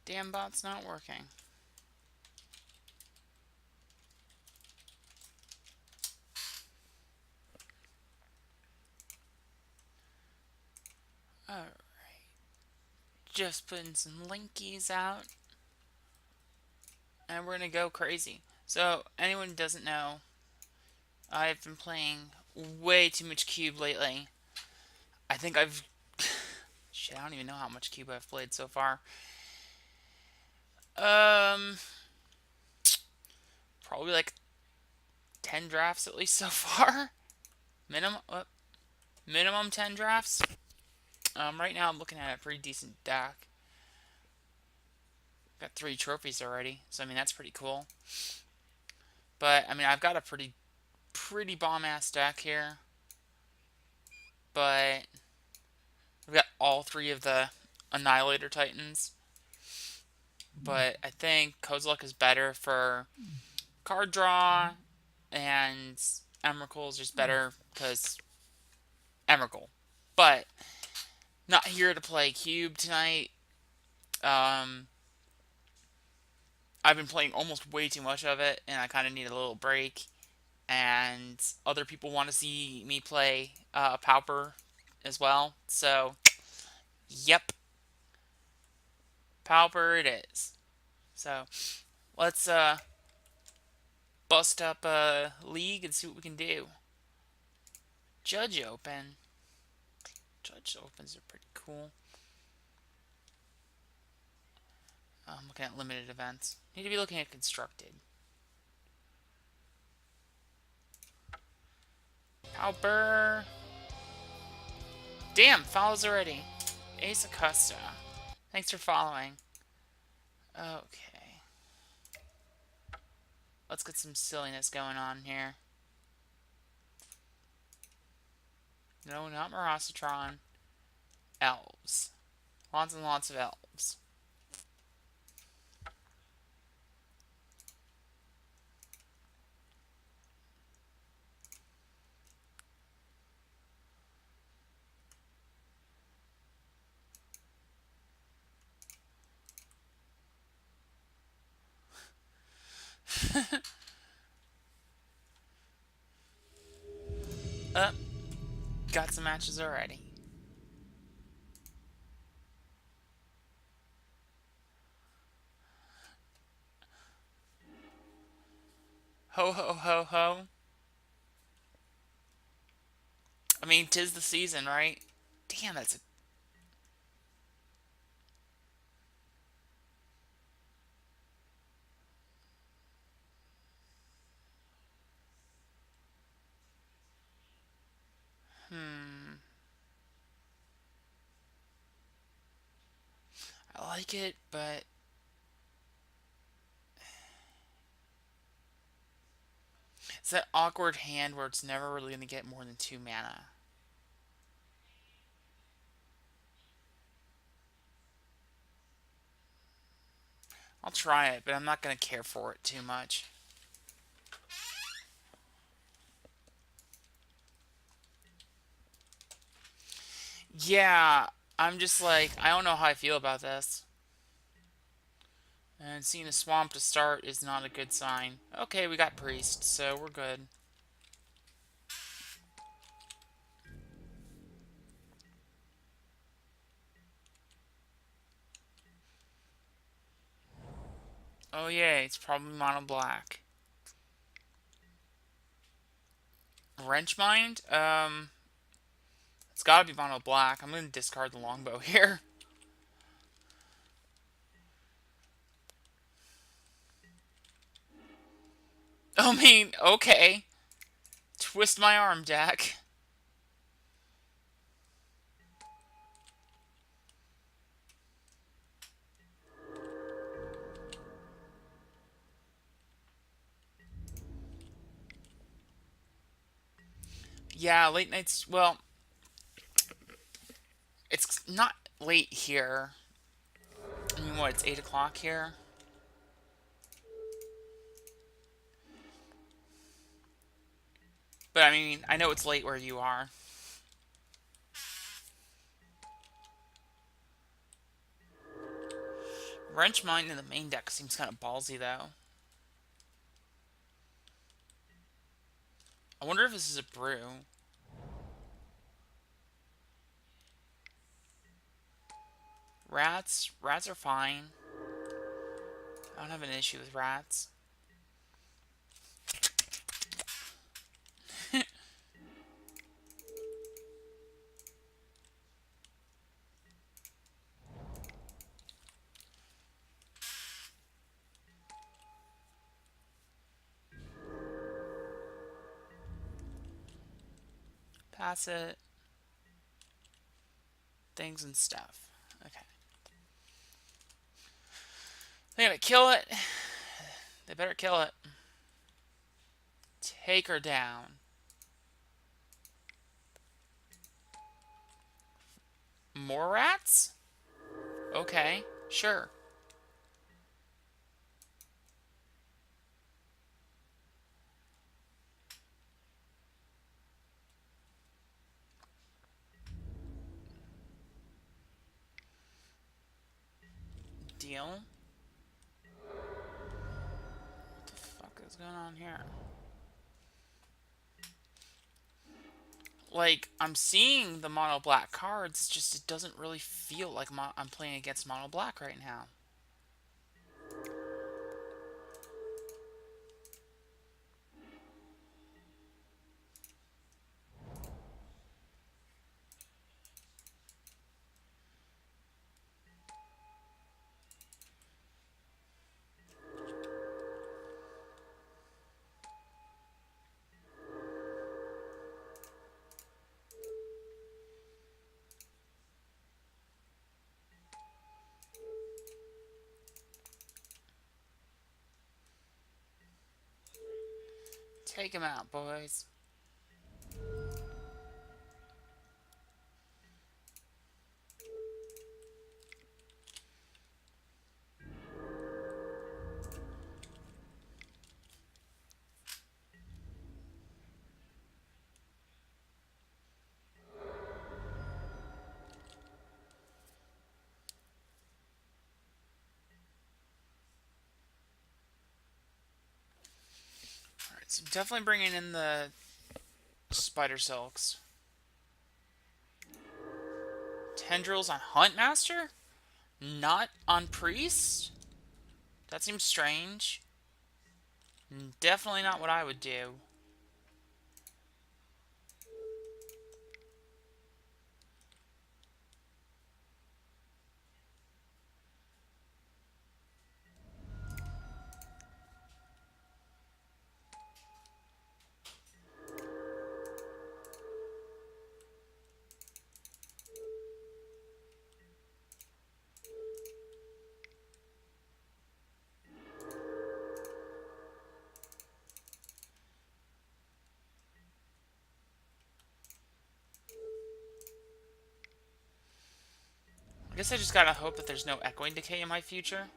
Damn bot's not working. Alright. Just putting some linkies out. And we're gonna go crazy. So, anyone who doesn't know, I've been playing way too much Cube lately. I think I've... Shit, I don't even know how much Cube I've played so far. Probably like 10 drafts at least so far. Minimum 10 drafts. Right now I'm looking at a pretty decent deck. Got 3 trophies already, so I mean that's pretty cool. But I mean I've got a pretty bomb-ass deck here. But I've got all 3 of the Annihilator Titans. But I think Kozilek is better for card draw, and Emrakul is just better because Emrakul. But not here to play Cube tonight. I've been playing almost way too much of it, and I kind of need a little break. And other people want to see me play Pauper as well. So, yep. Pauper it is. So, let's bust up a league and see what we can do. Judge Open. Judge Opens are pretty cool. I'm looking at limited events. Need to be looking at constructed. Pauper. Damn, follows already. Ace Acosta. Thanks for following. Okay. Let's get some silliness going on here. No, not Tron. Elves. Lots and lots of elves. Got some matches already. Ho ho ho ho. I mean, 'tis the season, right? Damn, that's a... I like it, but... It's that awkward hand where it's never really going to get more than 2 mana. I'll try it, but I'm not going to care for it too much. Yeah, I'm just like, I don't know how I feel about this. And seeing a swamp to start is not a good sign. Okay, we got priest, so we're good. Oh yeah, it's probably mono black. Wrench Mind? It's gotta be mono black. I'm gonna discard the longbow here. I mean, okay. Twist my arm, Jack. Yeah, late nights, well, it's not late here. I mean, what, it's 8 o'clock here? But I mean, I know it's late where you are. Wrench Mine in the main deck seems kind of ballsy, though. I wonder if this is a brew. Rats. Rats are fine. I don't have an issue with rats. Pass it. Things and stuff. Okay. They gotta kill it. They better kill it. Take her down. More rats? Okay, sure. Deal. What the fuck is going on here? Like, I'm seeing the mono black cards, just it doesn't really feel like I'm playing against mono black right now. Take him out, boys. Alright, so I'm definitely bringing in the spider silks. Tendrils on Huntmaster? Not on Priest? That seems strange. Definitely not what I would do. I guess I just gotta hope that there's no echoing decay in my future.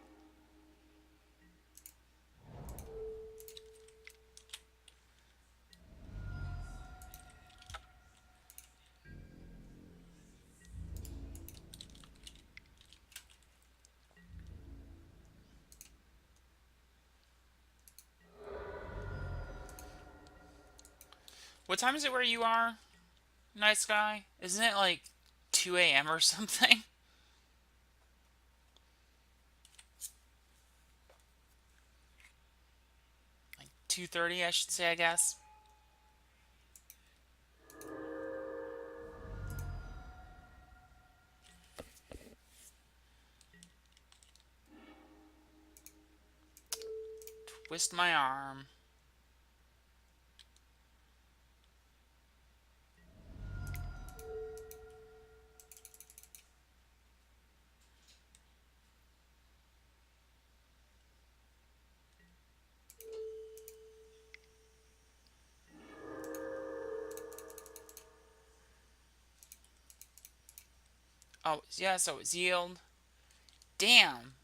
What time is it where you are, nice guy? Isn't it like 2 a.m. or something? Like 2:30, I should say, I guess. Twist my arm. Oh, yeah, so it's yield. Damn.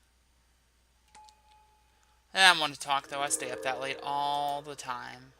I don't want to talk, though. I stay up that late all the time.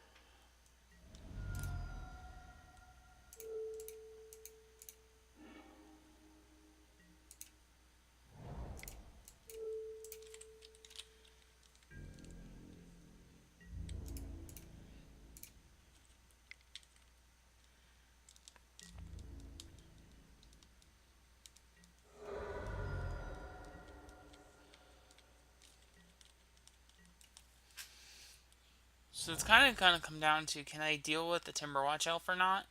So it's kind of come down to, can I deal with the Timberwatch Elf or not?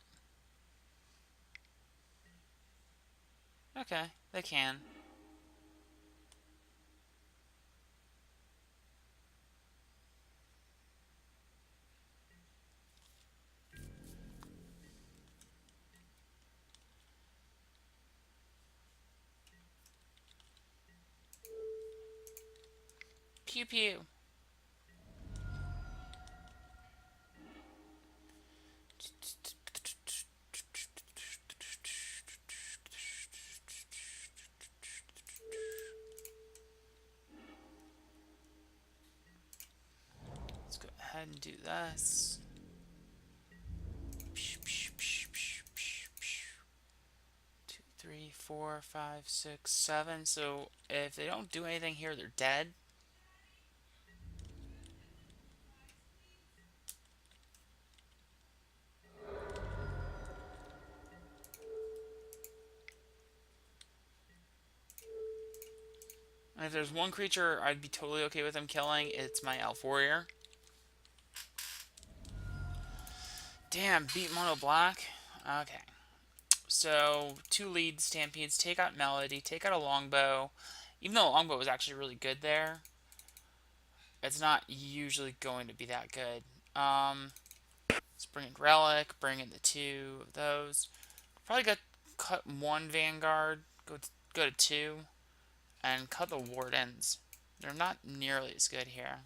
Okay, they can. Pew pew. Let's go ahead and do this. 2, 3, 4, 5, 6, 7. So if they don't do anything here, they're dead. And if there's one creature I'd be totally okay with them killing, it's my Elf Warrior. Damn, beat Mono Black. Okay. So, 2 lead Stampedes, take out Melody, take out a Longbow. Even though a Longbow was actually really good there, it's not usually going to be that good. Let's bring in Relic, bring in the 2 of those. Probably cut 1 Vanguard, go to 2, and cut the Wardens. They're not nearly as good here.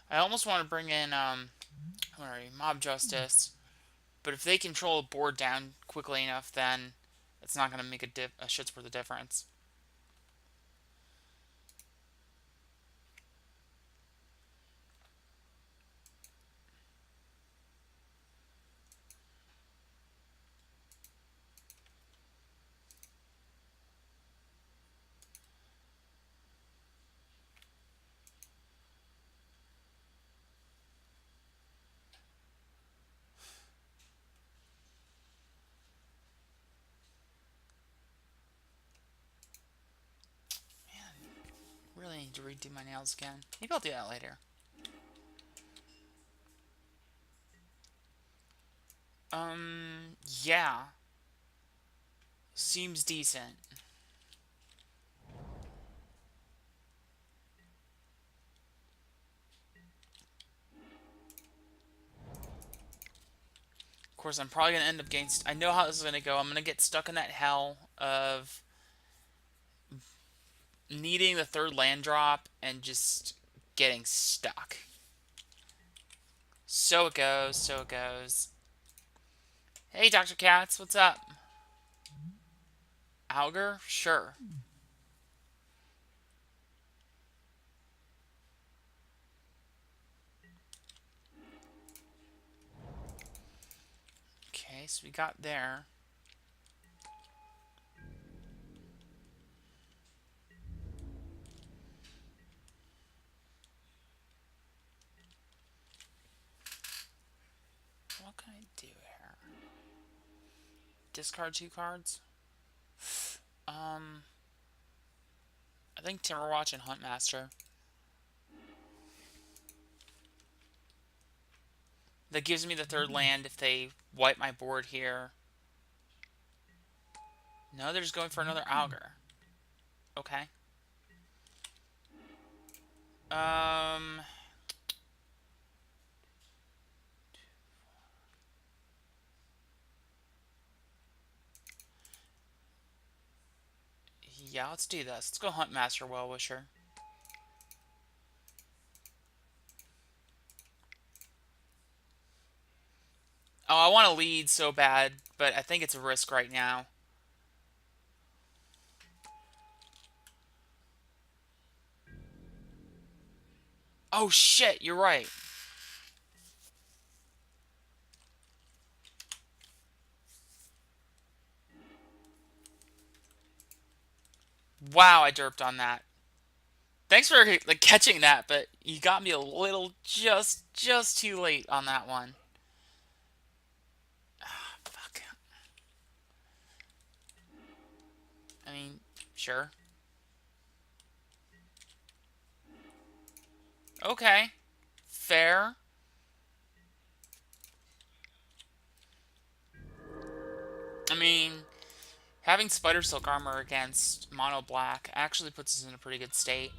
I almost want to bring in, Mob Justice, but if they control a board down quickly enough, then it's not going to make a shit's worth of difference. Really need to redo my nails again. Maybe I'll do that later. Yeah. Seems decent. Of course, I'm probably going to end up getting... I know how this is going to go. I'm going to get stuck in that hell of needing the 3rd land drop and just getting stuck. So it goes, so it goes. Hey, Dr. Katz, what's up? Augur? Sure. Okay, so we got there. What can I do here? Discard 2 cards? I think Timberwatch and Huntmaster. That gives me the 3rd land if they wipe my board here. No, they're just going for another Augur. Okay. Yeah, let's do this. Let's go Huntmaster Well-Wisher. Oh, I want to lead so bad, but I think it's a risk right now. Oh shit, you're right. Wow, I derped on that. Thanks for like catching that, but you got me a little just too late on that one. Ah, fuck. I mean, sure. Okay. Fair. I mean, having Spider Silk armor against Mono Black actually puts us in a pretty good state.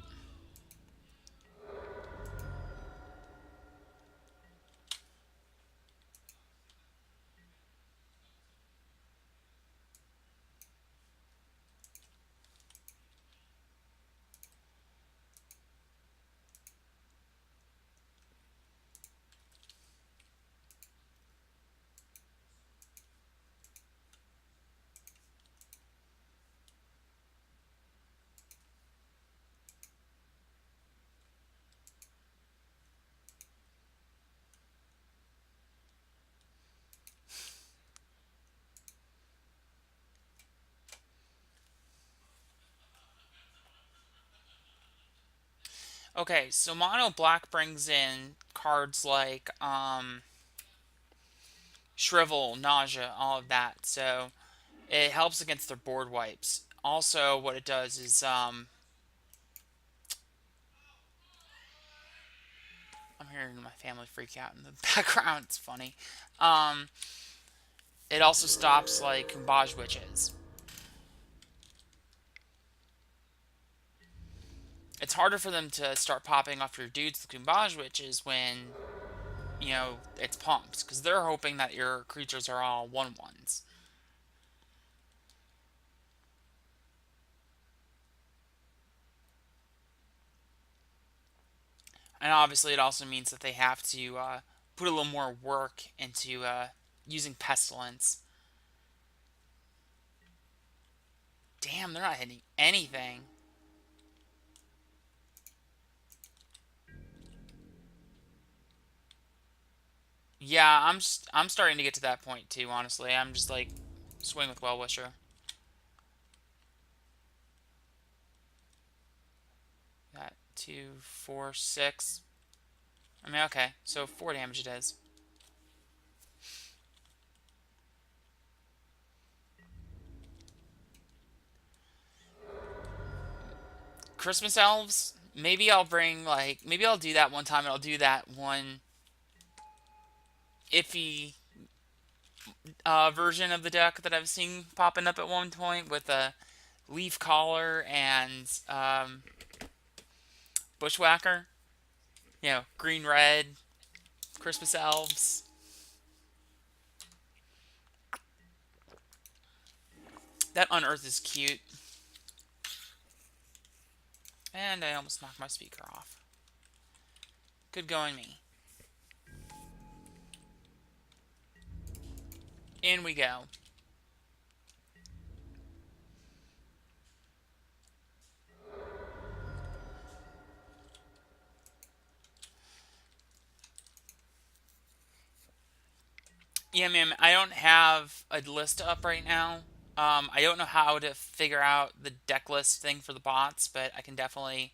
Okay, so Mono Black brings in cards like Shrivel, Nausea, all of that. So it helps against their board wipes. Also, what it does is I'm hearing my family freak out in the background. It's funny. Um, it also stops like Kumbaj witches. It's harder for them to start popping off your dudes, the Kumbaj witches, when it's pumped because they're hoping that your creatures are all 1/1s. And obviously, it also means that they have to put a little more work into using Pestilence. Damn, they're not hitting anything. Yeah, I'm starting to get to that point too. Honestly, I'm just like swing with Well Wisher. Got 2, 4, 6. I mean, okay, so 4 damage it is. Christmas elves. Maybe I'll bring like maybe I'll do that one time, and I'll do that one iffy version of the deck that I've seen popping up at one point with a leaf collar and bushwhacker. Green red Christmas elves. That unearth is cute. And I almost knocked my speaker off. Good going, me. In we go. Yeah, man, I don't have a list up right now. I don't know how to figure out the deck list thing for the bots, but I can definitely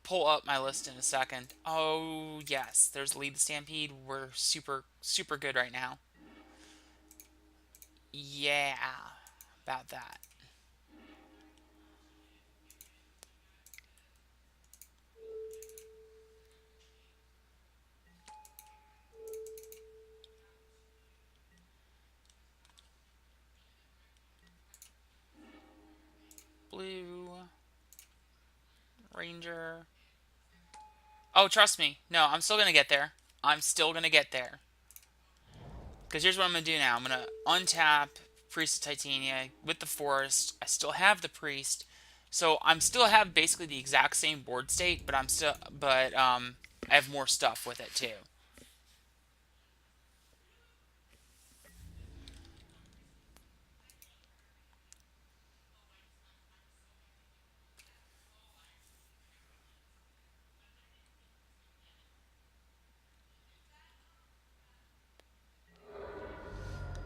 pull up my list in a second. Oh, yes, there's Lead the Stampede. We're super, super good right now. Yeah, about that. Blue, Ranger. Oh, trust me. No, I'm still going to get there. I'm still going to get there. Because here's what I'm going to do now. I'm going to untap Priest of Titania with the Forest. I still have the Priest. So I'm still have basically the exact same board state, but I have more stuff with it too.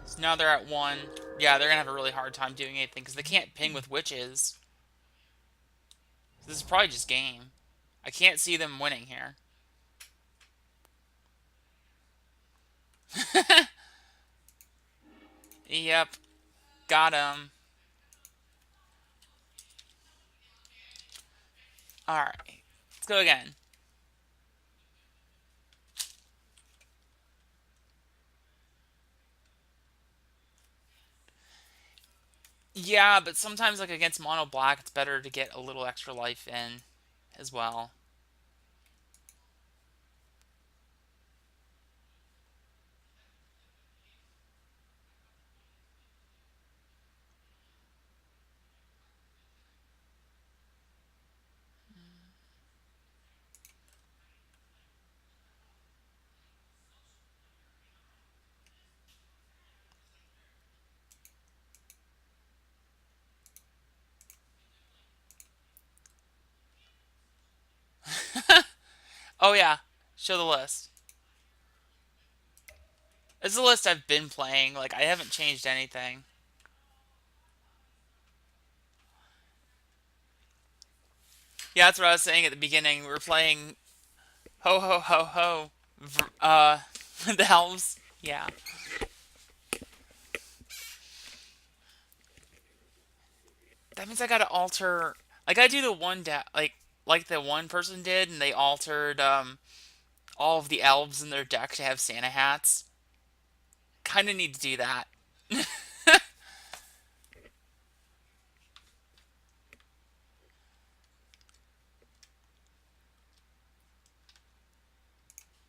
So now they're at 1. Yeah, they're going to have a really hard time doing anything because they can't ping with witches. So this is probably just game. I can't see them winning here. Yep, got him. Alright, let's go again. Yeah, but sometimes like against mono black, it's better to get a little extra life in as well. Oh yeah, show the list. It's the list I've been playing. Like I haven't changed anything. Yeah, that's what I was saying at the beginning. We were playing ho ho ho ho. The elves. Yeah, that means I gotta alter. I gotta do the one like the one person did, and they altered all of the elves in their deck to have Santa hats. Kind of need to do that.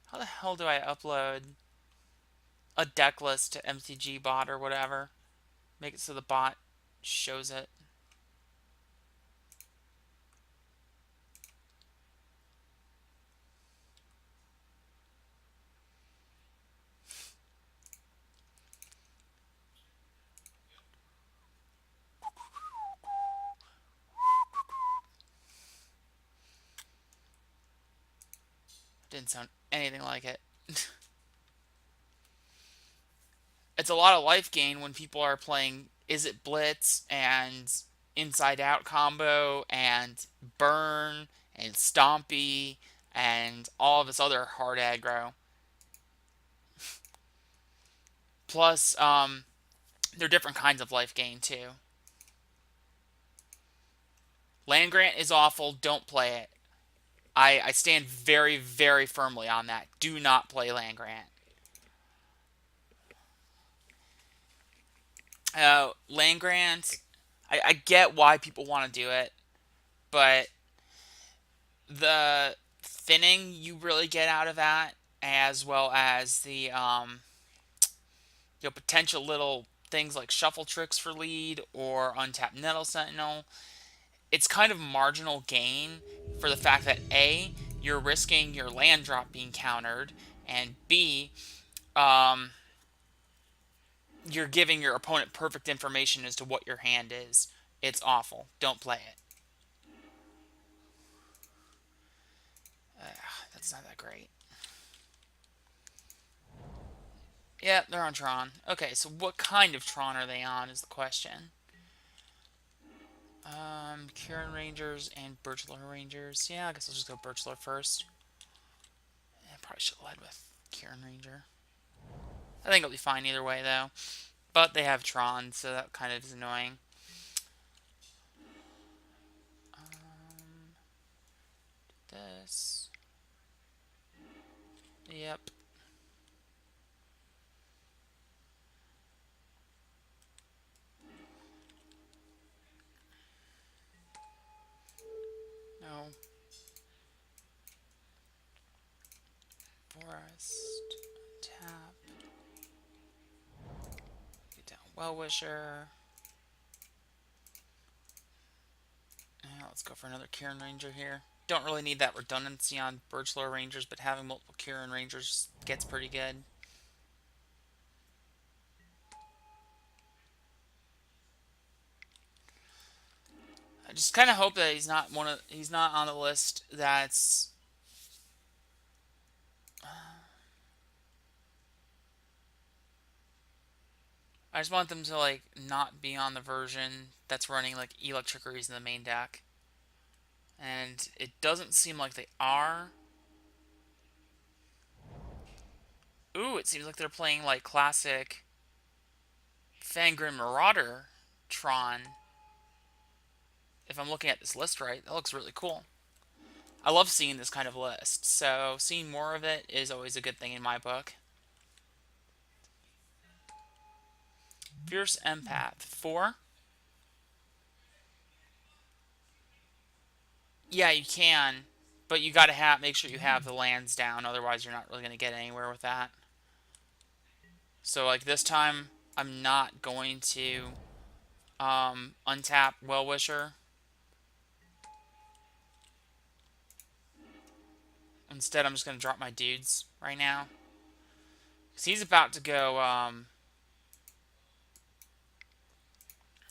How the hell do I upload a deck list to MTG bot or whatever? Make it so the bot shows it. Didn't sound anything like it. It's a lot of life gain when people are playing Izzet Blitz and Inside Out combo and Burn and Stompy and all of this other hard aggro. Plus, there are different kinds of life gain too. Land Grant is awful. Don't play it. I stand very, very firmly on that. Do not play Land Grant. Land Grant, I get why people want to do it, but the thinning you really get out of that, as well as the potential little things like shuffle tricks for lead or untapped Nettle Sentinel, it's kind of marginal gain for the fact that A, you're risking your land drop being countered, and B, um, you're giving your opponent perfect information as to what your hand is. It's awful. Don't play it. That's not that great. Yeah, they're on Tron. Okay, so what kind of Tron are they on is the question. Kieran Rangers and Birchlore Rangers. Yeah, I guess I'll just go Birchlore first. I probably should have led with Kieran Ranger. I think it'll be fine either way, though. But they have Tron, so that kind of is annoying. Um, this. Yep. No. Forest. Tap. Get down Well-Wisher. Yeah, let's go for another Kieran Ranger here. Don't really need that redundancy on Birchlore Rangers, but having multiple Kieran Rangers gets pretty good. I just kind of hope that he's not on the list that's I just want them to like not be on the version that's running like Electrickeries in the main deck. And it doesn't seem like they are. Ooh, it seems like they're playing like classic Fangren Marauder Tron. If I'm looking at this list right, that looks really cool. I love seeing this kind of list, so seeing more of it is always a good thing in my book. Fierce Empath, 4. Yeah, you can, but you gotta make sure you have the lands down. Otherwise, you're not really gonna get anywhere with that. So like this time, I'm not going to untap Well Wisher. Instead, I'm just gonna drop my dudes right now. Because he's about to go.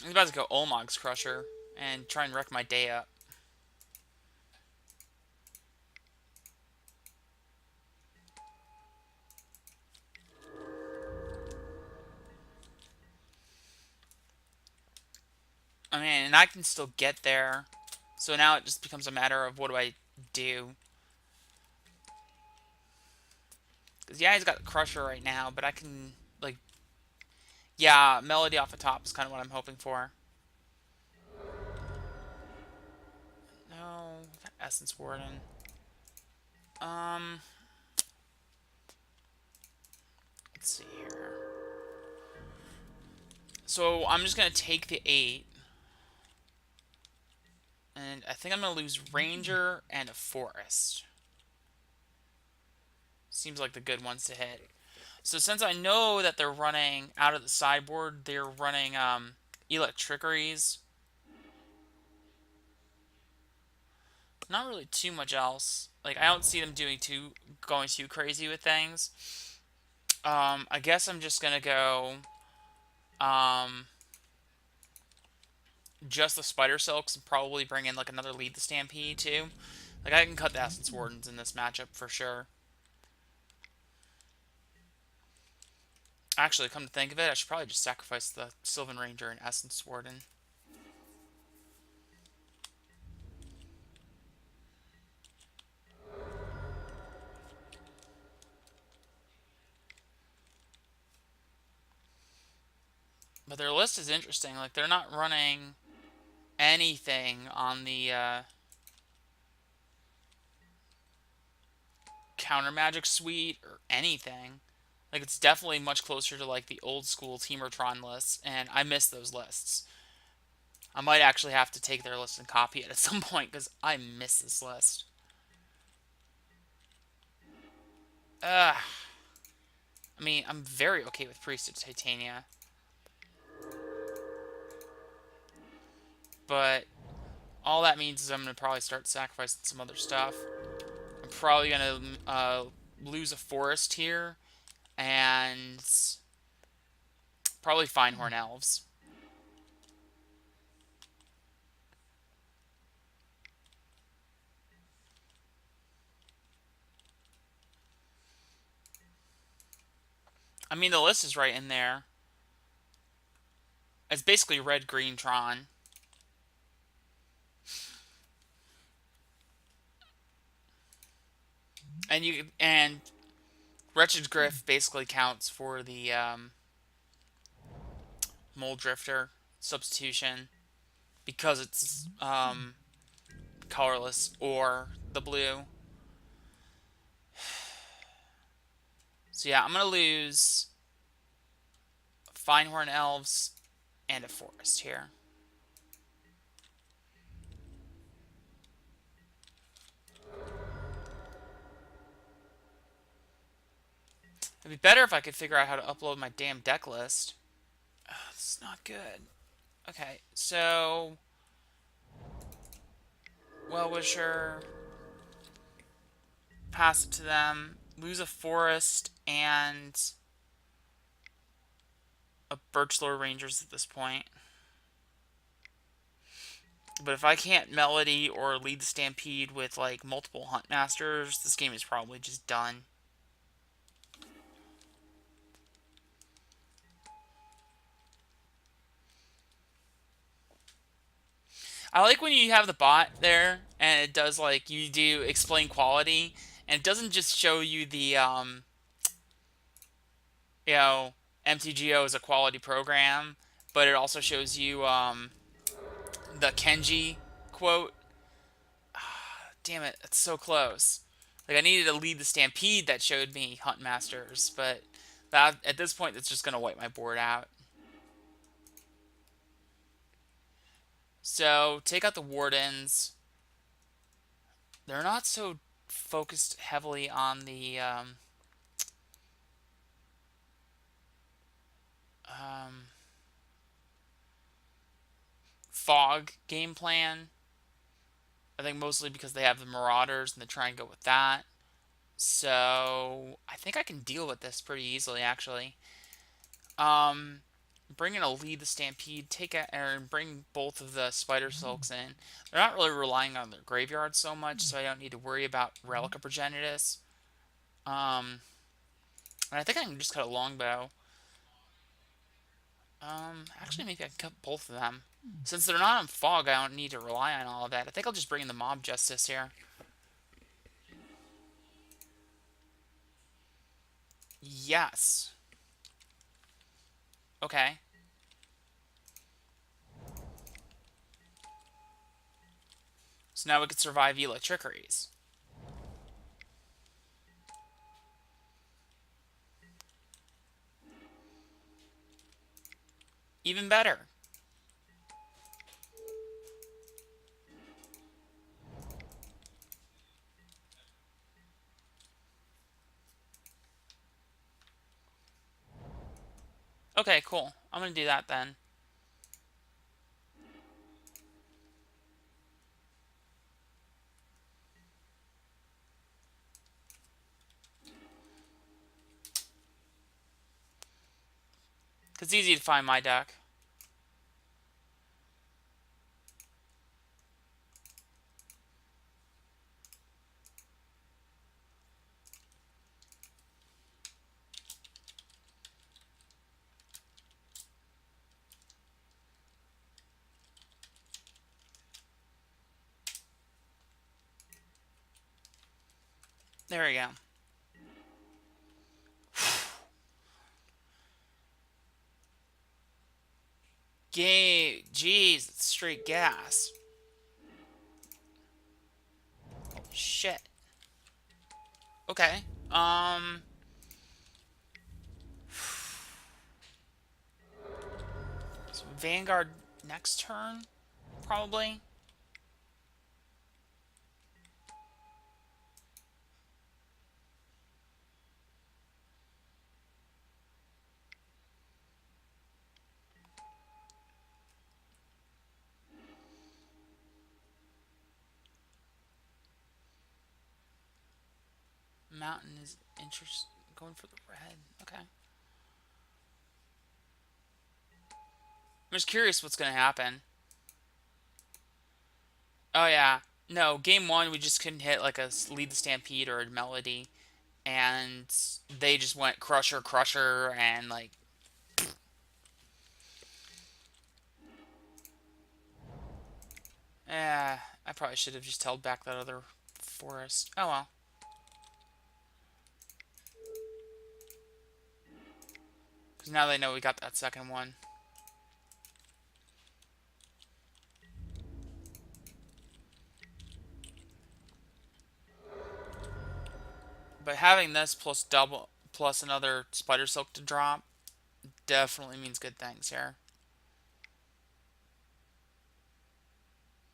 He's about to go Olmog's Crusher and try and wreck my day up. I mean, and I can still get there. So now it just becomes a matter of what do I do. Because yeah, he's got the Crusher right now, but I can, like, yeah, Melody off the top is kind of what I'm hoping for. No, Essence Warden. Um, let's see here. So I'm just gonna take the 8. And I think I'm gonna lose Ranger and a Forest. Seems like the good ones to hit. So since I know that they're running out of the sideboard, they're running Electrickeries. Not really too much else. Like I don't see them going too crazy with things. I guess I'm just gonna go um just the Spider Silks and probably bring in like another Lead the Stampede too. Like I can cut the Essence Wardens in this matchup for sure. Actually, come to think of it, I should probably just sacrifice the Sylvan Ranger and Essence Warden. But their list is interesting. Like they're not running anything on the counter magic suite or anything. Like it's definitely much closer to like the old school Tron lists, and I miss those lists. I might actually have to take their list and copy it at some point because I miss this list. Ugh. I mean, I'm very okay with Priest of Titania, but all that means is I'm gonna probably start sacrificing some other stuff. I'm probably gonna lose a forest here, and probably Finehorn Elves. I mean, the list is right in there. It's basically red-green Tron. And Wretched Griff basically counts for the Mold Drifter substitution because it's colorless or the blue. So yeah, I'm gonna lose Finehorn Elves and a Forest here. It'd be better if I could figure out how to upload my damn deck list. Ugh, this is not good. Okay, so Well Wisher, pass it to them, lose a Forest and a Birchlore Rangers at this point. But if I can't Melody or lead the Stampede with like multiple Huntmasters, this game is probably just done. I like when you have the bot there and it does like you do explain quality and it doesn't just show you the you know MTGO is a quality program, but it also shows you the Kenji quote. Damn it, it's so close. Like I needed to lead the Stampede that showed me Huntmasters, but that at this point it's just gonna wipe my board out. So take out the Wardens. They're not so focused heavily on the um, fog game plan. I think mostly because they have the Marauders and they try and go with that. So I think I can deal with this pretty easily, actually. Um, bring in a lead the Stampede, and bring both of the Spider Silks in. They're not really relying on their graveyard so much, so I don't need to worry about Relic of Progenitus. And I think I can just cut a longbow. Actually, maybe I can cut both of them. Since they're not on fog, I don't need to rely on all of that. I think I'll just bring in the Mob Justice here. Yes. Okay. So now we can survive Electrickeries. Even better. Okay, cool. I'm gonna do that then. It's easy to find my deck. There we go. Jeez, it's straight gas. Oh, shit. Okay. So Vanguard next turn, probably. Mountain is going for the red. Okay. I'm just curious what's gonna happen. Oh yeah. No, game one we just couldn't hit like a lead the Stampede or a Melody, and they just went Crusher, Crusher, and like. Yeah, I probably should have just held back that other forest. Oh well. Because now they know we got that second one. But having this plus another Spider Silk to drop definitely means good things here.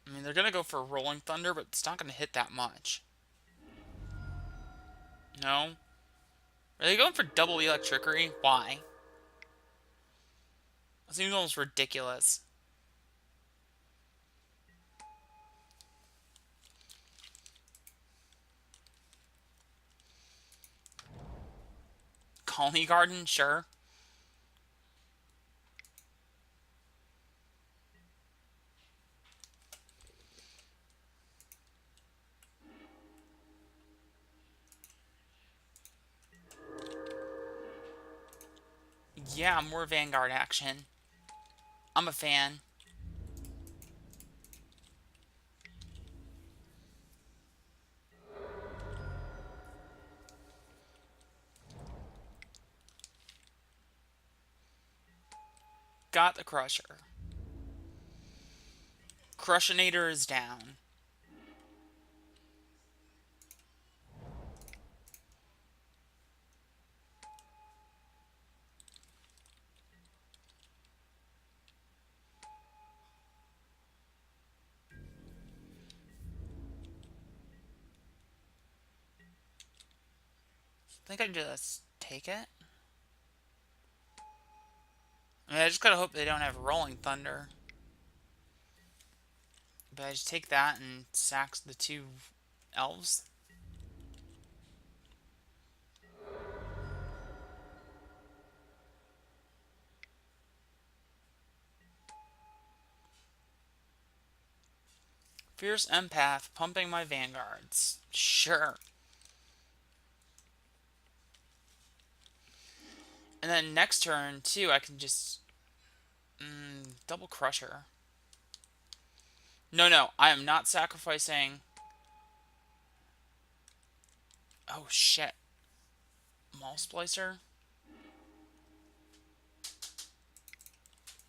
I mean, they're gonna go for Rolling Thunder, but it's not gonna hit that much. No? Are they going for double Electrickery? Why? That seems almost ridiculous. Colony Garden? Sure. Yeah, more Vanguard action. I'm a fan. Got the Crusher. Crushinator is down. think I just take it. I mean, I just gotta hope they don't have Rolling Thunder. But I just take that and sack the 2 elves. Fierce Empath, pumping my vanguards. Sure. And then next turn, too, I can just... double Crusher. No, I am not sacrificing... Oh, shit. Maul Splicer?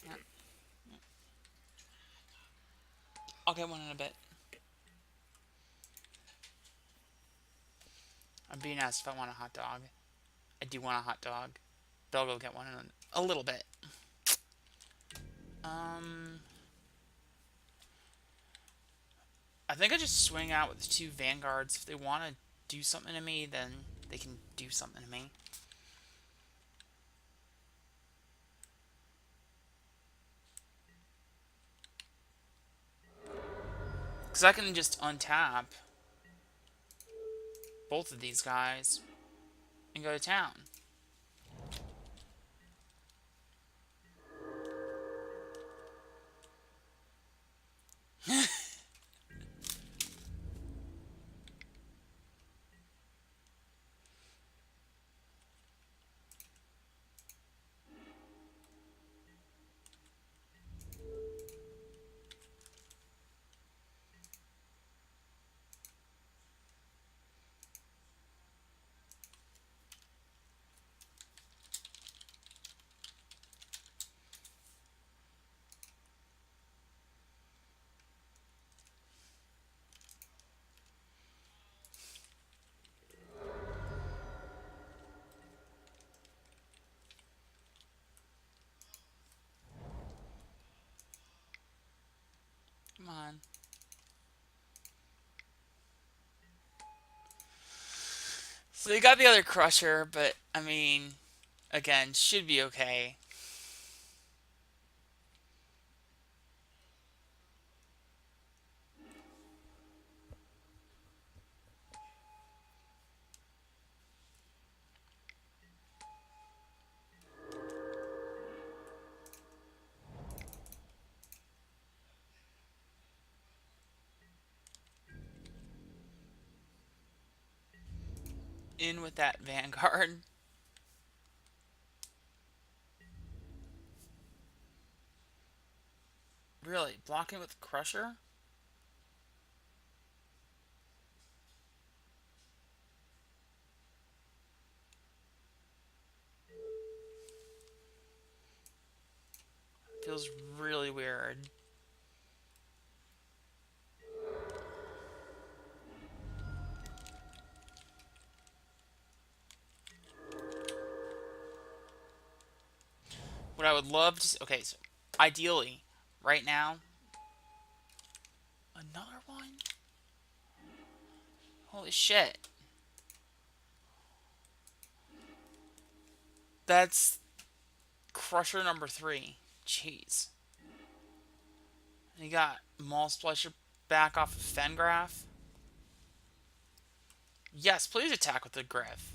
Yeah. I'll get one in a bit. I'm being asked if I want a hot dog. I do want a hot dog. But I'll go get one in a little bit. I think I just swing out with the 2 vanguards. If they want to do something to me, then they can do something to me. Because I can just untap both of these guys and go to town. Come on. So they got the other Crusher, but, I mean, again, should be okay. In with that Vanguard. Really? Blocking with Crusher? Feels really weird. What I would love to... Okay, so ideally, right now... Another one? Holy shit. That's Crusher number 3. Jeez. And you got Maul Splasher back off of Fengraf. Yes, please attack with the Griff.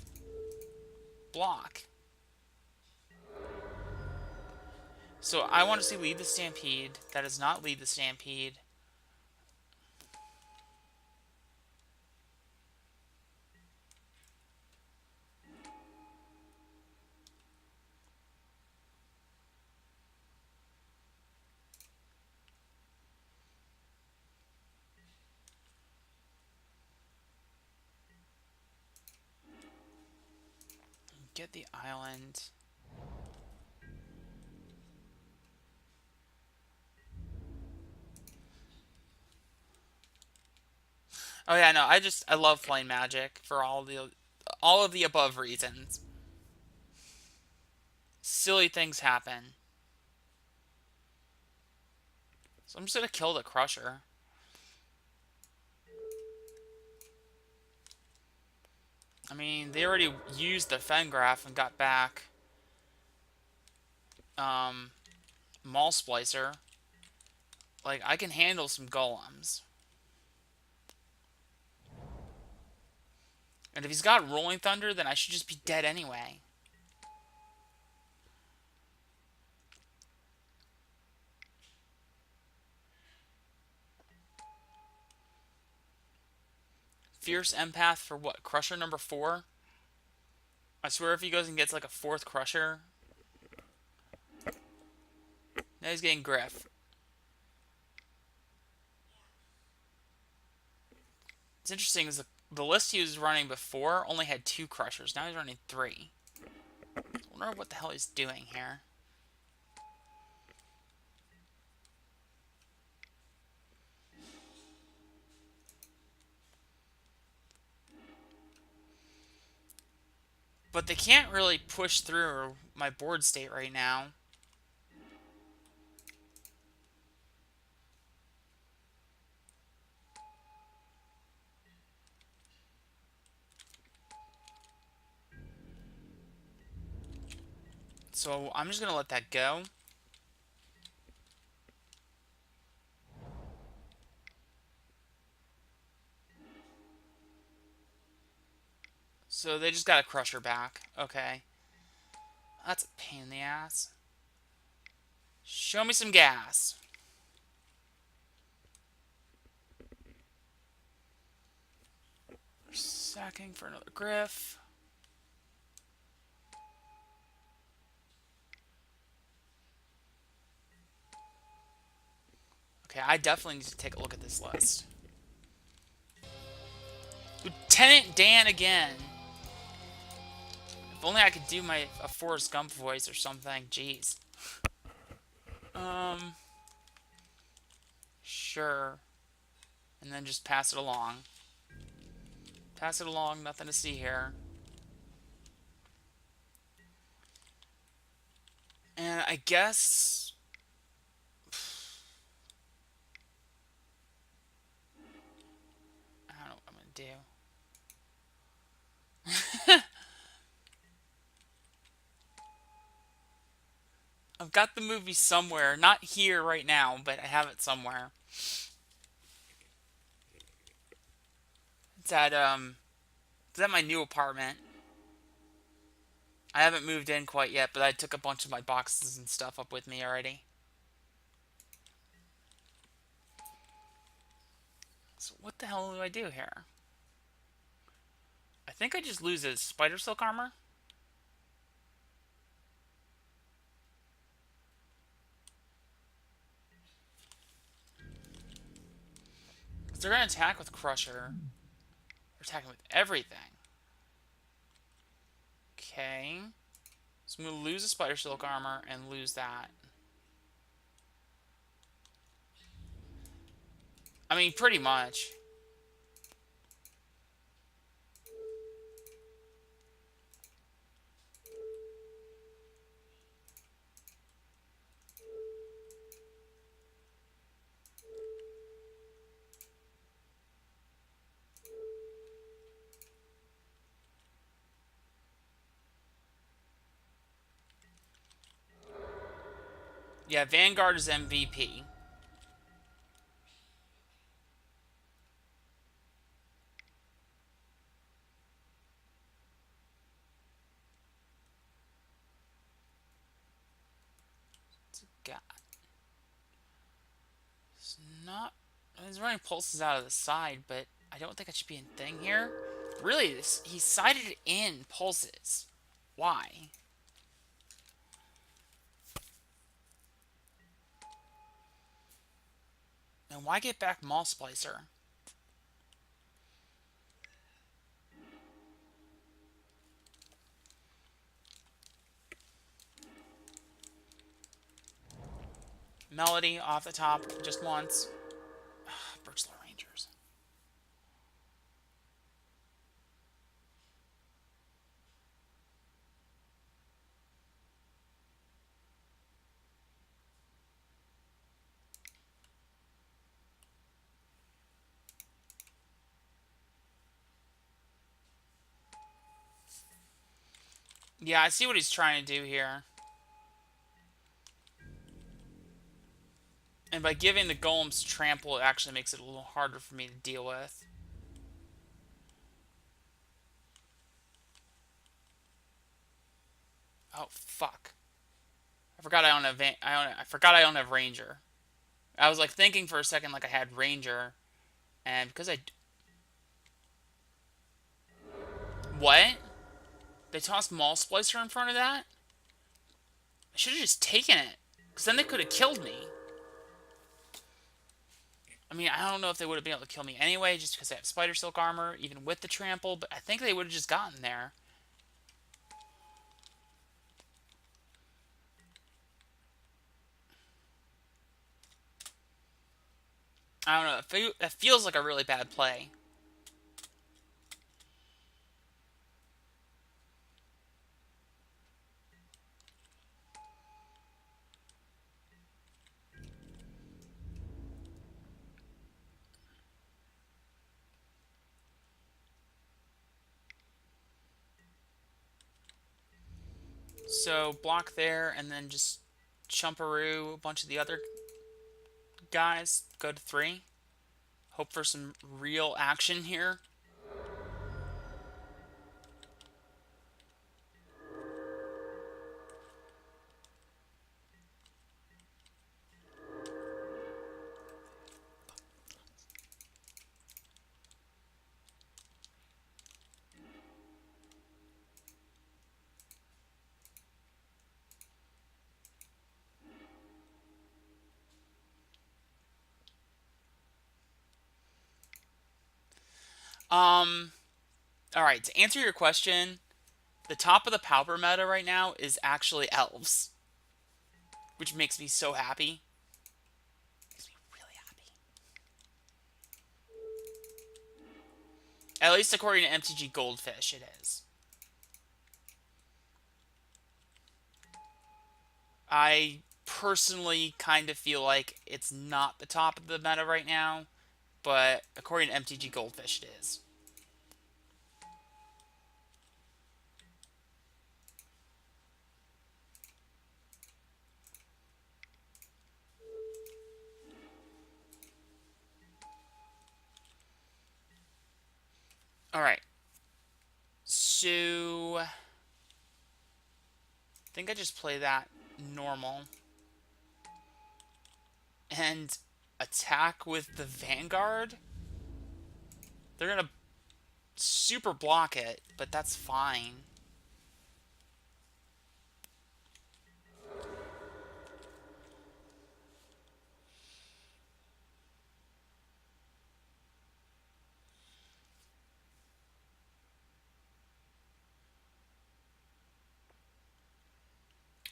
Block. So I want to see Lead the Stampede. That does not Lead the Stampede. Get the island. Oh yeah, no, I love playing Magic for all of the above reasons. Silly things happen. So I'm just gonna kill the Crusher. I mean, they already used the Fengraph and got back um, Maul Splicer. Like, I can handle some golems. And if he's got Rolling Thunder, then I should just be dead anyway. Fierce Empath for what? Crusher number 4? I swear if he goes and gets like a 4th Crusher. Now he's getting Griff. It's interesting is the list he was running before only had 2 Crushers. Now he's running 3. I wonder what the hell he's doing here. But they can't really push through my board state right now. So I'm just going to let that go. So they just got a Crusher back. Okay. That's a pain in the ass. Show me some gas. Sacking for another Griff. Okay, I definitely need to take a look at this list. Lieutenant Dan again. If only I could do a Forrest Gump voice or something. Jeez. Sure. And then just pass it along. Pass it along, nothing to see here. And I guess... I don't know what I'm going to do. I've got the movie somewhere. Not here right now, but I have it somewhere. It's at my new apartment. I haven't moved in quite yet, but I took a bunch of my boxes and stuff up with me already. So what the hell do I do here? I think I just lose his Spider Silk armor. Because they're going to attack with Crusher. They're attacking with everything. Okay. So I'm going to lose the Spider Silk armor and lose that. I mean, pretty much. Yeah, Vanguard is MVP. What's it got? It's not... He's running pulses out of the side, but I don't think it should be a thing here. Really, he sided in pulses. Why? And why get back Maul Splicer? Melody off the top just once. Birchlow Rangers. Yeah, I see what he's trying to do here. And by giving the golems trample, it actually makes it a little harder for me to deal with. Oh, fuck. I forgot I don't have I forgot I don't have Ranger. I was like thinking for a second like I had Ranger, and because I what? They tossed Maul Splicer in front of that? I should have just taken it, because then they could have killed me. I mean, I don't know if they would have been able to kill me anyway, just because I have Spider Silk armor, even with the trample, but I think they would have just gotten there. I don't know. That feels like a really bad play. So block there, and then just chumperoo a bunch of the other guys. Go to 3. Hope for some real action here. Alright, to answer your question, the top of the Pauper meta right now is actually elves, which makes me so happy. Makes me really happy. At least according to MTG Goldfish, it is. I personally kind of feel like it's not the top of the meta right now, but according to MTG Goldfish, it is. Alright. So, I think I just play that normal. And attack with the Vanguard? They're gonna super block it, but that's fine.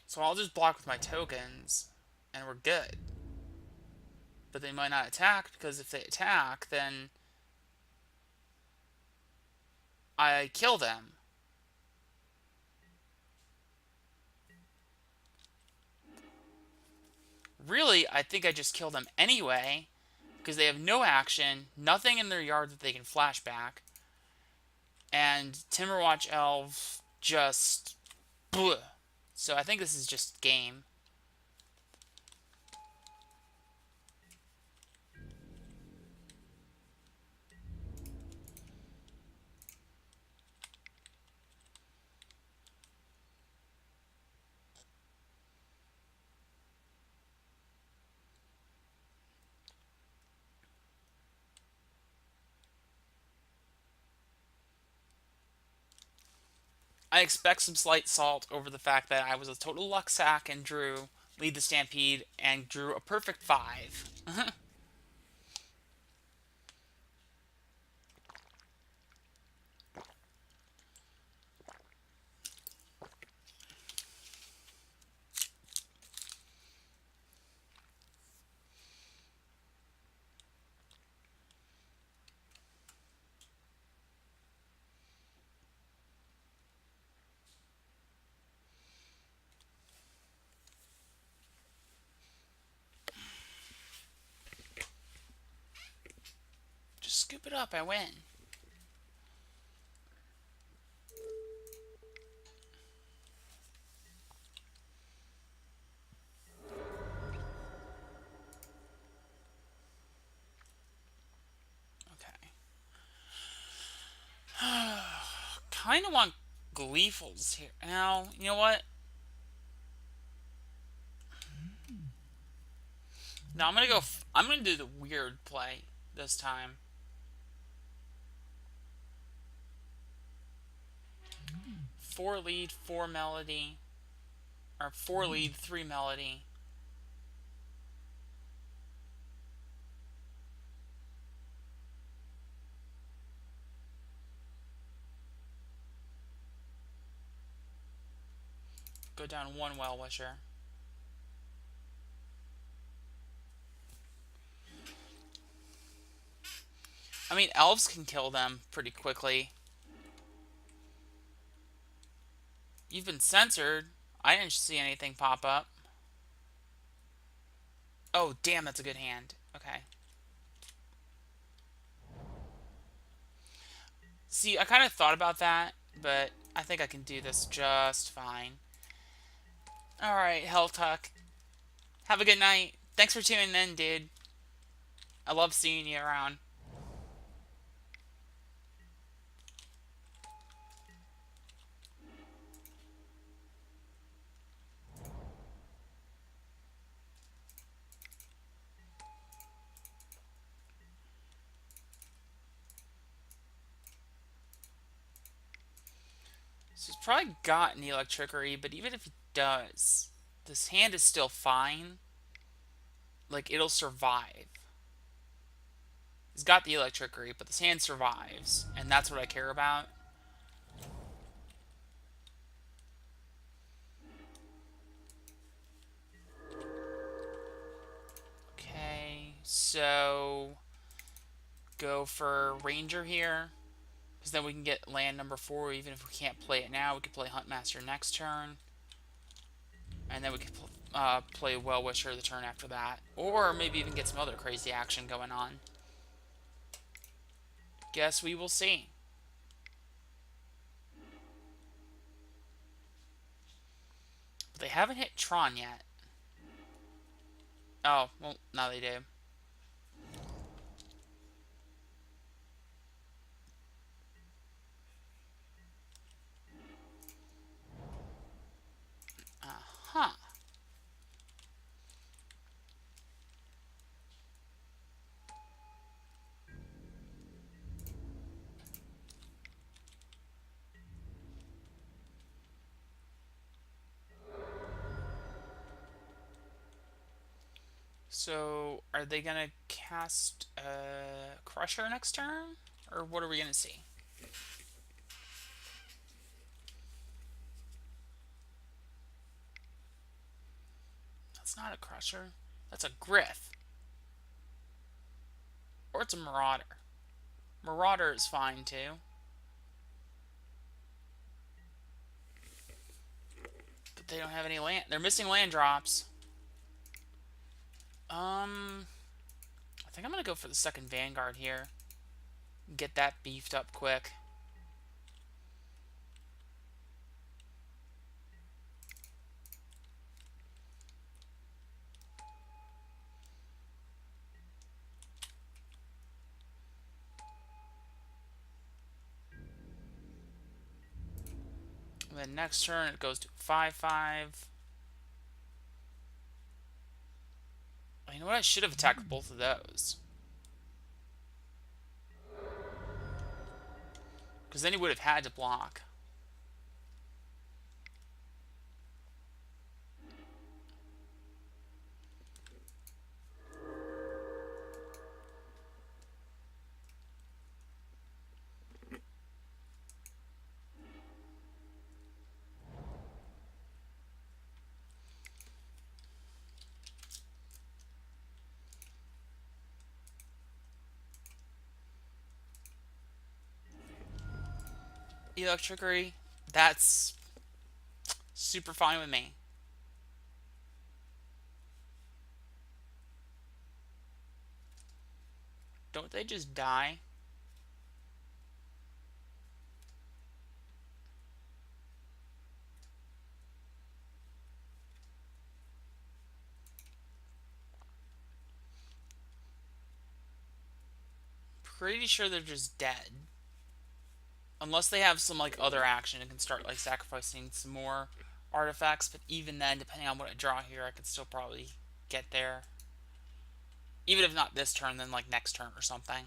So I'll just block with my tokens, and we're good. But they might not attack, because if they attack, then I kill them. Really, I think I just kill them anyway, because they have no action, nothing in their yard that they can flash back, and Timberwatch Elf just... bleh. So I think this is just game. I expect some slight salt over the fact that I was a total luck sack and drew Lead the Stampede and drew a perfect 5. Just scoop it up, I win. kind of want Gleeful's here. Now, you know what? Now I'm gonna go. I'm gonna do the weird play this time. Four lead, four melody, or four lead, three melody. Go down one Well Wisher. I mean, elves can kill them pretty quickly. You've been censored. I didn't see anything pop up. Oh, damn, that's a good hand. Okay. See, I kind of thought about that, but I think I can do this just fine. Alright, Helltuck. Have a good night. Thanks for tuning in, dude. I love seeing you around. So he's probably got an Electrickery, but even if he does, this hand is still fine. Like, it'll survive. He's got the Electrickery, but this hand survives, and that's what I care about. Okay, so go for Ranger here, because then we can get land number 4. Even if we can't play it now, we could play Huntmaster next turn, and then we could play Well Wisher the turn after that, or maybe even get some other crazy action going on. Guess we will see. But they haven't hit Tron yet. Oh, well, now they do. Uh-huh. So, are they gonna cast Crusher next turn? Or what are we gonna see? That's not a Crusher. That's a Griff. Or it's a Marauder. Marauder is fine too. But they don't have any land. They're missing land drops. I think I'm gonna go for the second Vanguard here. Get that beefed up quick. And then next turn it goes to 5/5. You know what? I should have attacked both of those. Because then he would have had to block. Electrickery, that's super fine with me. Don't they just die? Pretty sure they're just dead. Unless they have some like other action and can start like sacrificing some more artifacts, but even then, depending on what I draw here, I could still probably get there. Even if not this turn, then like next turn or something.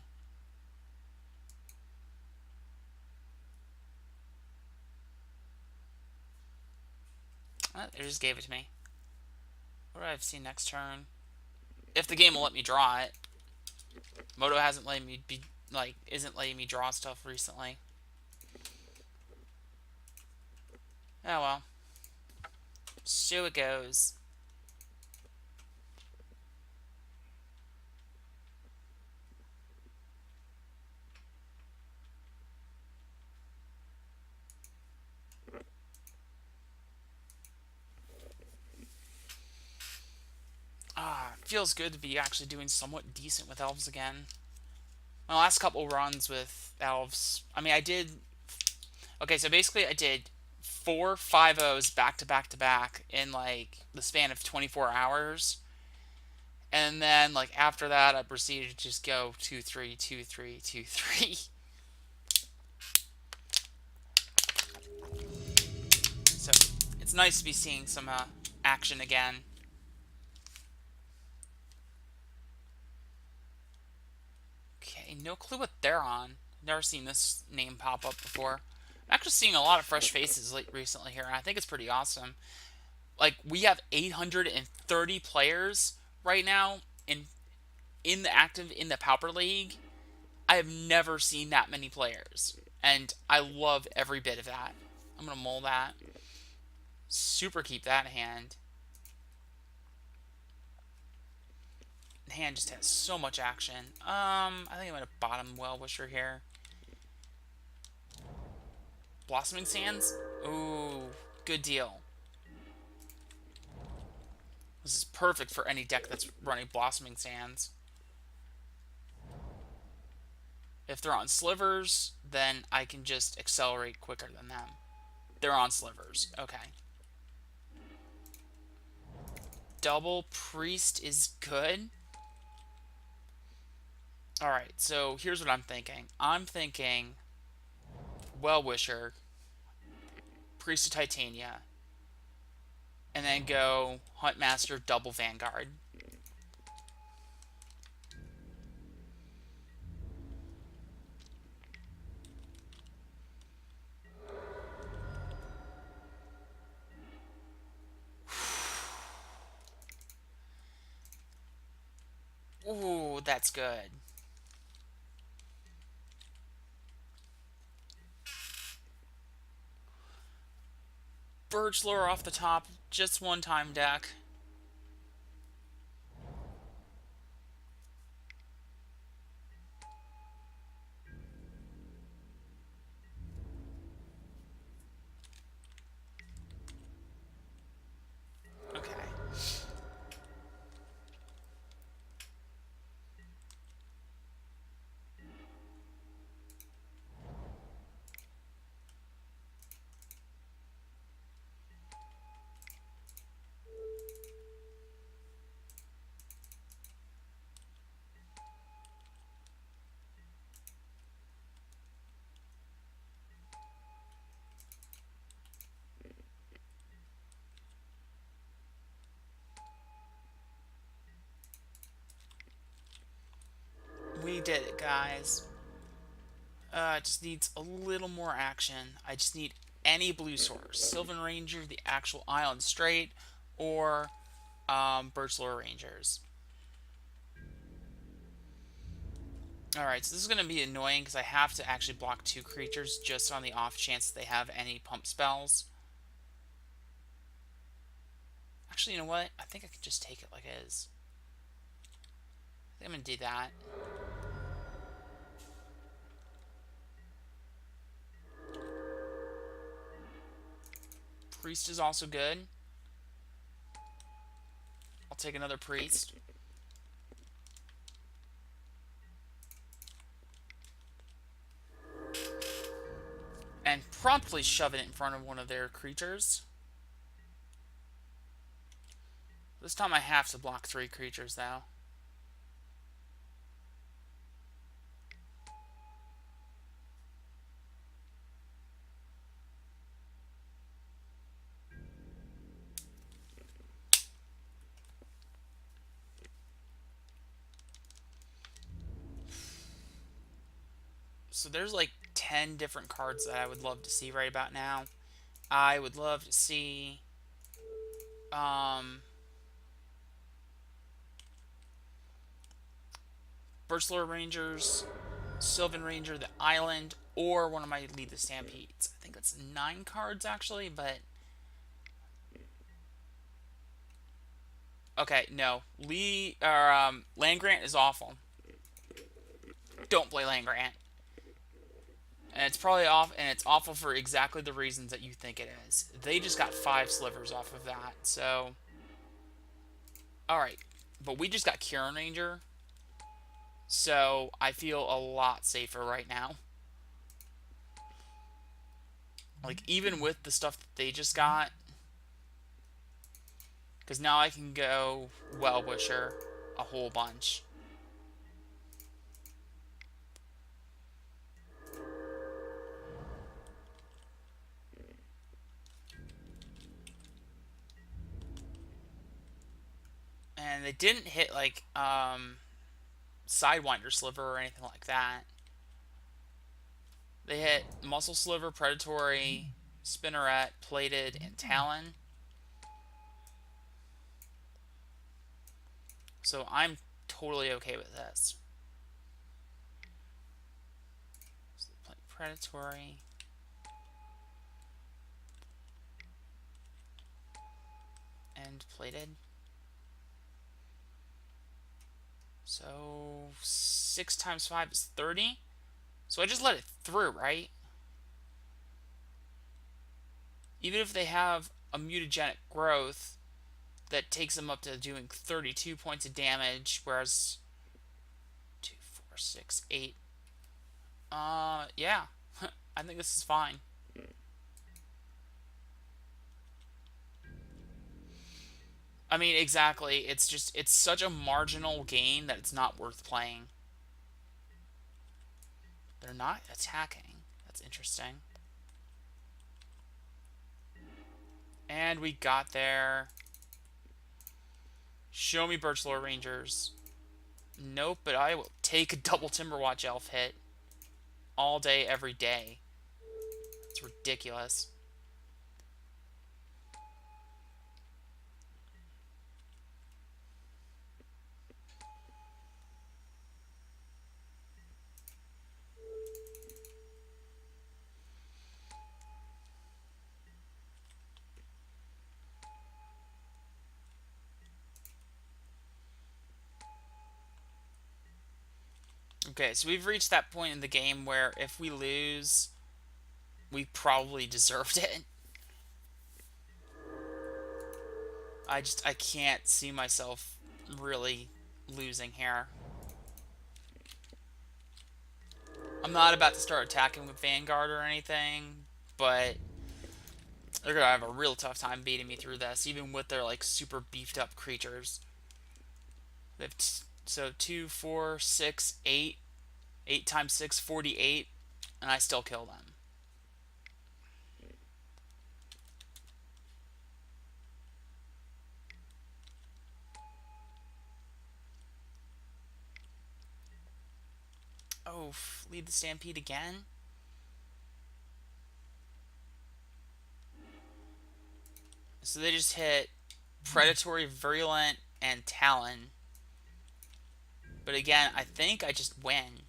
They just gave it to me. What do I have to see next turn? If the game will let me draw it. Moto hasn't let me be like isn't letting me draw stuff recently. Oh well. So it goes. Feels good to be actually doing somewhat decent with elves again. My last couple runs with elves, I mean, I did. Okay, so basically, I did 4 5-0s back to back to back in like the span of 24 hours, and then like after that, I proceeded to just go 2-3, 2-3, 2-3. So it's nice to be seeing some action again. Okay, no clue what they're on. Never seen this name pop up before. I'm actually seeing a lot of fresh faces recently here, and I think it's pretty awesome. Like, we have 830 players right now in the active in the Pauper League. I have never seen that many players, and I love every bit of that. I'm gonna mull that. Super keep that hand. The hand just has so much action. I think I'm gonna bottom Well-Wisher here. Blossoming Sands? Ooh, good deal. This is perfect for any deck that's running Blossoming Sands. If they're on Slivers, then I can just accelerate quicker than them. They're on Slivers. Okay. Double Priest is good. Alright, so here's what I'm thinking. I'm thinking Well-Wisher, Priest of Titania, and then go Huntmaster, double Vanguard. Ooh, that's good. Birchlore off the top, just one time deck. Okay. We did it, guys. It just needs a little more action. I just need any blue source. Sylvan Ranger, the actual Island Strait, or Birchlore Rangers. Alright, so this is going to be annoying because I have to actually block 2 creatures just on the off chance that they have any pump spells. Actually, you know what? I think I can just take it like it is. I think I'm going to do that. Priest is also good. I'll take another Priest. And promptly shove it in front of one of their creatures. This time I have to block 3 creatures, though. So there's like 10 different cards that I would love to see right about now. I would love to see Birchlord Rangers, Sylvan Ranger, the Island, or one of my Lead the Stampedes. I think that's 9 cards actually, but okay, no. Land Grant is awful. Don't play Land Grant. And it's probably off, and it's awful for exactly the reasons that you think it is. They just got 5 slivers off of that, so alright. But we just got Kieran Ranger, so I feel a lot safer right now. Like, even with the stuff that they just got, because now I can go Well-Wisher a whole bunch. And they didn't hit, like, Sidewinder Sliver or anything like that. They hit Muscle Sliver, Predatory, Spinneret, Plated, and Talon. So I'm totally okay with this. So Predatory. And Plated. So 6 times 5 is 30. So I just let it through, right? Even if they have a mutagenic growth, that takes them up to doing 32 points of damage, whereas 2, 4, 6, 8. Yeah. I think this is fine. I mean, exactly. It's such a marginal gain that it's not worth playing. They're not attacking. That's interesting. And we got there. Show me Birchlord Rangers. Nope, but I will take a double Timberwatch Elf hit all day, every day. It's ridiculous. Okay, so we've reached that point in the game where if we lose, we probably deserved it. I can't see myself really losing here. I'm not about to start attacking with Vanguard or anything, but they're gonna have a real tough time beating me through this, even with their like super beefed up creatures. They have so 2, 4, 6, 8. 8 times 6, 48, and I still kill them. Oh, lead the Stampede again? So they just hit Predatory, Virulent, and Talon. But again, I think I just win.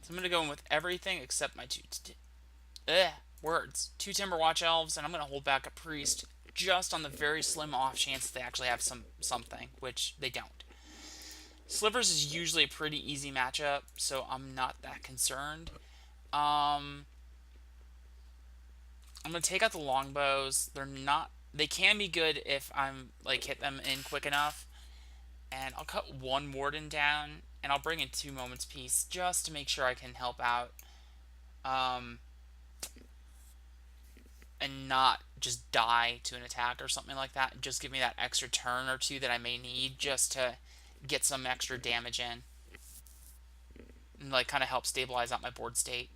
So I'm going to go in with everything except my 2 words. 2 Timberwatch Elves, and I'm going to hold back a Priest just on the very slim off chance that they actually have something, which they don't. Slivers is usually a pretty easy matchup, so I'm not that concerned. I'm going to take out the longbows. They can be good if I'm like hit them in quick enough. And I'll cut 1 Warden down, and I'll bring in 2 Moments Peace just to make sure I can help out. and not just die to an attack or something like that. Just give me that extra turn or two that I may need just to get some extra damage in. And like kind of help stabilize out my board state.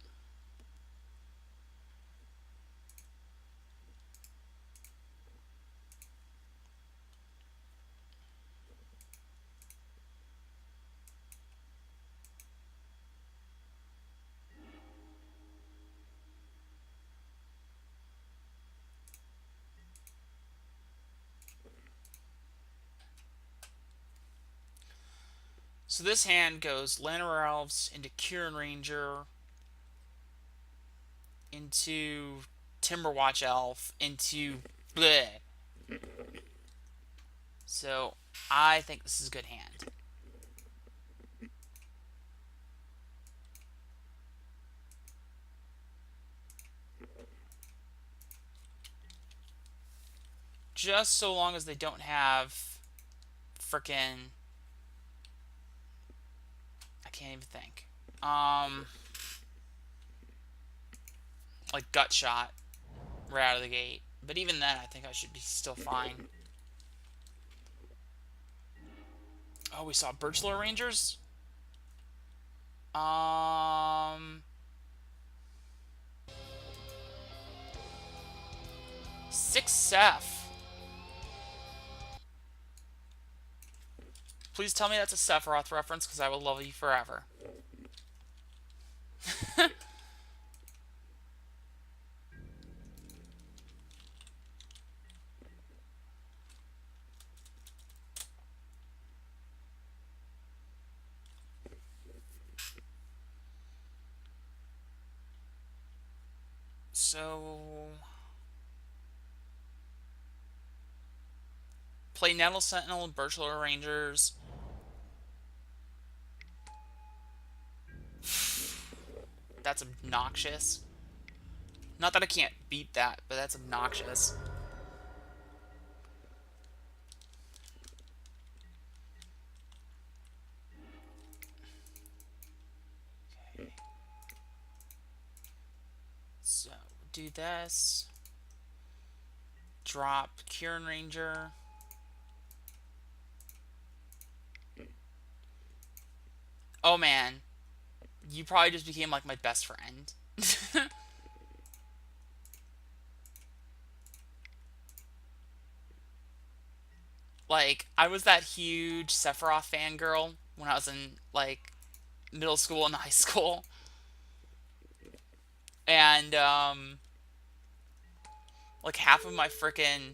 So this hand goes Llanowar Elves into Kieran Ranger, into Timberwatch Elf, into bleh. So I think this is a good hand. Just so long as they don't have frickin' I can't even think. Like Gut Shot right out of the gate. But even then, I think I should be still fine. Oh, we saw Birchlore Rangers? 6 Seph. Please tell me that's a Sephiroth reference, because I will love you forever. So play Nettle Sentinel and Birchlore Rangers. That's obnoxious. Not that I can't beat that, but that's obnoxious. Okay. So do this. Drop Kieran Ranger. Oh man, you probably just became like my best friend. Like, I was that huge Sephiroth fangirl when I was in like middle school and high school. And like half of my freaking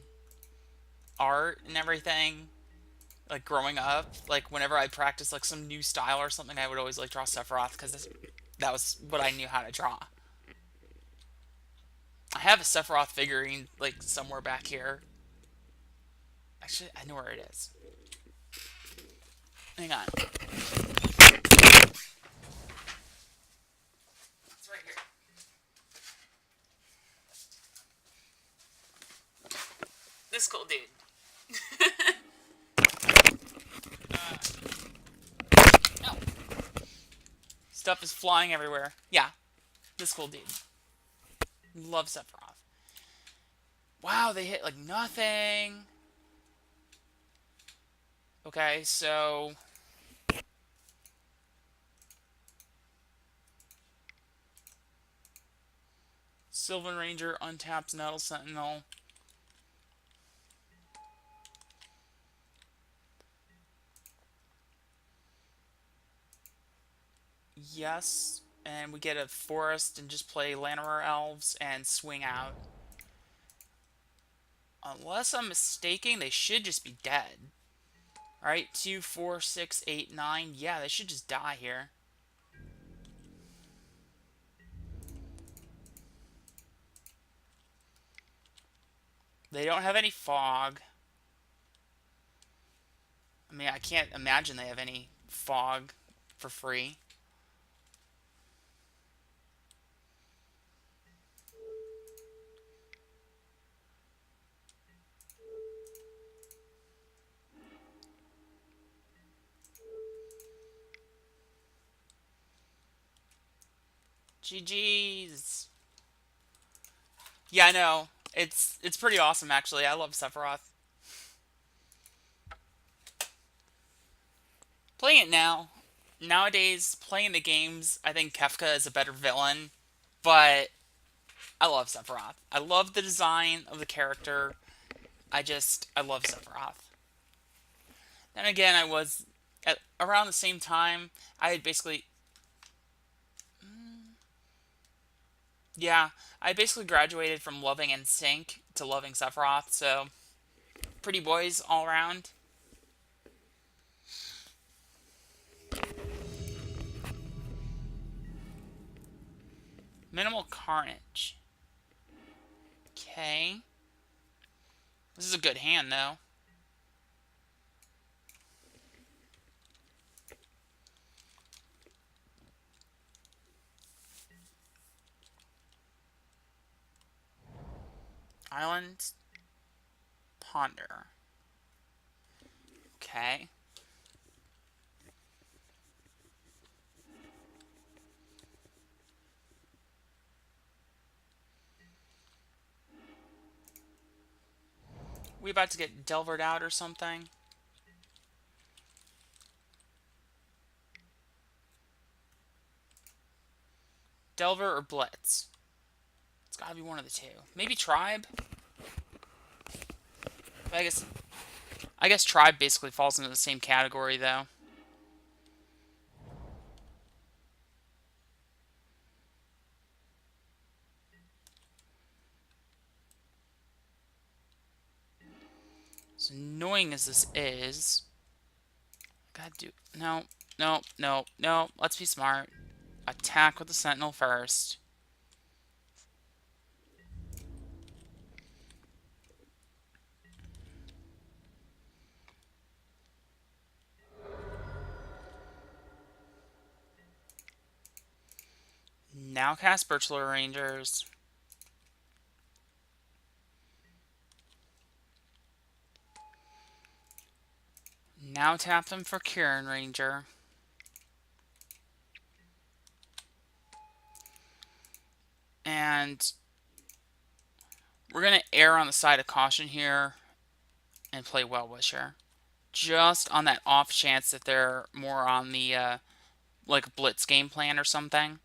art and everything, like growing up, like whenever I practiced like some new style or something, I would always like draw Sephiroth because that was what I knew how to draw. I have a Sephiroth figurine like somewhere back here. Actually, I know where it is. Hang on. It's right here. This cool dude. No. Stuff is flying everywhere. Yeah. This cool dude. Love Sephiroth. Wow, they hit like nothing. Okay, so Sylvan Ranger untaps Nettle Sentinel. Yes, and we get a forest and just play Llanowar Elves and swing out. Unless I'm mistaken, they should just be dead. Alright, 2, 4, 6, 8, 9. Yeah, they should just die here. They don't have any fog. I mean, I can't imagine they have any fog for free. GG's. Yeah, I know. It's pretty awesome actually. I love Sephiroth. Playing it now, nowadays, playing the games, I think Kefka is a better villain, but I love Sephiroth. I love the design of the character. I love Sephiroth. Then again, I was at around the same time. I had basically, yeah, I basically graduated from loving NSYNC to loving Sephiroth. So pretty boys all around. Minimal carnage. Okay, this is a good hand though. Island Ponder. Okay. We about to get Delvered out or something? Delver or Blitz? It's gotta be one of the two. Maybe Tribe? But I guess Tribe basically falls into the same category though. As annoying as this is, gotta do no, no, no, no. Let's be smart. Attack with the Sentinel first. Now cast Birchler Rangers. Now tap them for Kieran Ranger. And we're going to err on the side of caution here and play Well Wisher. Just on that off chance that they're more on the like Blitz game plan or something.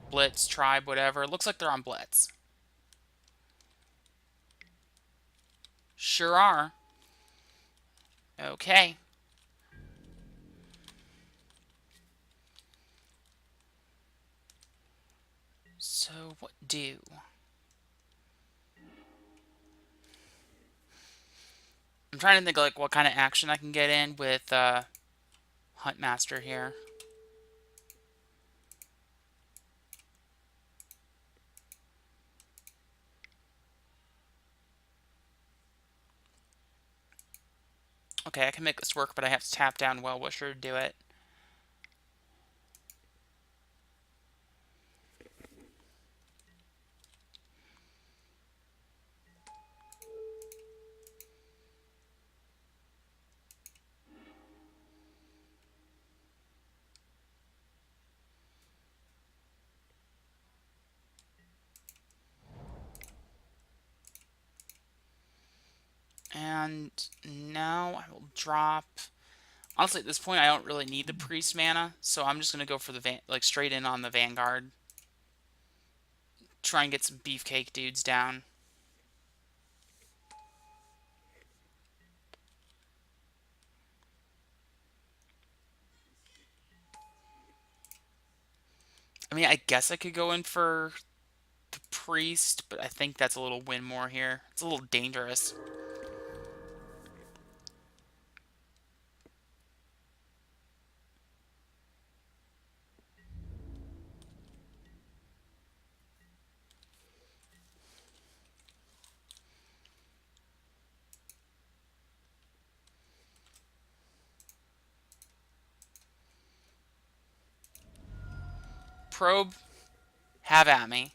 Blitz, Tribe, whatever. Looks like they're on Blitz. Sure are. Okay. So what do? I'm trying to think like what kind of action I can get in with Huntmaster here. Okay, I can make this work, but I have to tap down Well Wisher to do it. And now I will drop. Honestly, at this point, I don't really need the priest mana, so I'm just gonna go for the like straight in on the Vanguard. Try and get some beefcake dudes down. I mean, I guess I could go in for the priest, but I think that's a little win more here. It's a little dangerous. Probe, have at me.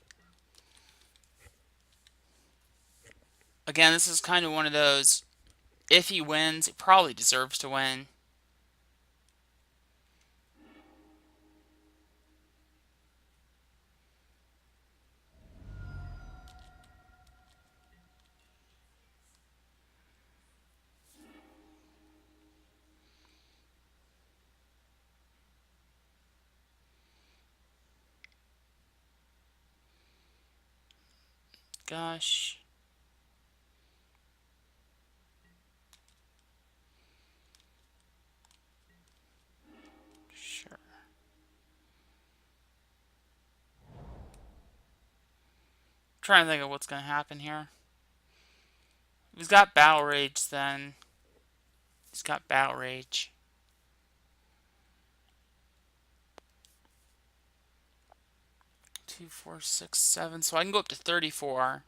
Again, this is kind of one of those, if he wins, he probably deserves to win. Gosh. Sure. Trying to think of what's going to happen here. If he's got Battle Rage, then he's got Battle Rage. 2, 4, 6, 7. So I can go up to 34.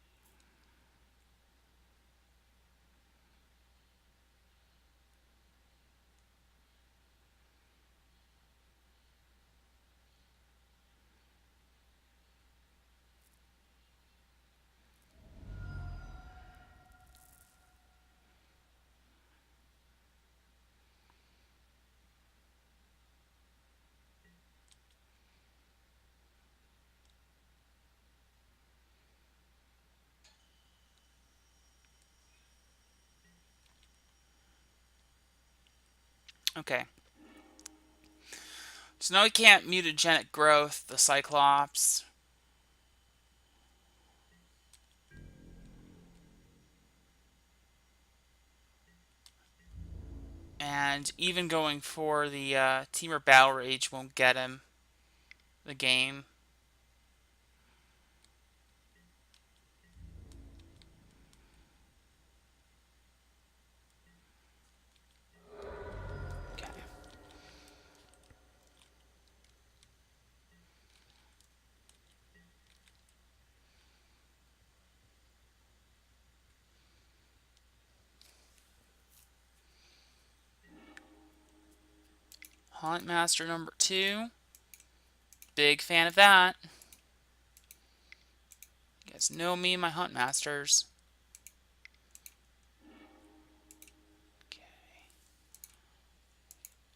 Okay. So now we can't mutagenic growth the Cyclops. And even going for the Teamer Battle Rage won't get him the game. Okay. Huntmaster number 2. Big fan of that. You guys know me and my Huntmasters. Okay.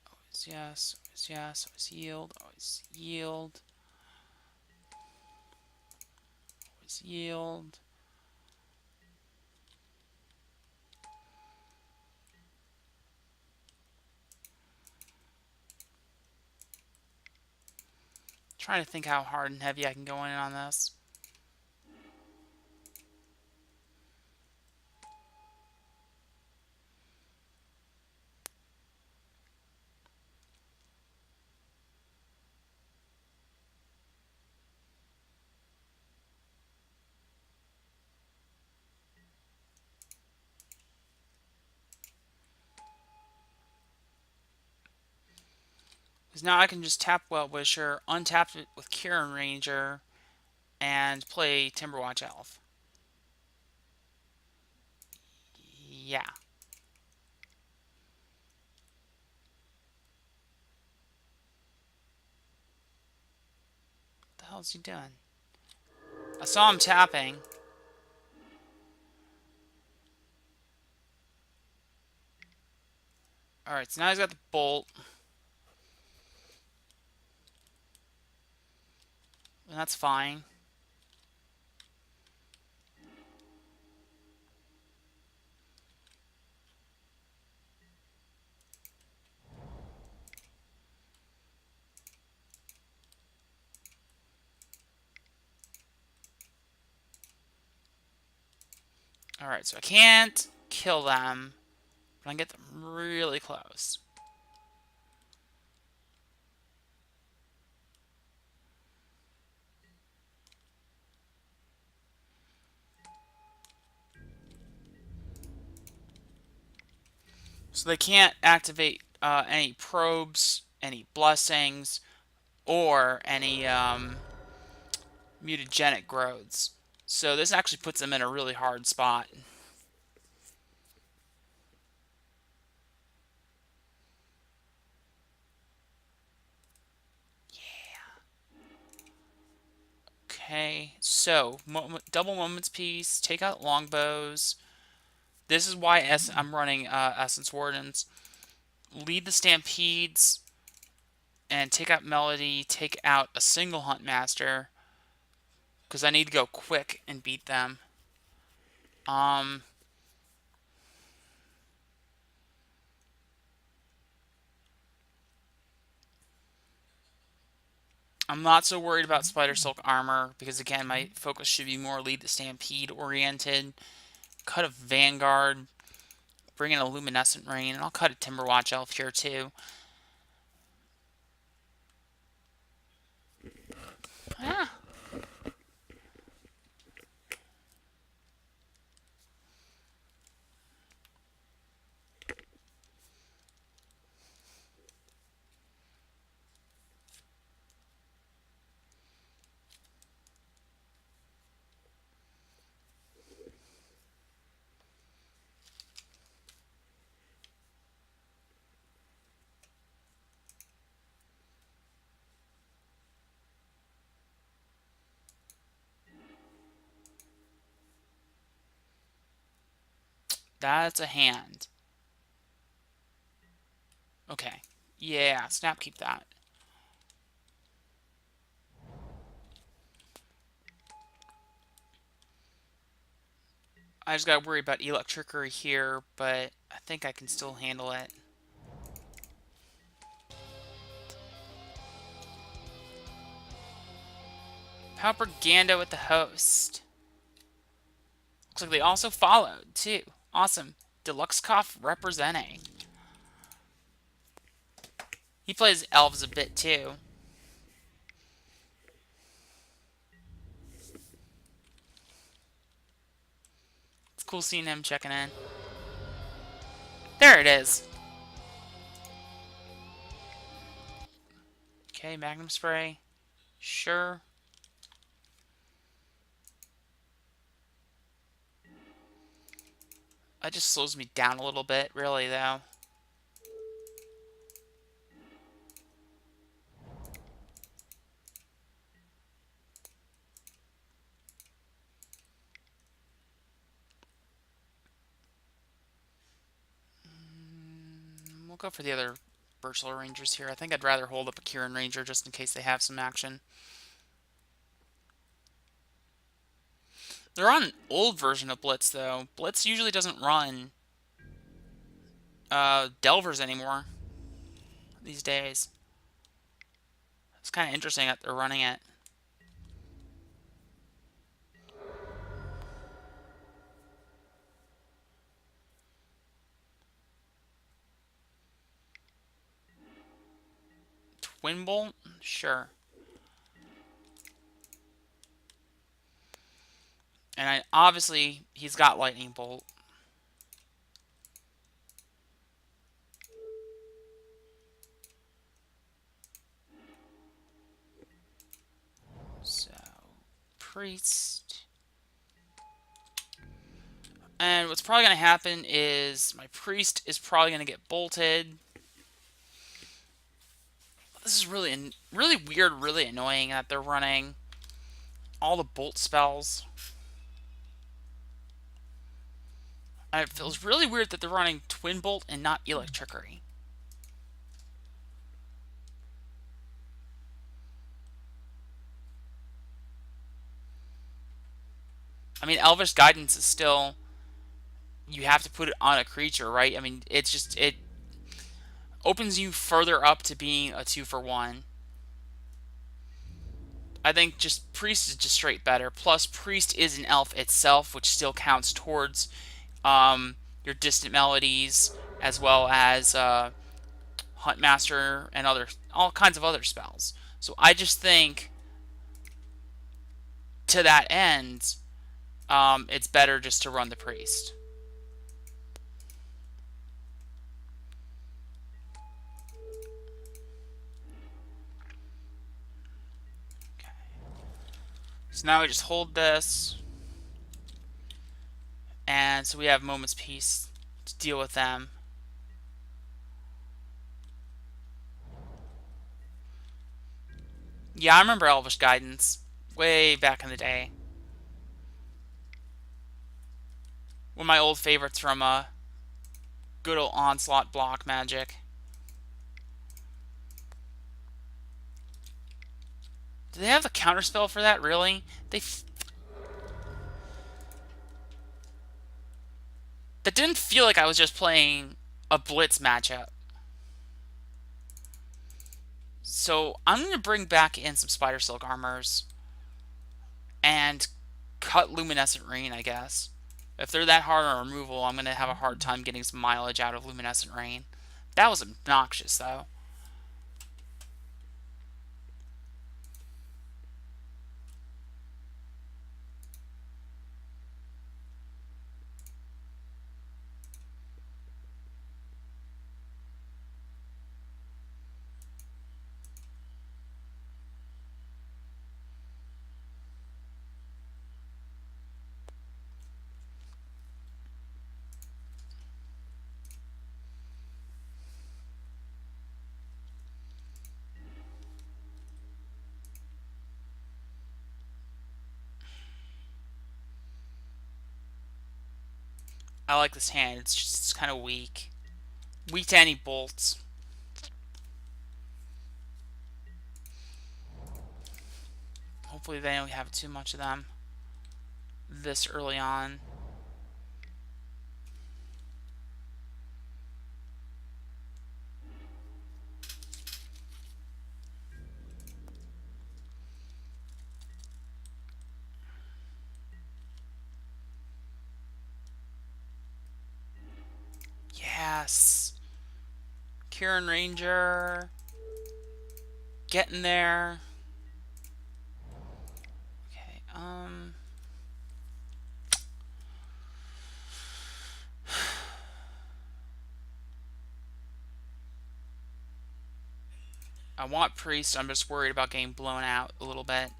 Always yes, always yes, always yield, always yield. Always yield. Trying to think how hard and heavy I can go in on this. Because now I can just tap Well-Wisher, untap it with Kieran Ranger, and play Timberwatch Elf. Yeah. What the hell is he doing? I saw him tapping. Alright, so now he's got the bolt. And that's fine. Alright, so I can't kill them, but I can get them really close. So they can't activate any probes, any blessings, or any mutagenic growths. So this actually puts them in a really hard spot. Okay, so double Moment's Peace, take out longbows. This is why I'm running Essence Wardens. Lead the Stampedes, and take out Melody, take out a single Huntmaster, because I need to go quick and beat them. I'm not so worried about Spider Silk armor because, again, my focus should be more Lead the Stampede oriented. Cut a Vanguard, bring in a Luminescent Rain, and I'll cut a Timberwatch Elf here too. Ah. That's a hand. Okay. Yeah, snap keep that. I just gotta worry about Electrickery here, but I think I can still handle it. Propaganda with the host. Looks like they also followed, too. Awesome. Deluxe Cough representing. He plays elves a bit, too. It's cool seeing him checking in. There it is. Okay, Magnum Spray. Sure. That just slows me down a little bit, really, though. We'll go for the other Virtual Rangers here. I think I'd rather hold up a Kieran Ranger just in case they have some action. They're on an old version of Blitz, though. Blitz usually doesn't run Delvers anymore these days. It's kind of interesting that they're running it. Twin Bolt? Sure. And obviously, he's got Lightning Bolt. So, Priest. And what's probably going to happen is my Priest is probably going to get bolted. This is really weird, really annoying that they're running all the bolt spells. And it feels really weird that they're running Twin Bolt and not Electrickery. I mean, Elvish Guidance is still... You have to put it on a creature, right? I mean, it's just... It opens you further up to being a 2-for-1. I think just Priest is just straight better. Plus, Priest is an elf itself, which still counts towards your Distant Melodies, as well as Huntmaster and all kinds of other spells. So I just think, to that end, it's better just to run the Priest. So now we just hold this. And so we have Moment's Peace to deal with them. Yeah, I remember Elvish Guidance. Way back in the day. One of my old favorites from good old Onslaught block magic. Do they have a counterspell for that, really? That didn't feel like I was just playing a Blitz matchup. So I'm going to bring back in some Spider Silk Armors and cut Luminescent Rain, I guess. If they're that hard on removal, I'm going to have a hard time getting some mileage out of Luminescent Rain. That was obnoxious, though. I like this hand. It's just kind of weak. Weak to any bolts. Hopefully they don't have too much of them this early on. Yes. Kieran Ranger. Getting there. Okay, I want Priest. I'm just worried about getting blown out a little bit.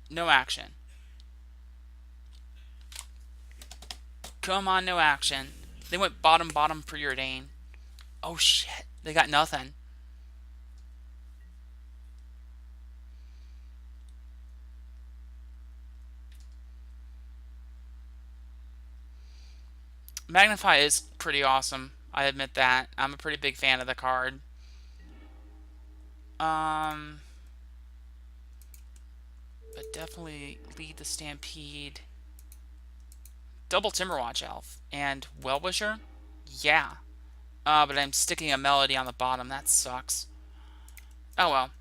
No action. Come on, no action. They went bottom preordain. Oh shit. They got nothing. Magnify is pretty awesome. I admit that. I'm a pretty big fan of the card. But definitely lead the Stampede. Double Timberwatch Elf. And Well-Wisher? Yeah. But I'm sticking a Melody on the bottom. That sucks. Oh well.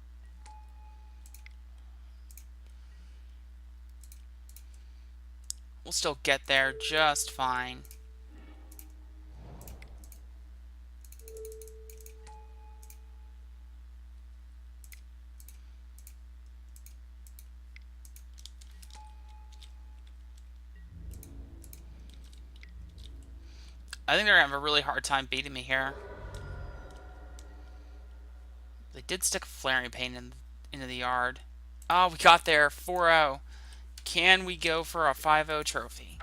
We'll still get there just fine. I think they're going to have a really hard time beating me here. They did stick a Flaring Pain into the yard. Oh, we got there. 4-0. Can we go for a 5-0 trophy?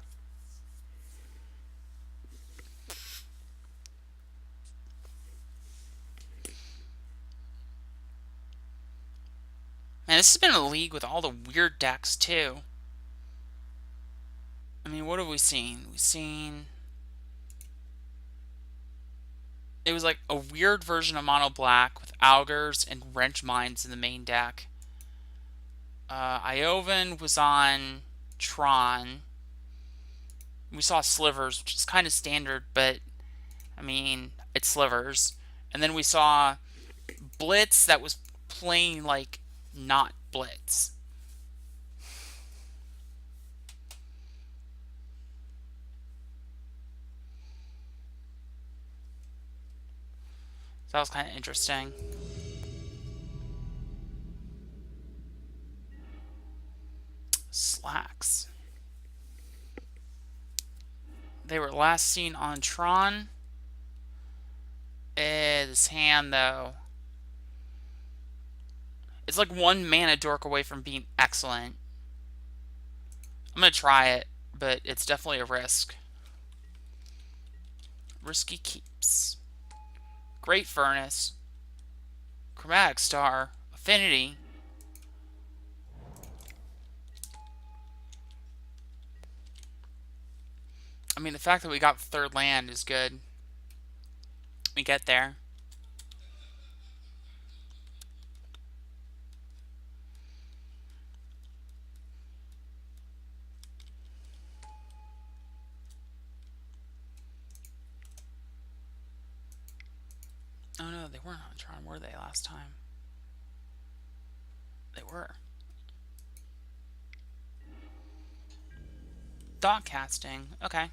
Man, this has been a league with all the weird decks, too. I mean, what have we seen? We've seen... It was like a weird version of Mono Black with Augurs and Wrench Mines in the main deck. Iovan was on Tron. We saw Slivers, which is kind of standard, but I mean, it's Slivers. And then we saw Blitz that was playing like not Blitz. So that was kind of interesting. Slacks. They were last seen on Tron. This hand, though. It's like one mana dork away from being excellent. I'm going to try it, but it's definitely a risk. Risky keeps. Great Furnace. Chromatic Star. Affinity. I mean, the fact that we got the third land is good. We get there. Oh no, they weren't on Tron, were they, last time? They were. Thought casting. Okay.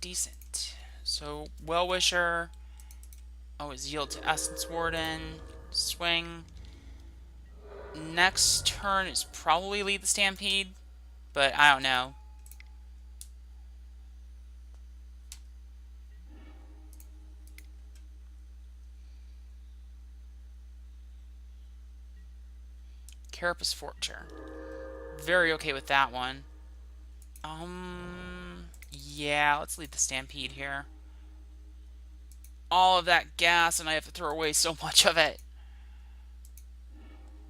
Decent. So, Well-Wisher. Always yield to Essence Warden. Swing. Next turn is probably Lead the Stampede, but I don't know. Carapace Forger. Very okay with that one. Yeah, let's Lead the Stampede here. All of that gas, and I have to throw away so much of it.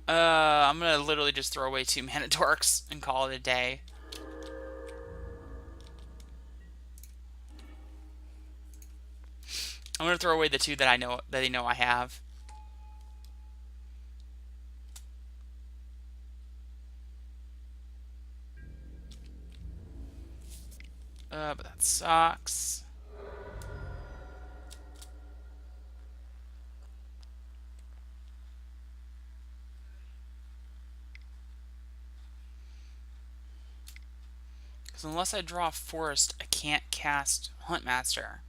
I'm gonna literally just throw away 2 mana dorks and call it a day. I'm gonna throw away the 2 that I know that they know I have. But that sucks. Because unless I draw Forest, I can't cast Huntmaster.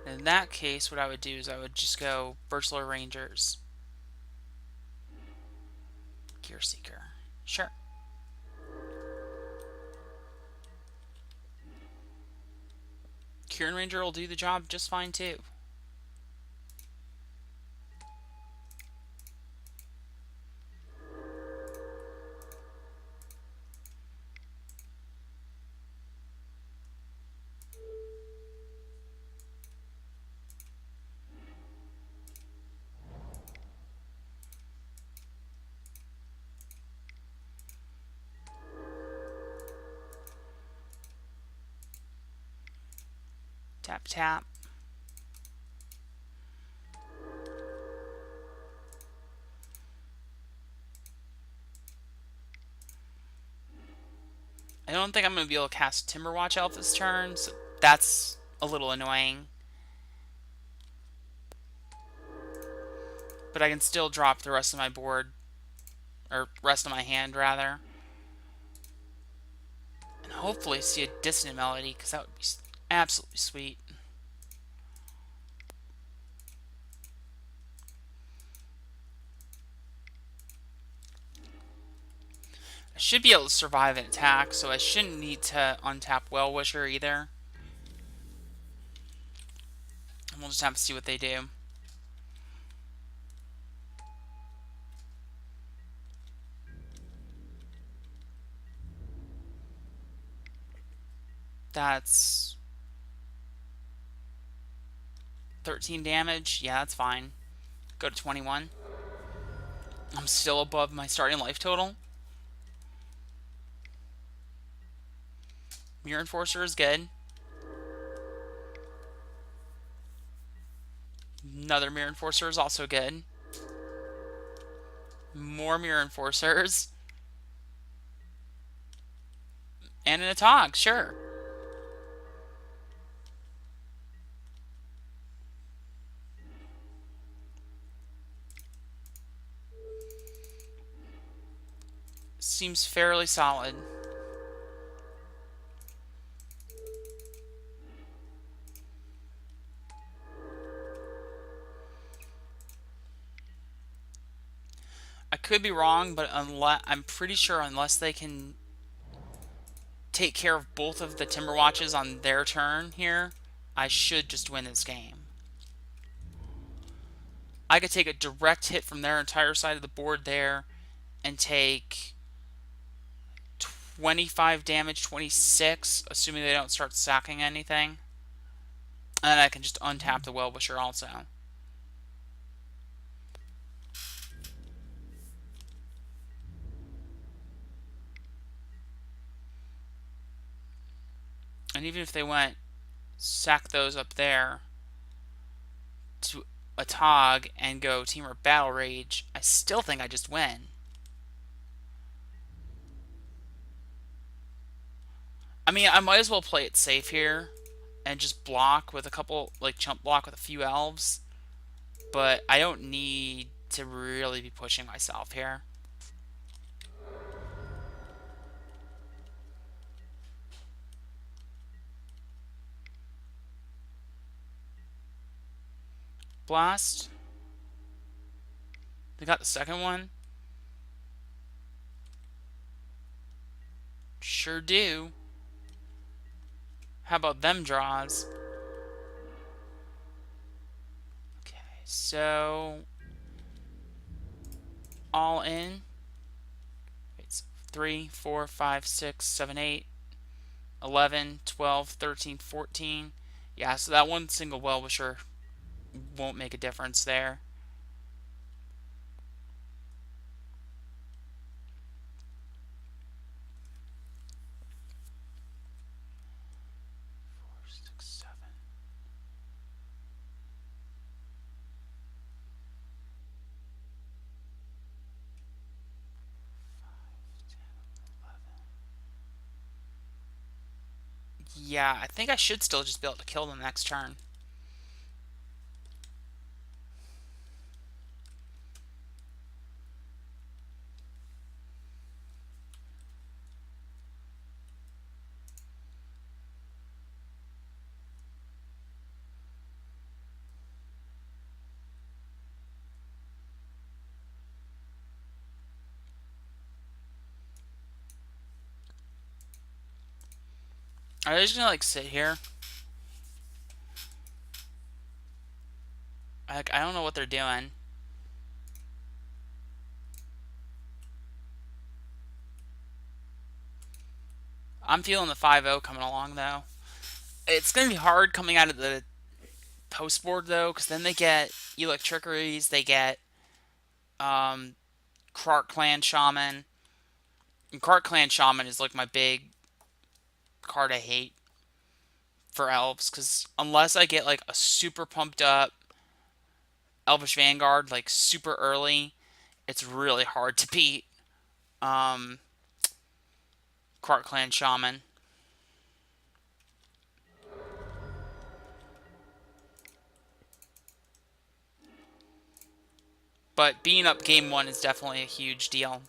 In that case, what I would do is I would just go Birchler Rangers. Gear Seeker. Sure. Kieran Ranger will do the job just fine too. Tap, tap. I don't think I'm going to be able to cast Timberwatch Elf this turn, so that's a little annoying. But I can still drop the rest of my board, or rest of my hand, rather. And hopefully see a Dissonant Melody, because that would be absolutely sweet. I should be able to survive an attack, so I shouldn't need to untap Well-Wisher either. And we'll just have to see what they do. That's 13 damage. Yeah, that's fine. Go to 21. I'm still above my starting life total. Mirror Enforcer is good. Another Mirror Enforcer is also good. More Mirror Enforcers. And an Atog, sure. Seems fairly solid. I could be wrong, but I'm pretty sure unless they can take care of both of the Timberwatches on their turn here, I should just win this game. I could take a direct hit from their entire side of the board there and take 25 damage, 26, assuming they don't start sacking anything. And then I can just untap the Well-Wisher also. And even if they went sack those up there to a Tog and go Teamwork Battle Rage, I still think I just win. I mean, I might as well play it safe here and just block with a couple, like chump block with a few elves. But I don't need to really be pushing myself here. Blast. They got the second one. Sure do. How about them draws? Okay, so all in. It's 3, 4, 5, 6, 7, 8, 11, 12, 13, 14. Yeah, so that one single well-wisher won't make a difference there. Yeah, I think I should still just be able to kill them next turn. Are they just gonna like sit here? Like, I don't know what they're doing. I'm feeling the 5-0 coming along though. It's gonna be hard coming out of the post board though, because then they get Electrickeries, they get Krark Clan Shaman. And Krark Clan Shaman is like my big card I hate for elves, because unless I get like a super pumped up Elvish Vanguard like super early, it's really hard to beat Krark Clan Shaman. But being up game 1 is definitely a huge deal.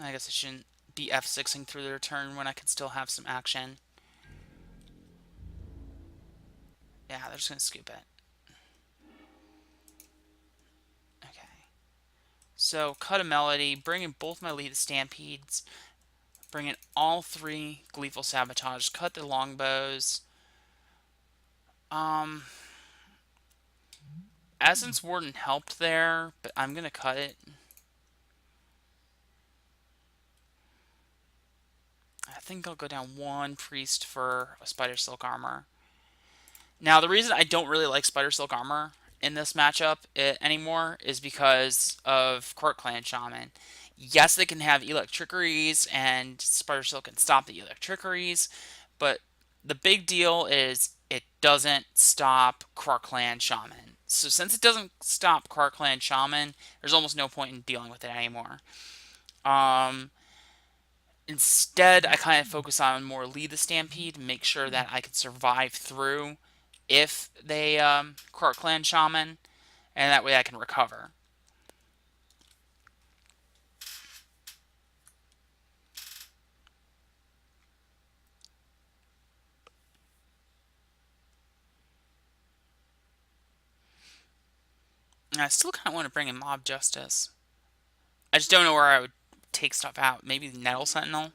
I guess I shouldn't be F6ing through their turn when I could still have some action. Yeah, they're just going to scoop it. Okay. So, cut a Melody, bring in both my lead Stampedes, bring in all 3 Gleeful Sabotage, cut the longbows. Essence Warden helped there, but I'm going to cut it. I think I'll go down 1 Priest for a Spider Silk Armor. Now, the reason I don't really like Spider Silk Armor in this matchup anymore is because of Krark Clan Shaman. Yes, they can have Electrickeries, and Spider Silk can stop the Electrickeries, but the big deal is it doesn't stop Krark Clan Shaman. So since it doesn't stop Krark Clan Shaman, there's almost no point in dealing with it anymore. Instead, I kind of focus on more lead the Stampede, make sure that I can survive through if they Krark Clan Shaman, and that way I can recover. And I still kind of want to bring in Mob Justice. I just don't know where I would take stuff out. Maybe the Nettle Sentinel?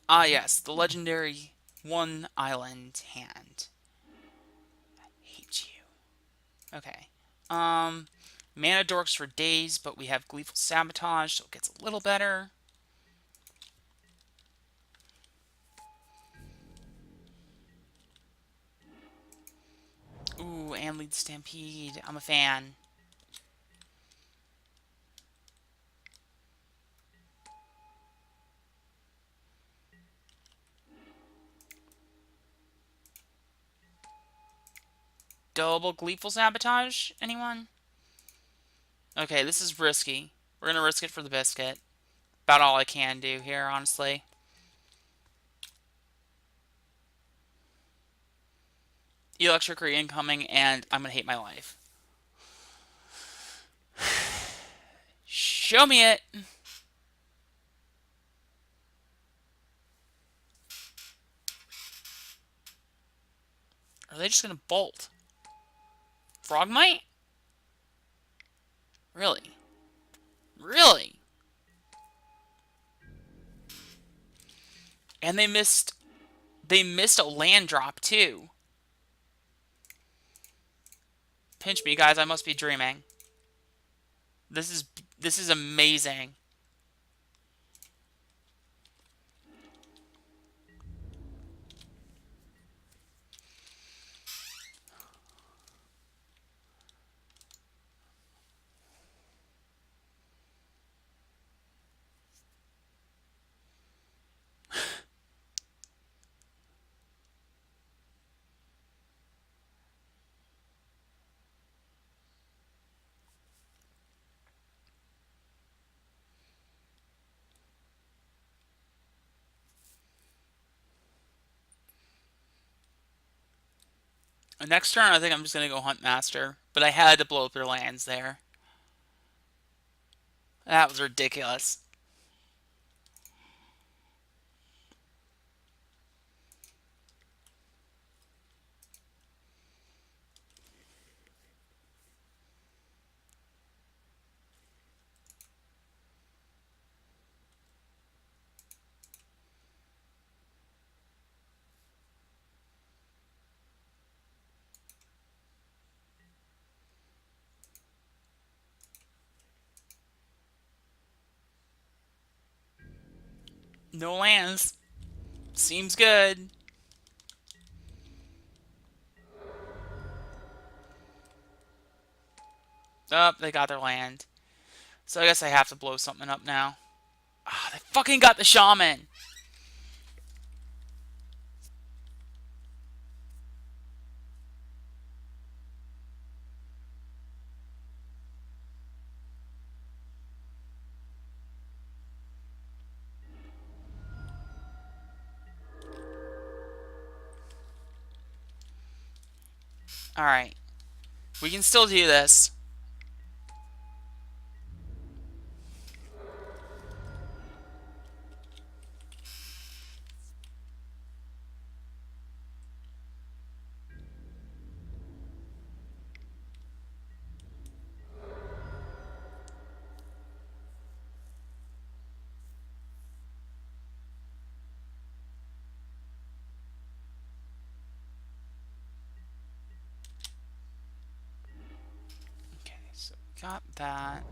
Ah, yes, the legendary One Island Hand. I hate you. Okay. Mana Dorks for days, but we have Gleeful Sabotage, so it gets a little better. Ooh, Ooh, and lead Stampede. I'm a fan. Double Gleeful Sabotage? Anyone? Okay, this is risky. We're gonna risk it for the biscuit. About all I can do here, honestly. Electricity incoming, and I'm gonna hate my life. Show me it! Are they just gonna bolt? Frogmite? Really? Really? And they missed a land drop too. Pinch me, guys, I must be dreaming. This is amazing. Next turn, I think I'm just gonna go Hunt Master, but I had to blow up their lands there. That was ridiculous. No lands. Seems good. Oh, they got their land. So I guess I have to blow something up now. Ah, they fucking got the Shaman! Alright. We can still do this. Okay, so got that.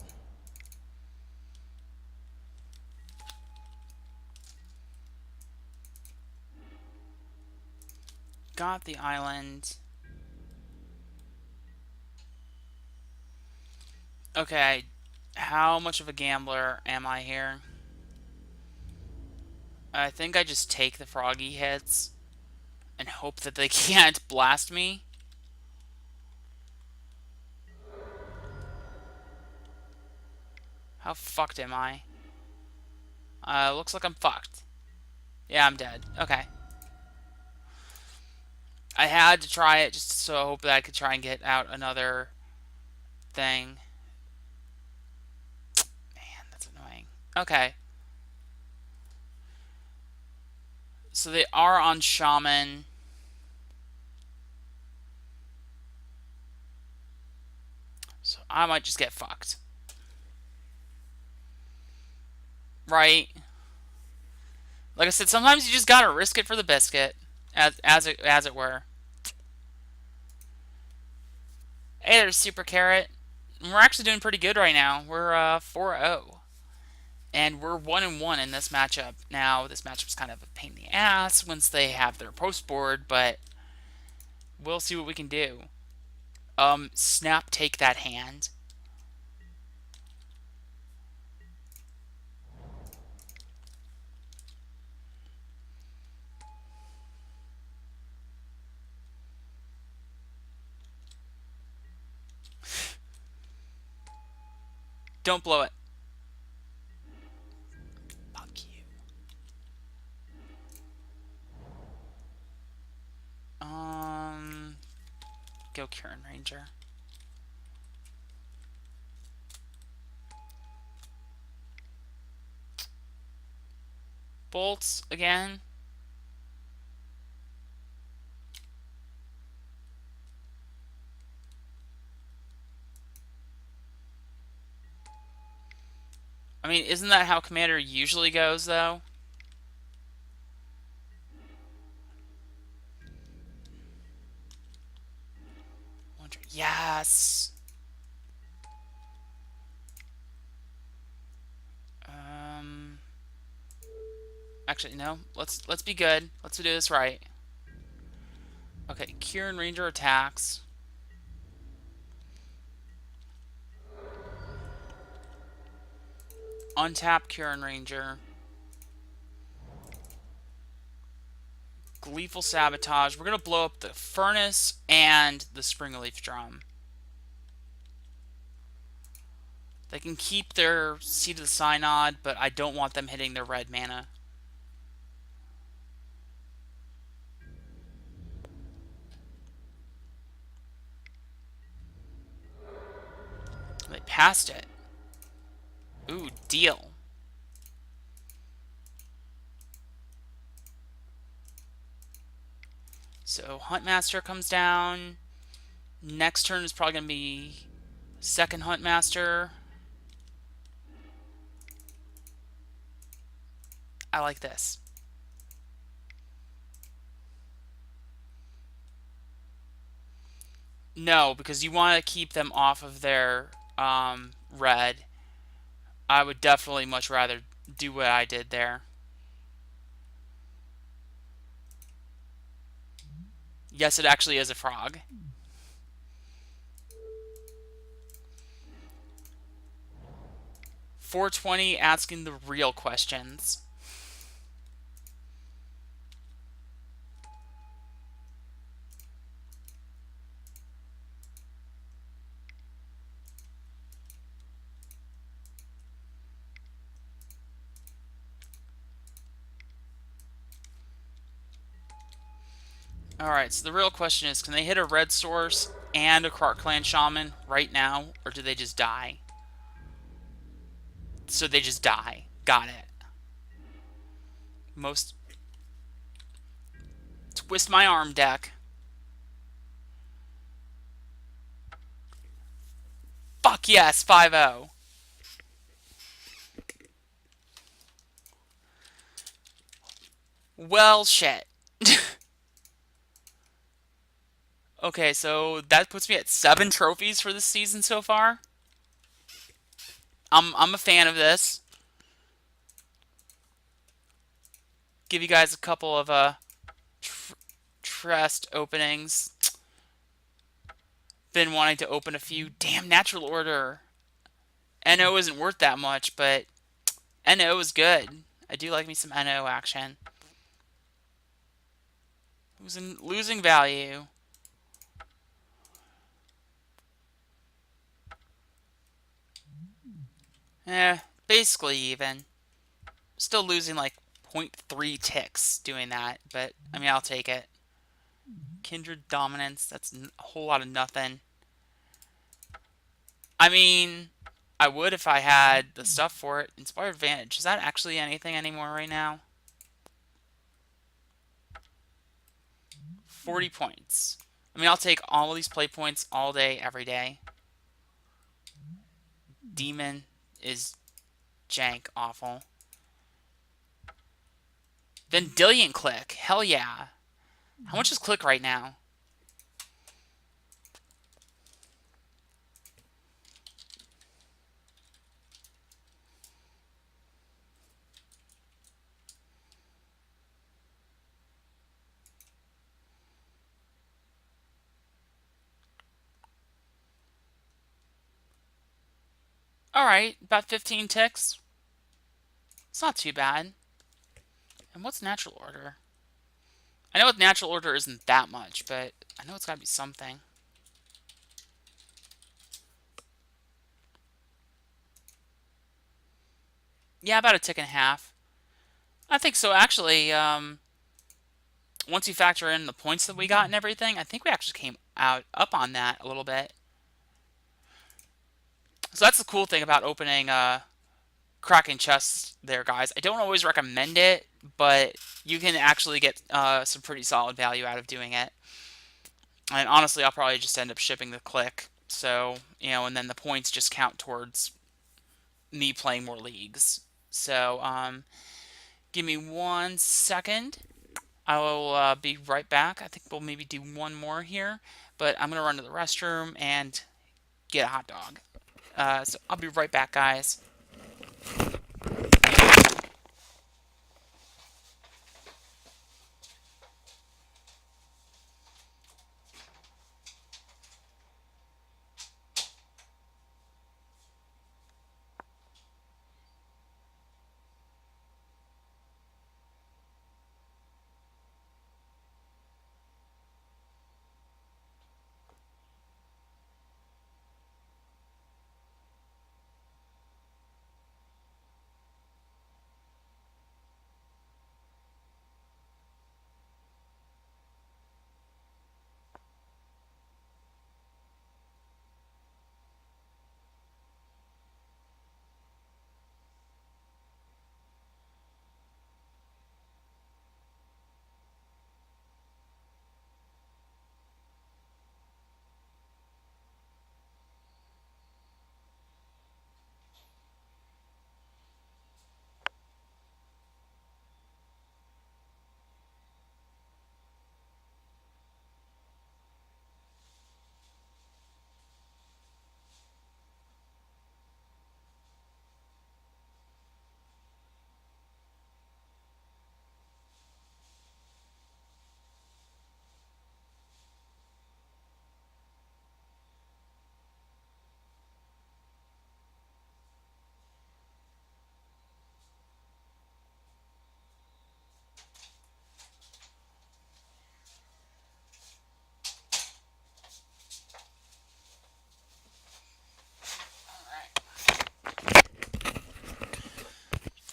Got the island. Okay, how much of a gambler am I here? I think I just take the froggy hits and hope that they can't blast me. How fucked am I? Looks like I'm fucked. Yeah, I'm dead. Okay. I had to try it just so I hope that I could try and get out another thing. Man, that's annoying. Okay. So they are on Shaman. So I might just get fucked. Right? Like I said, sometimes you just gotta risk it for the biscuit. As it were. Hey, there's Super Carrot. We're actually doing pretty good right now. We're 4-0. And we're 1-1 in this matchup. Now, this matchup's kind of a pain in the ass once they have their post board, but we'll see what we can do. Snap, take that hand. Don't blow it. Fuck you. Go Kieran Ranger. Bolts again. I mean, isn't that how Commander usually goes, though? Yes. Actually, no. Let's be good. Let's do this right. Okay, Kieran Ranger attacks. Untap Kieran Ranger. Gleeful Sabotage. We're going to blow up the Furnace and the Springleaf Drum. They can keep their Seed of the Synod, but I don't want them hitting their red mana. They passed it. Ooh, deal. So Huntmaster comes down. Next turn is probably going to be second Huntmaster. I like this. No, because you want to keep them off of their red. I would definitely much rather do what I did there. Yes, it actually is a frog. $420 asking the real questions. Alright, so the real question is, can they hit a red source and a Krark Clan Shaman right now, or do they just die? So they just die. Got it. Most... Twist my arm deck. Fuck yes, 5-0. Well, shit. Okay, so that puts me at 7 trophies for this season so far. I'm a fan of this. Give you guys a couple of trest openings. Been wanting to open a few. Damn, Natural Order. NO isn't worth that much, but NO is good. I do like me some NO action. Losing value. Basically even. Still losing like 0.3 ticks doing that, but I mean, I'll take it. Kindred Dominance, that's a whole lot of nothing. I mean, I would if I had the stuff for it. Inspired Advantage, is that actually anything anymore right now? 40 points. I mean, I'll take all of these play points all day, every day. Demon is jank awful. Vendilion Click, hell yeah. How much is Click right now? Alright, about 15 ticks. It's not too bad. And what's natural order? I know with natural order isn't that much, but I know it's gotta be something. Yeah, about a tick and a half. I think so. Actually, once you factor in the points that we got and everything, I think we actually came out up on that a little bit. So that's the cool thing about opening cracking chests there, guys. I don't always recommend it, but you can actually get some pretty solid value out of doing it. And honestly, I'll probably just end up shipping the click. So, and then the points just count towards me playing more leagues. So, give me 1 second. I will be right back. I think we'll maybe do one more here. But I'm going to run to the restroom and get a hot dog. So I'll be right back, guys.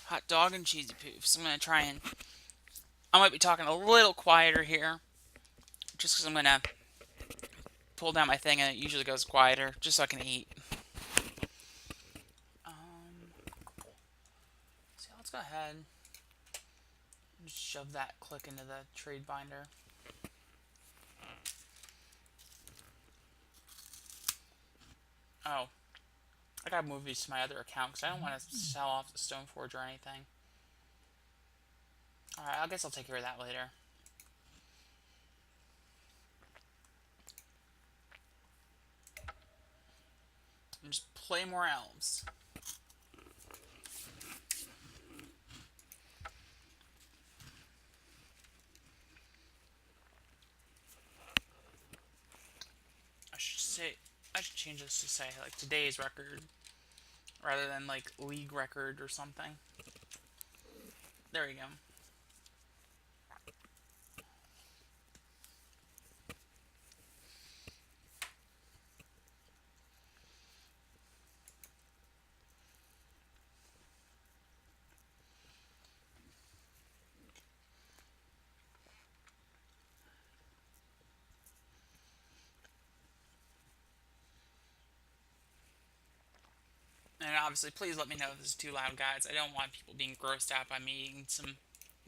Hot dog and cheesy poofs. I'm going to try and... I might be talking a little quieter here. Just because I'm going to pull down my thing and it usually goes quieter. Just so I can eat. So let's go ahead and just shove that click into the trade binder. Oh. I gotta move these to my other account because I don't want to sell off the Stoneforge or anything. Alright, I guess I'll take care of that later. And just play more elves. I should change this to say like today's record rather than like league record or something. There we go. And obviously, please let me know if this is too loud, guys. I don't want people being grossed out by me eating some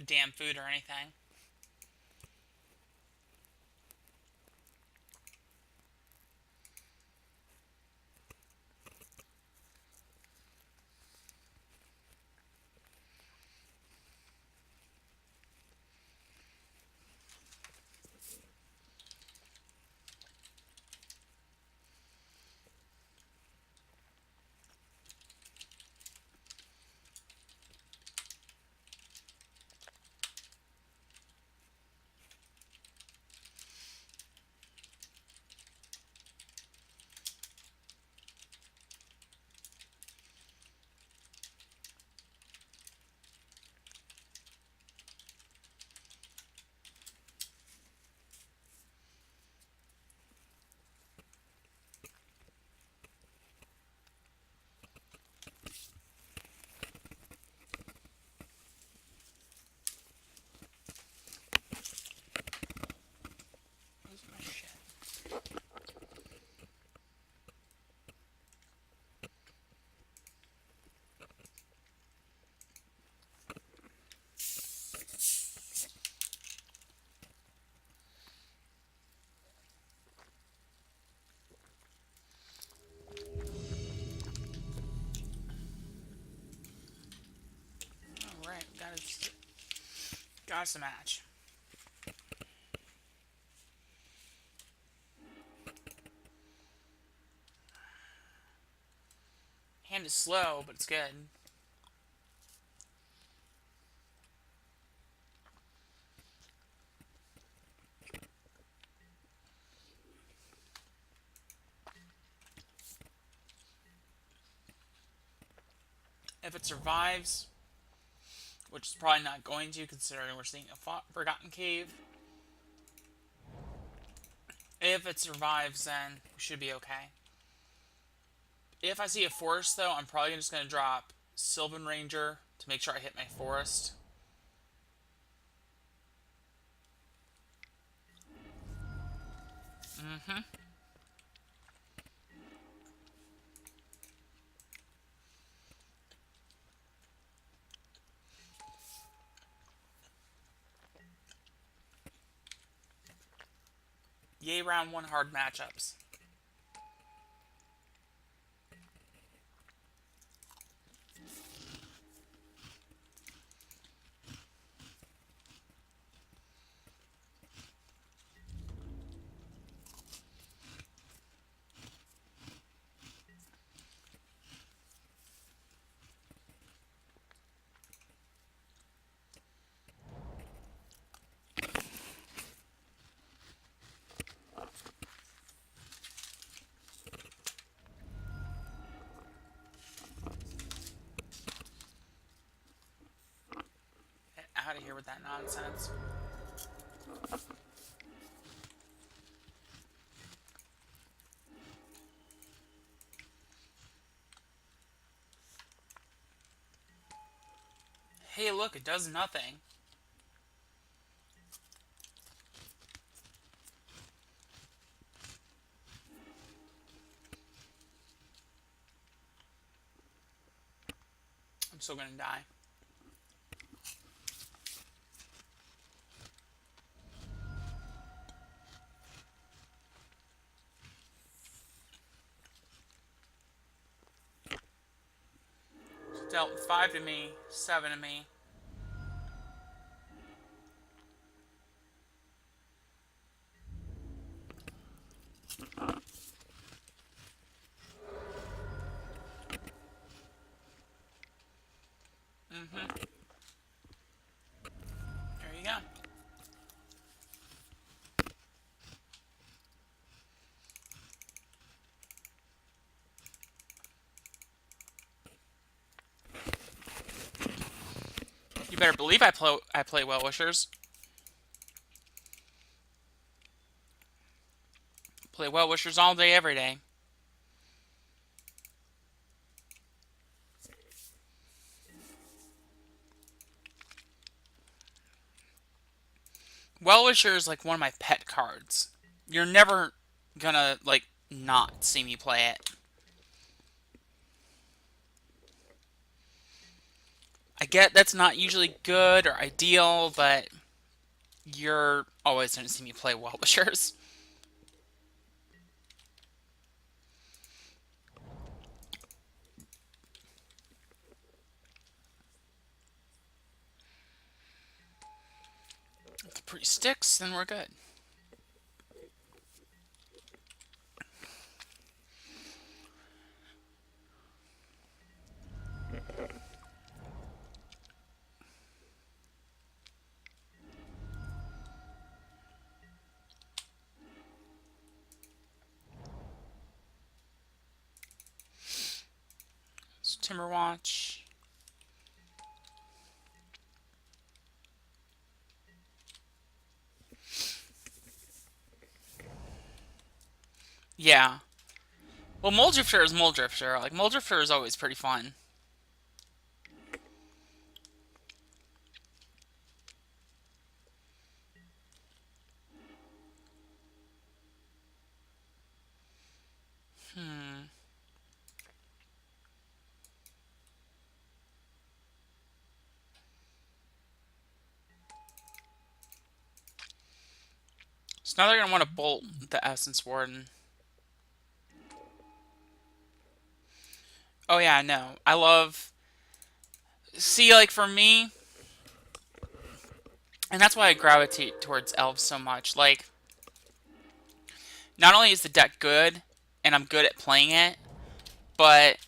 damn food or anything. Got us a match. Hand is slow, but it's good. If it survives, which is probably not going to, considering we're seeing a Forgotten Cave. If it survives, then we should be okay. If I see a forest, though, I'm probably just going to drop Sylvan Ranger to make sure I hit my forest. Mm-hmm. Yay, round 1 hard matchups. Get out of here with that nonsense. Hey, look, it does nothing. I'm still gonna die. Dealt 5 to me, 7 to me. Mm-hmm. There you go. You better believe I play Well-Wishers. Play Well-Wishers all day, every day. Well-Wisher is like one of my pet cards. You're never gonna, like, not see me play it. I get that's not usually good or ideal, but you're always gonna see me play Well-Wishers. If the priest sticks, then we're good. So Timberwatch. Yeah. Well, Moldrifter is Moldrifter. Like, Moldrifter is always pretty fun. So now they're going to want to bolt the Essence Warden. Oh yeah, no. I love... See, like, for me, And that's why I gravitate towards elves so much. Like, not only is the deck good, and I'm good at playing it, but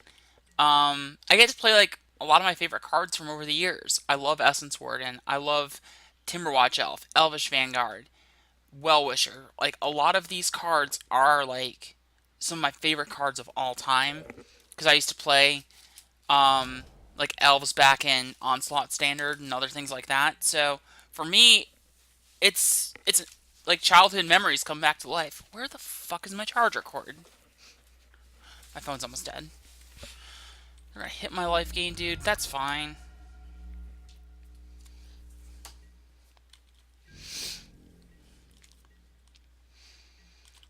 I get to play like a lot of my favorite cards from over the years. I love Essence Warden. I love Timberwatch Elf, Elvish Vanguard, Well-Wisher. Like, a lot of these cards are like some of my favorite cards of all time because I used to play like elves back in Onslaught Standard and other things like that. So for me, it's like childhood memories come back to life. Where the fuck is my charger cord? My phone's almost dead. You're gonna hit my life gain, dude. That's fine.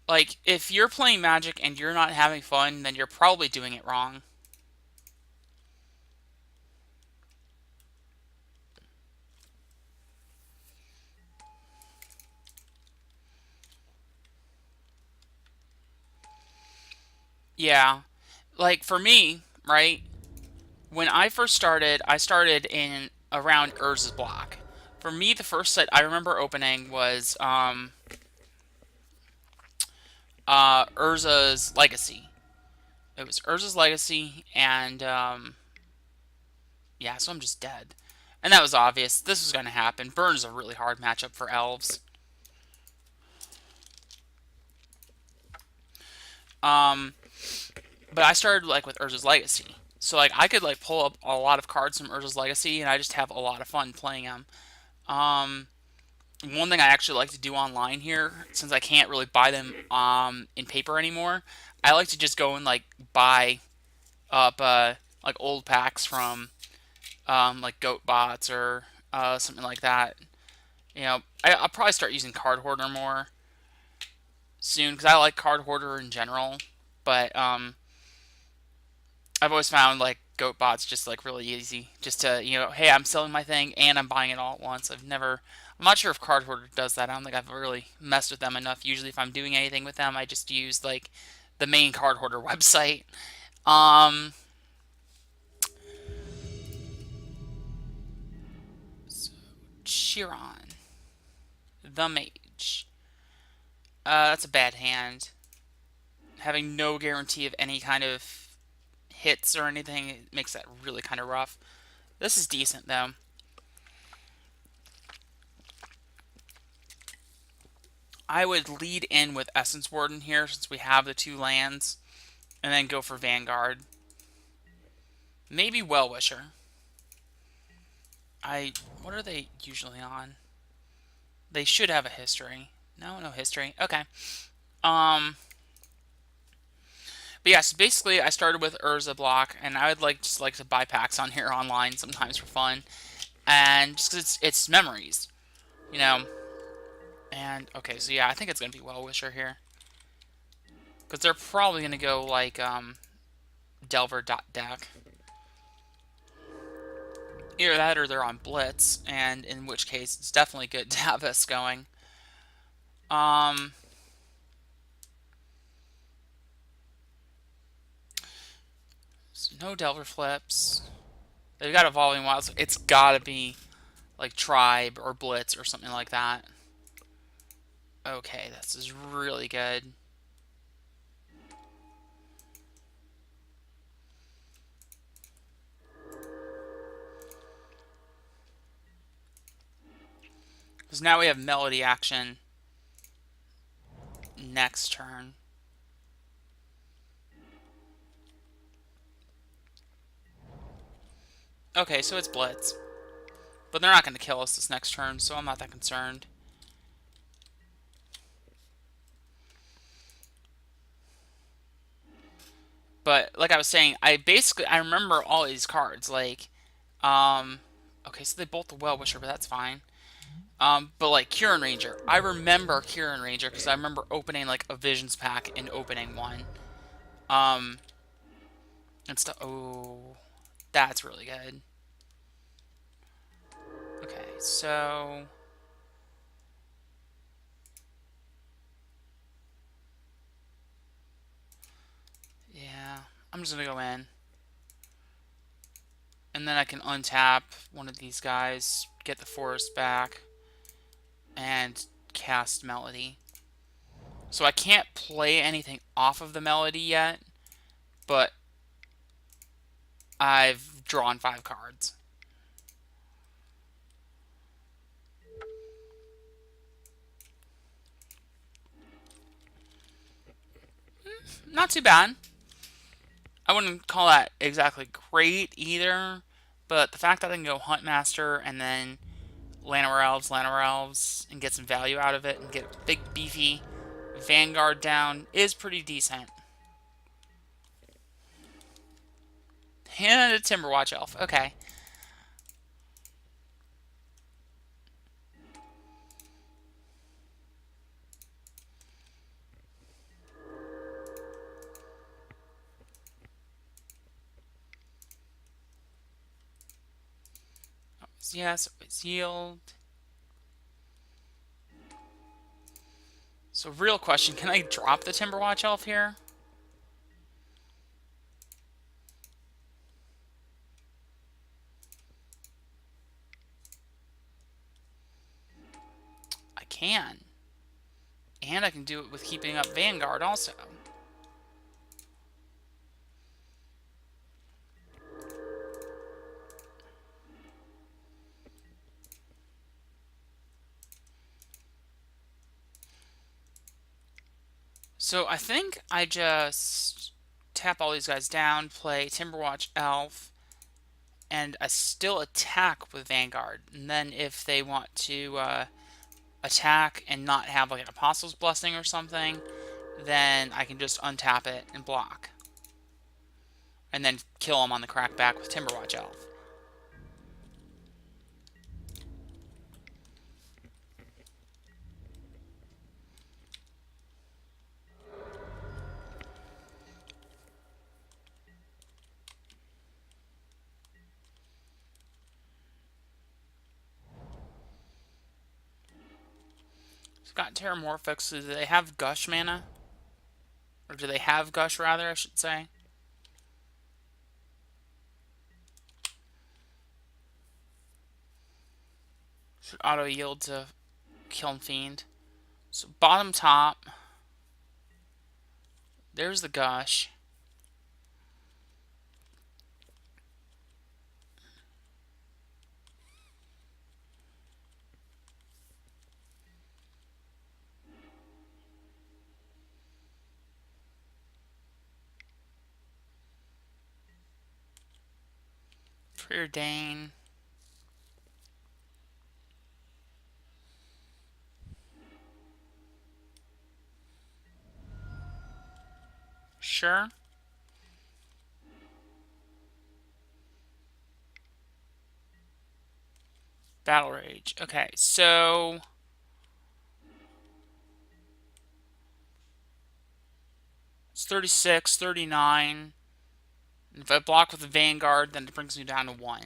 Like, if you're playing Magic and you're not having fun, then you're probably doing it wrong. Yeah. Like, for me, right? When I first started, I started in around Urza's block. For me, the first set I remember opening was Urza's Legacy. It was Urza's Legacy, and yeah, so I'm just dead. And that was obvious. This was going to happen. Burn is a really hard matchup for elves. Um, but I started like with Urza's Legacy, so like I could like pull up a lot of cards from Urza's Legacy, and I just have a lot of fun playing them. Um, One thing I actually like to do online here, since I can't really buy them in paper anymore, I like to just go and like buy up like old packs from like GoatBots or something like that. You know, I'll probably start using Card Hoarder more soon because I like Card Hoarder in general. But I've always found like GoatBots just like really easy, just to hey, I'm selling my thing and I'm buying it all at once. I'm not sure if Card Hoarder does that. I don't think I've really messed with them enough. Usually, if I'm doing anything with them, I just use like the main Card Hoarder website. Um, so Chiron, the Mage. That's a bad hand. Having no guarantee of any kind of hits or anything, it makes that really kind of rough. This is decent though. I would lead in with Essence Warden here since we have the two lands, and then go for Vanguard. Maybe Well-Wisher. What are they usually on? They should have a history. No history. Okay. Um, but yeah, so basically I started with Urza block, and I would just like to buy packs on here online sometimes for fun, and just because it's memories, you know. And okay, so yeah, I think it's gonna be Well-Wisher here, because they're probably gonna go like Delver deck. Either that or they're on Blitz, and in which case it's definitely good to have this going. Um, so no Delver flips. They've got Evolving Wilds. It's gotta be like Tribe or Blitz or something like that. Okay, this is really good. Because now we have Melody action next turn. Okay, so it's Blitz. But they're not going to kill us this next turn, so I'm not that concerned. But like I was saying, I remember all these cards. Like, okay, so they bolt the Well-Wisher, but that's fine. But like Kieran Ranger, I remember Kieran Ranger because I remember opening like a Visions pack and opening one. Um, and stuff. Oh, that's really good. Okay, so yeah, I'm just gonna go in, and then I can untap one of these guys, get the forest back. and cast Melody. So I can't play anything off of the Melody yet, but I've drawn 5 cards. Not too bad. I wouldn't call that exactly great either, but the fact that I can go Huntmaster and then Llanowar Elves, and get some value out of it and get a big beefy Vanguard down is pretty decent. And a Timberwatch Elf. Okay. Yes, always yield. So real question, can I drop the Timberwatch Elf here? I can. And I can do it with keeping up Vanguard also. So I think I just tap all these guys down, play Timberwatch Elf, and I still attack with Vanguard. And then if they want to attack and not have like an Apostle's Blessing or something, then I can just untap it and block. And then kill them on the crackback with Timberwatch Elf. Got Terramorphics. Do they have Gush mana? Or do they have Gush, rather, I should say? Should auto-yield to Kiln Fiend. So bottom top. There's the Gush. Preordain. Sure. Battle Rage. Okay, so it's 36, 39. And if I block with the Vanguard, then it brings me down to 1.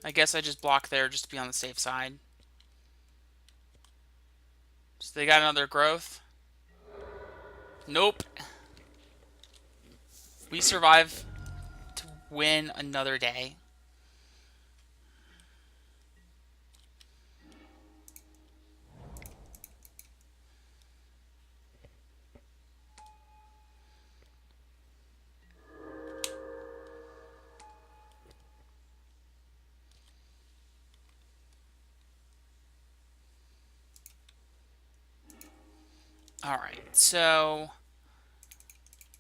I guess I just block there just to be on the safe side. So they got another growth. Nope. We survive to win another day. Alright, so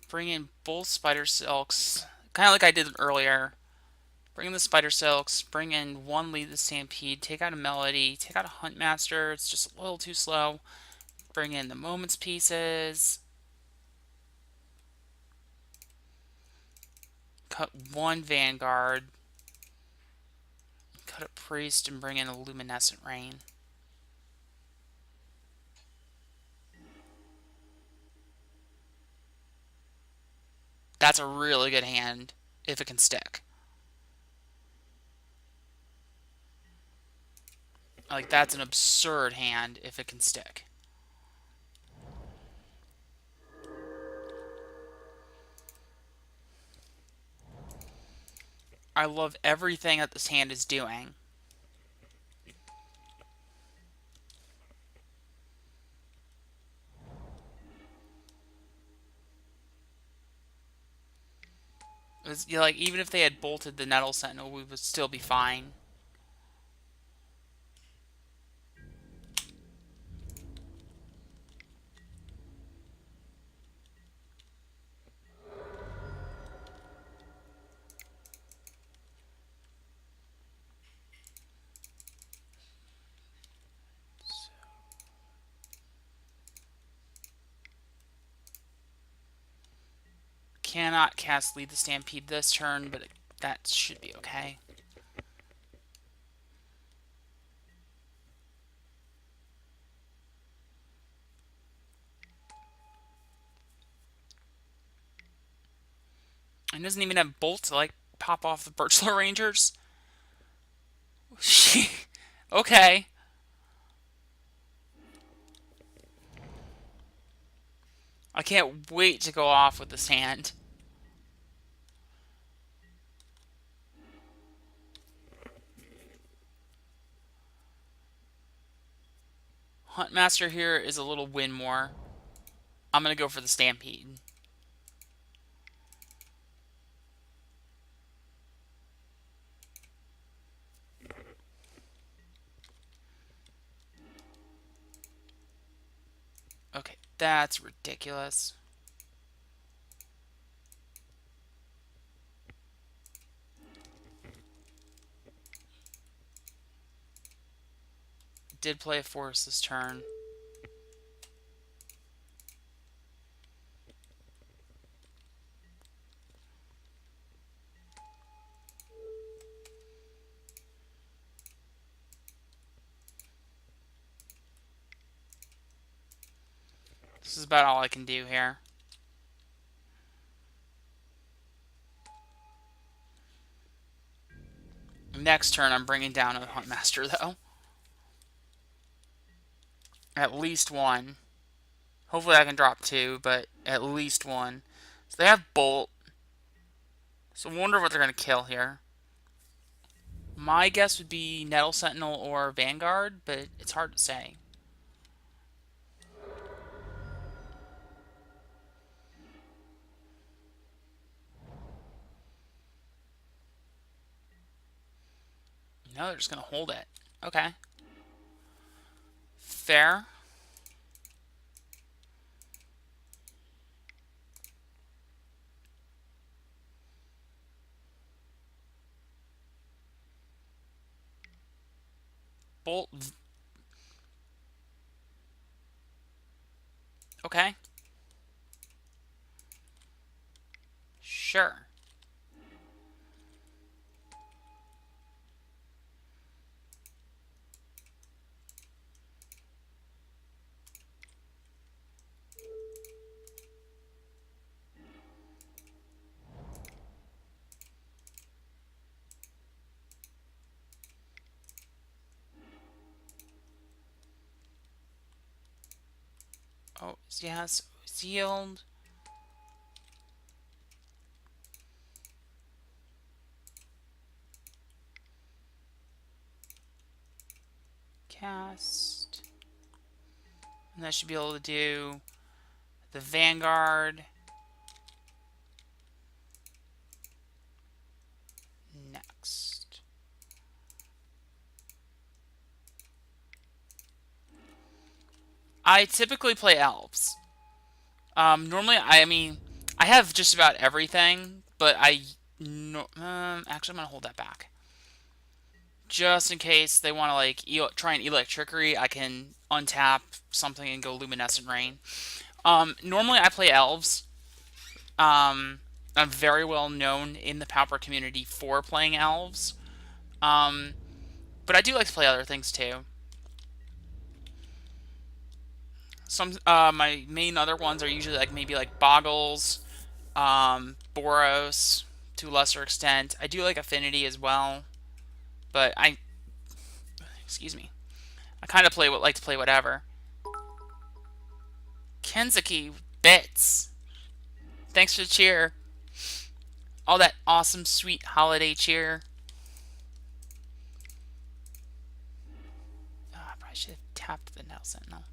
bring in both Spider Silks, kind of like I did earlier. Bring in the Spider Silks, bring in one Lead the Stampede, take out a Melody, take out a Huntmaster, it's just a little too slow. Bring in the Moments pieces. Cut one Vanguard. Cut a Priest and bring in a Luminescent Rain. That's a really good hand if it can stick. Like, that's an absurd hand if it can stick. I love everything that this hand is doing. It's, like, even if they had bolted the Nettle Sentinel, we would still be fine. Cannot cast Lead the Stampede this turn, but that should be okay. And doesn't even have Bolt to, like, pop off the Birchler Rangers. Okay. I can't wait to go off with this hand. Huntmaster here is a little win more. I'm going to go for the Stampede. Okay, that's ridiculous. Did play a forest this turn. This is about all I can do here. Next turn, I'm bringing down a Huntmaster, though. At least one. Hopefully I can drop two, but at least one. So they have Bolt. So I wonder what they're going to kill here. My guess would be Nettle Sentinel or Vanguard, but it's hard to say. No, they're just going to hold it. Okay. Fair. Bolt. Okay. Sure. Oh, yes. Sealed. Cast. And that should be able to do the Vanguard. Next. I typically play elves. Normally, I mean, I have just about everything, but no, actually, I'm gonna hold that back. Just in case they want to, like, try and Elect Trickery, I can untap something and go Luminescent Rain. Normally I play elves. I'm very well known in the Pauper community for playing elves. But I do like to play other things too. My main other ones are usually like maybe like Bogles, Boros to a lesser extent. I do like Affinity as well, but excuse me, I kind of like to play whatever. Kenzuki bits. Thanks for the cheer. all that awesome, sweet holiday cheer. Oh, I probably should have tapped the Nettle Sentinel.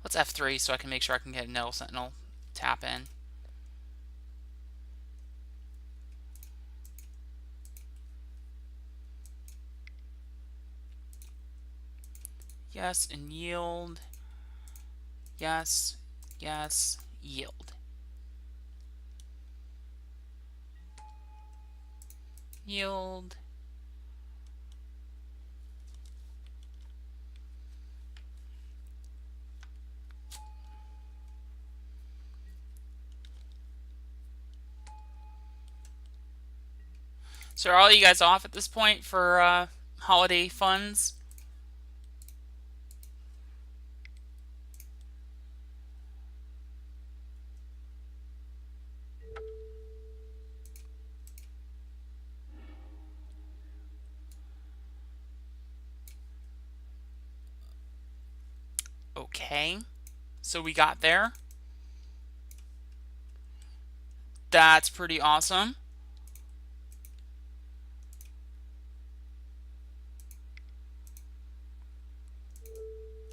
Let's F3 so I can make sure I can get a Nettle Sentinel tap in. Yes, and yield. Yes, yes, yield. Yield. So are all you guys off at this point for holiday funds? Okay, so we got there. That's pretty awesome.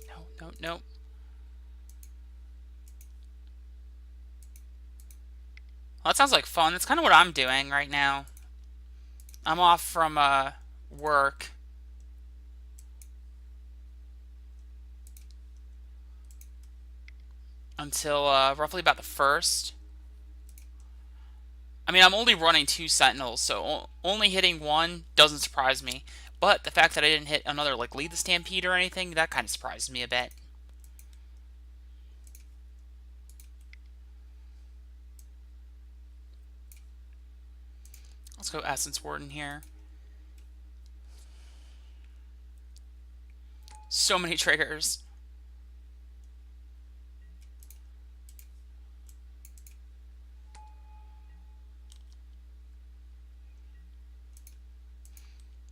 No, no, no. Well, that sounds like fun. That's kind of what I'm doing right now. I'm off from work. Until roughly about the 1st. I mean, I'm only running 2 Sentinels, so only hitting one doesn't surprise me. But the fact that I didn't hit another, like, Lead the Stampede or anything, that kind of surprised me a bit. Let's go Essence Warden here. So many triggers.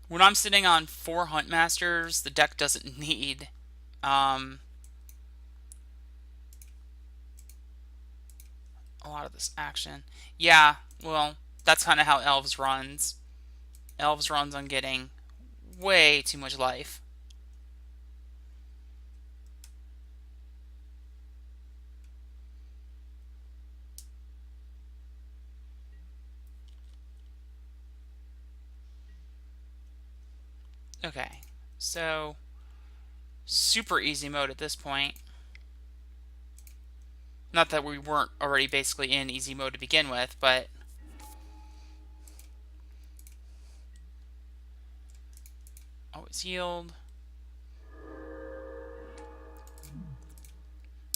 When I'm sitting on 4 Huntmasters, the deck doesn't need a lot of this action. Yeah, well, that's kind of how Elves runs. Elves runs on getting way too much life. Okay, so super easy mode at this point. Not that we weren't already basically in easy mode to begin with, but always yield.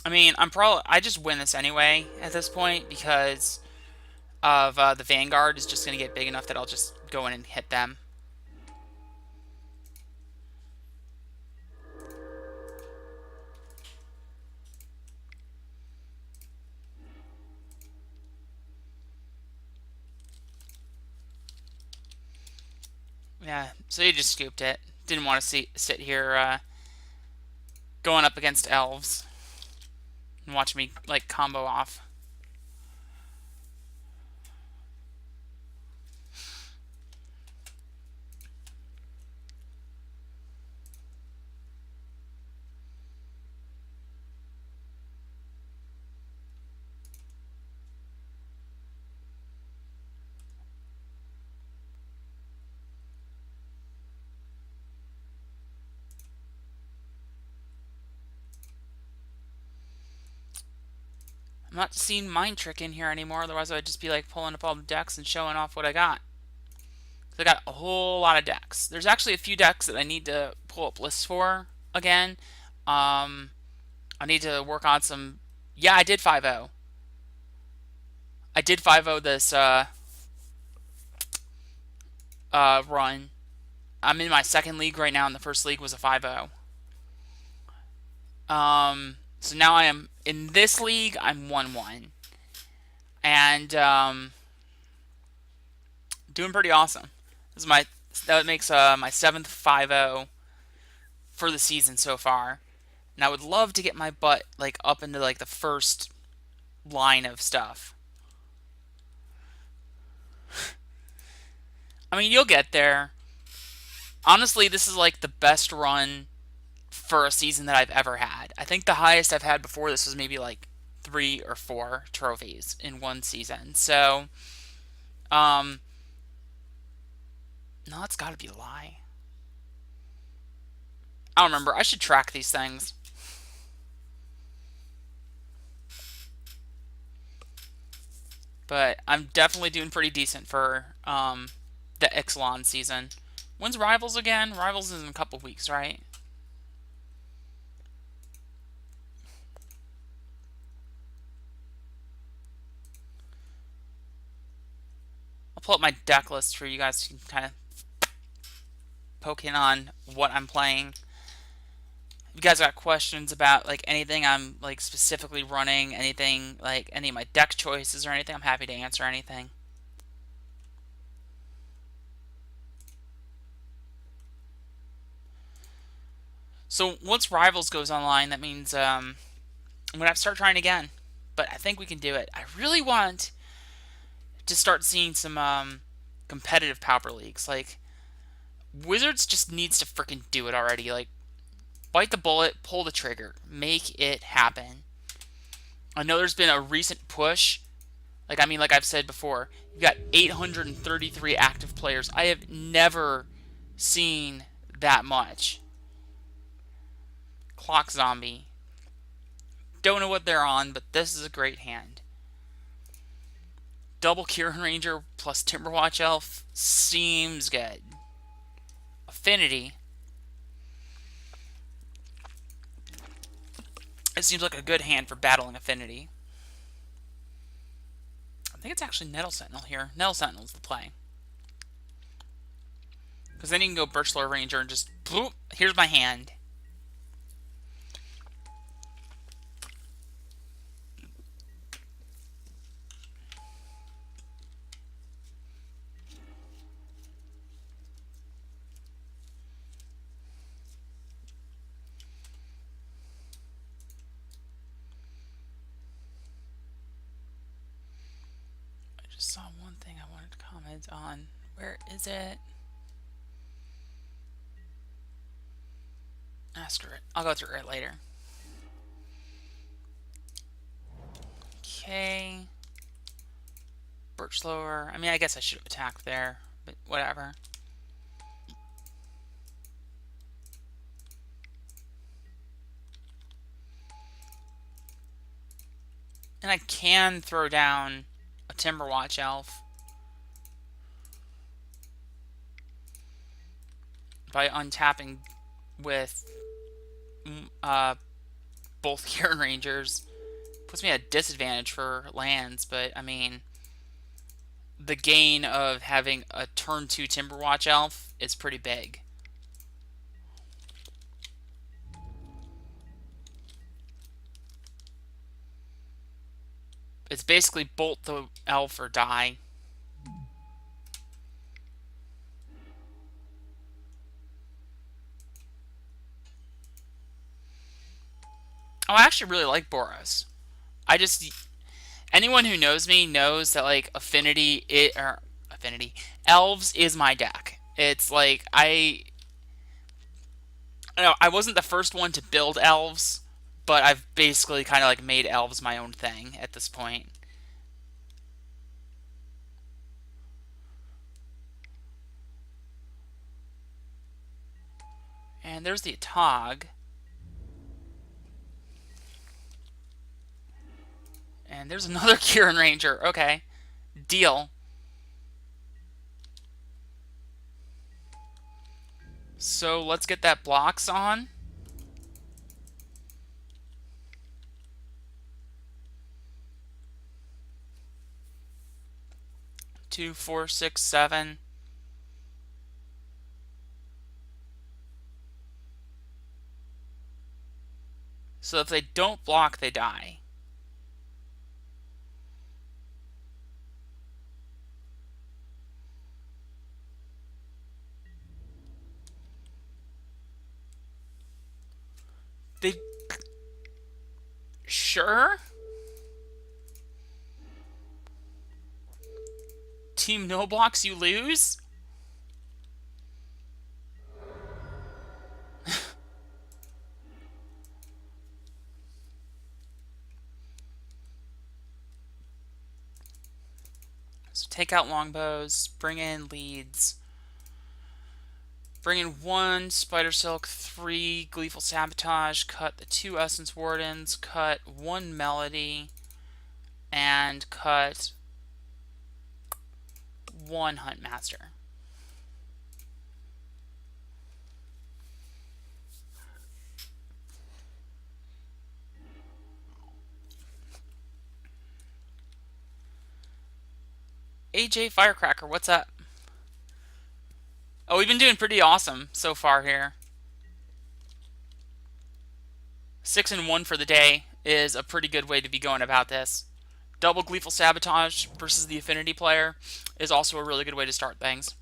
I mean, I just win this anyway at this point because of the Vanguard is just going to get big enough that I'll just go in and hit them. Yeah, so you just scooped it. Didn't want to sit here going up against elves and watch me like combo off. I'm not seeing Mind Trick in here anymore, otherwise I'd just be like pulling up all the decks and showing off what I got. So I got a whole lot of decks. There's actually a few decks that I need to pull up lists for again. I need to work on some... Yeah, I did 5-0. I did 5-0 this run. I'm in my 2nd league right now, and the 1st league was a 5-0. So now I am in this league. I'm 1-1, and doing pretty awesome. This is that makes my 7th 5-0 for the season so far, and I would love to get my butt like up into like the first line of stuff. I mean, you'll get there. Honestly, this is like the best run for a season that I've ever had. I think the highest I've had before this was maybe like 3 or 4 trophies in one season. So, um, no, it's got to be a lie. I don't remember. I should track these things. But I'm definitely doing pretty decent for the Ixalan season. When's Rivals again? Rivals is in a couple weeks, right? I'll pull up my deck list for you guys to kind of poke in on what I'm playing. If you guys got questions about like anything I'm like specifically running, anything like any of my deck choices or anything, I'm happy to answer anything. So once Rivals goes online, that means I'm gonna have to start trying again. But I think we can do it. I really want to start seeing some competitive Pauper leagues. Like Wizards just needs to freaking do it already. Like bite the bullet, pull the trigger, make it happen. I know there's been a recent push. Like I mean, like I've said before, you've got 833 active players. I have never seen that much. Clock Zombie. Don't know what they're on, but this is a great hand. Double Kieran Ranger plus Timberwatch Elf seems good. Affinity. It seems like a good hand for battling Affinity. I think it's actually Nettle Sentinel here. Nettle Sentinel's the play. Because then you can go Birchlar Ranger and just, boop, here's my hand. Just saw one thing I wanted to comment on. Where is it? Screw it. I'll go through it later. Okay. Birchlower. I mean, I guess I should have attacked there, but whatever. And I can throw down a Timberwatch Elf by untapping with both Kieran Rangers. Puts me at a disadvantage for lands, but I mean, the gain of having a turn 2 Timberwatch Elf is pretty big. It's basically bolt the elf or die. Oh, I actually really like Boros. Anyone who knows me knows that like Affinity Elves is my deck. It's like I know I wasn't the first one to build elves, but I've basically kind of like made elves my own thing at this point. And there's the Tog. And there's another Kieran Ranger. Okay. Deal. So let's get that blocks on. Two, four, six, seven. So if they don't block, they die. They... Sure? Team no blocks, you lose? take out longbows, bring in leads, bring in 1 Spider Silk, 3 Gleeful Sabotage, cut the 2 Essence Wardens, cut 1 Melody, and cut 1 Hunt Master. AJ Firecracker, what's up? Oh, we've been doing pretty awesome so far here. 6-1 for the day is a pretty good way to be going about this. Double Gleeful Sabotage versus the Affinity player is also a really good way to start things.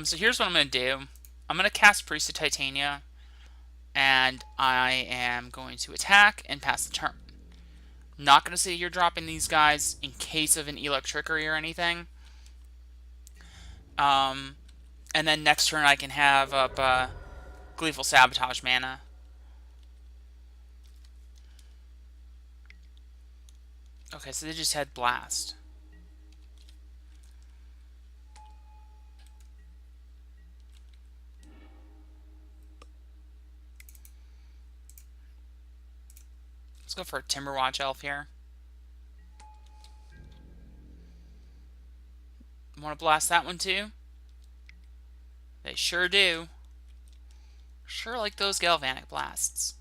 So here's what I'm going to do. I'm going to cast Priest of Titania, and I am going to attack and pass the turn. Not going to say you're dropping these guys in case of an Electrickery or anything. And then next turn I can have up Gleeful Sabotage mana. Okay, so they just had Blast. Let's go for a Timberwatch Elf here. Want to blast that one too? They sure do. Sure like those Galvanic Blasts.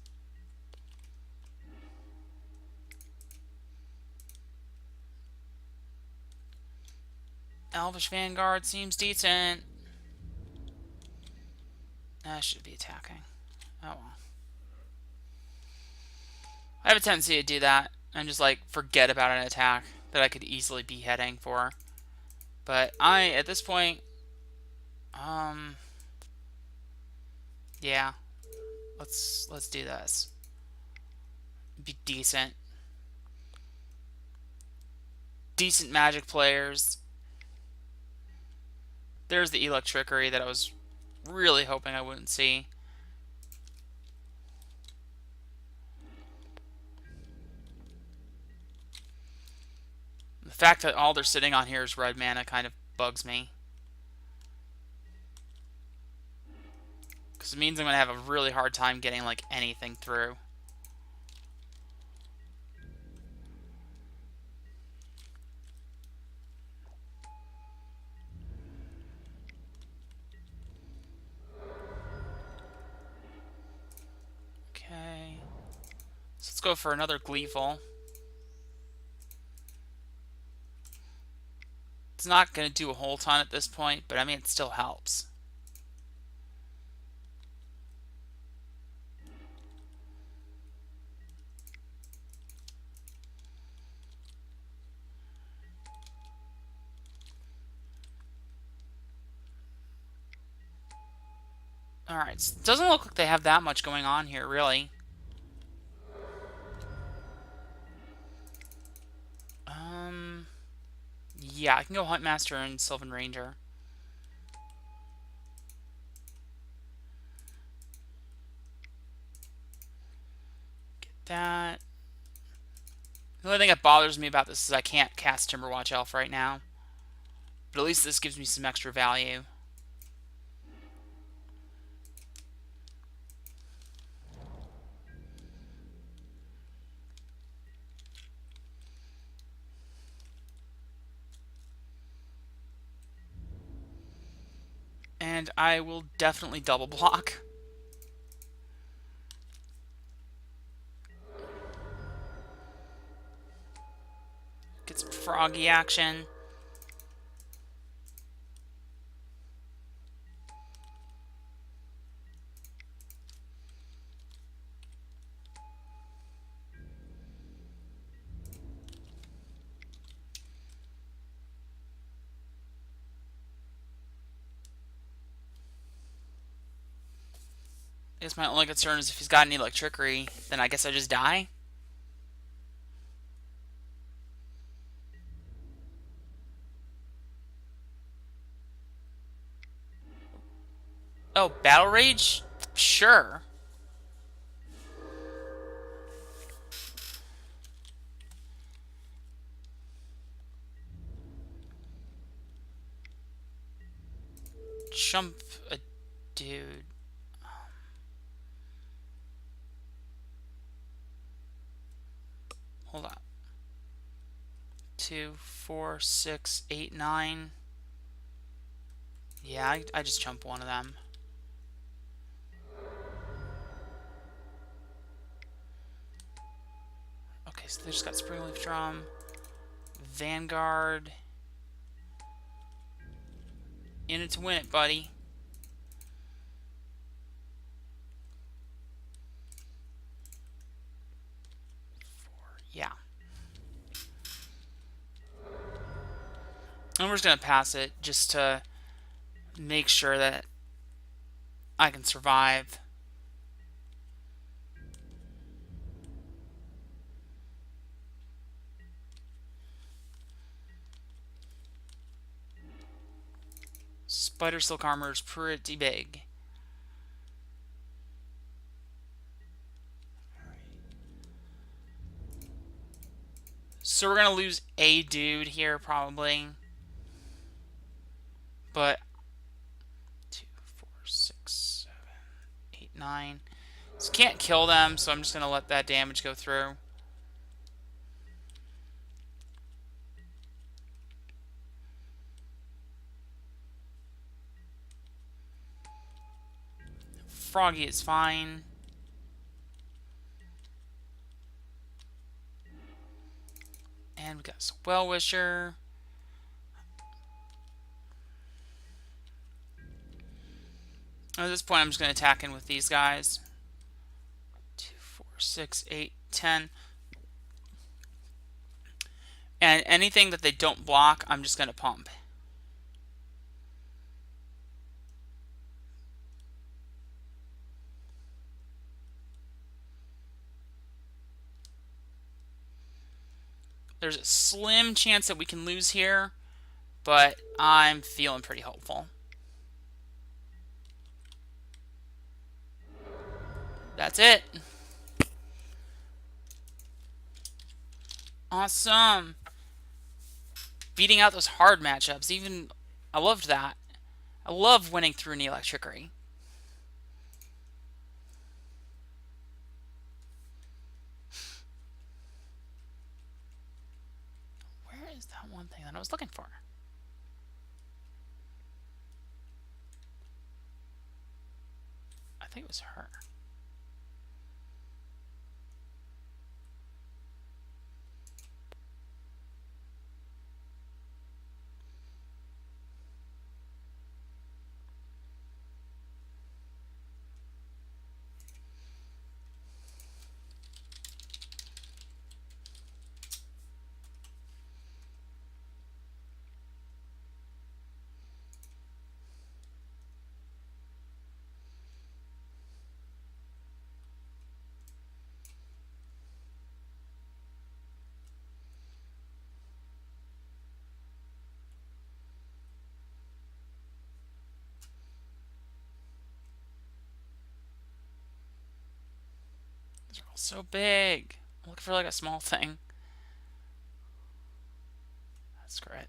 Elvish Vanguard seems decent. I should be attacking. Oh well. I have a tendency to do that and just like forget about an attack that I could easily be heading for. But at this point, yeah, let's do this. Be decent. Decent Magic players. There's the Electrickery that I was really hoping I wouldn't see. The fact that all they're sitting on here is red mana kind of bugs me. Because it means I'm going to have a really hard time getting like anything through. Okay. So let's go for another Gleeful. It's not going to do a whole ton at this point, but I mean, it still helps. Alright, so it doesn't look like they have that much going on here, really. Yeah, I can go Huntmaster and Sylvan Ranger. Get that. The only thing that bothers me about this is I can't cast Timberwatch Elf right now. But at least this gives me some extra value. And I will definitely double block. Get some froggy action. I guess my only concern is if he's got any Electrickery, then I guess I just die. Oh, Battle Rage? Sure. Jump a dude. Hold on. 2, 4, 6, 8, 9. Yeah, I just jump one of them. Okay, so they just got Springleaf Drum. Vanguard. In it to win it, buddy. Yeah. And we're just going to pass it just to make sure that I can survive. Spider Silk Armor is pretty big. So we're going to lose a dude here, probably. But 2, 4, 6, 7, 8, 9. So can't kill them, so I'm just going to let that damage go through. Froggy is fine. And we got some Well-Wisher. At this point, I'm just going to attack in with these guys. 2, 4, 6, 8, 10. And anything that they don't block, I'm just going to pump. There's a slim chance that we can lose here, but I'm feeling pretty hopeful. That's it. Awesome. Beating out those hard matchups. Even I loved that. I love winning through Neelix Trickery. Where is that one thing that I was looking for? I think it was her. These are all so big. I'm looking for like a small thing. That's great.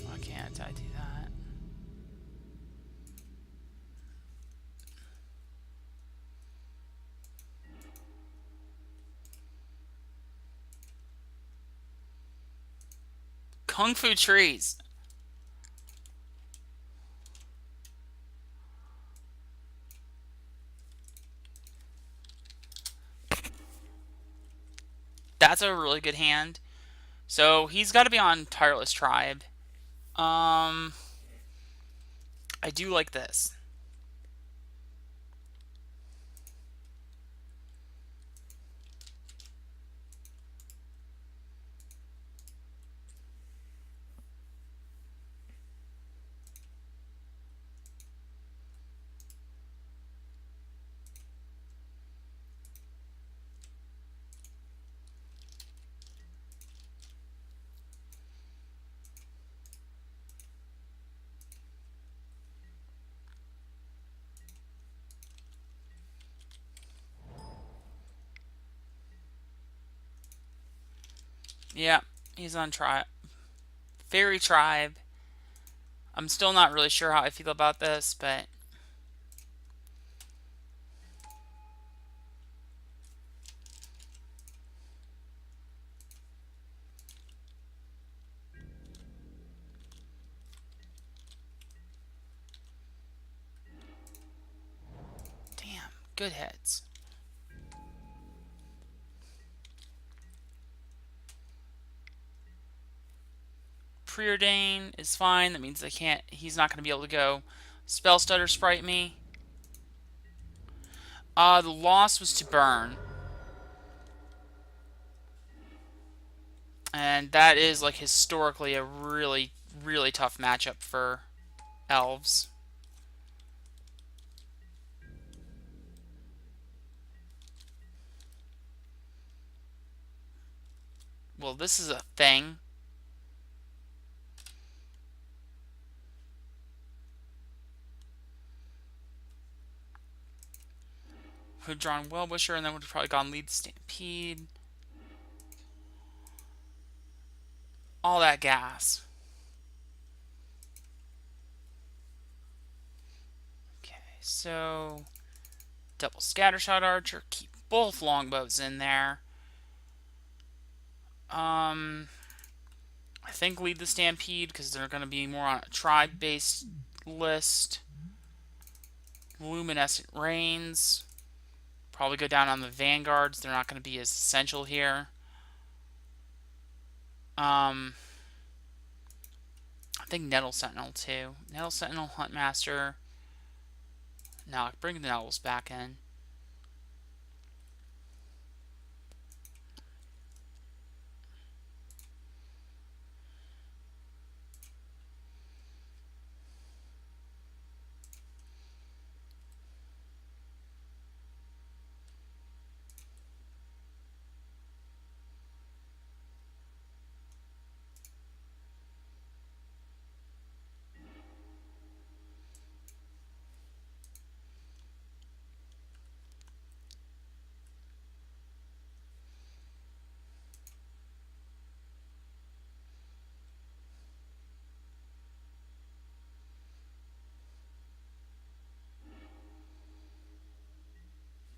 Why can't I do that? Kung Fu trees. That's a really good hand. So he's got to be on Tireless Tribe. I do like this. Yeah, he's on Faerie Tribe. I'm still not really sure how I feel about this, but damn, good hits. Preordain is fine. That means he's not going to be able to go Spell Stutter Sprite me. The loss was to burn. And that is like historically a really, really tough matchup for elves. Well, this is a thing. Would have drawn Well-Wisher and then would have probably gone Lead Stampede. All that gas. Okay, so double Scattershot Archer. Keep both longbows in there. I think lead the Stampede because they're going to be more on a tribe-based list. Luminescent Rains. Probably go down on the Vanguards. They're not going to be as essential here. I think Nettle Sentinel too. Nettle Sentinel, Huntmaster. No, bring the Nettles back in.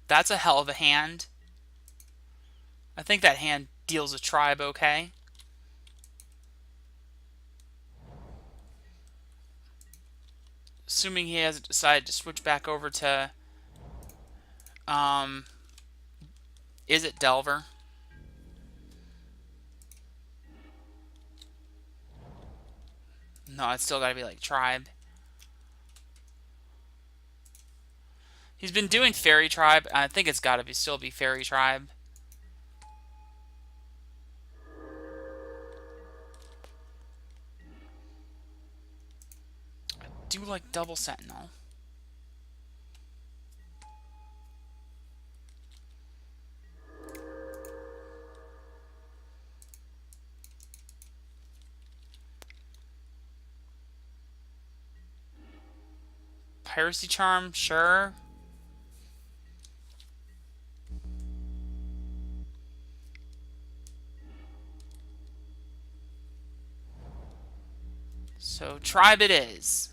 That's a hell of a hand. I think that hand deals a tribe okay. Assuming he hasn't decided to switch back over to Izzet Delver. No, it's still got to be like tribe. He's been doing Faerie Tribe. I think it's got to still be Faerie Tribe. I do like double Sentinel. Piracy Charm, sure. So tribe it is.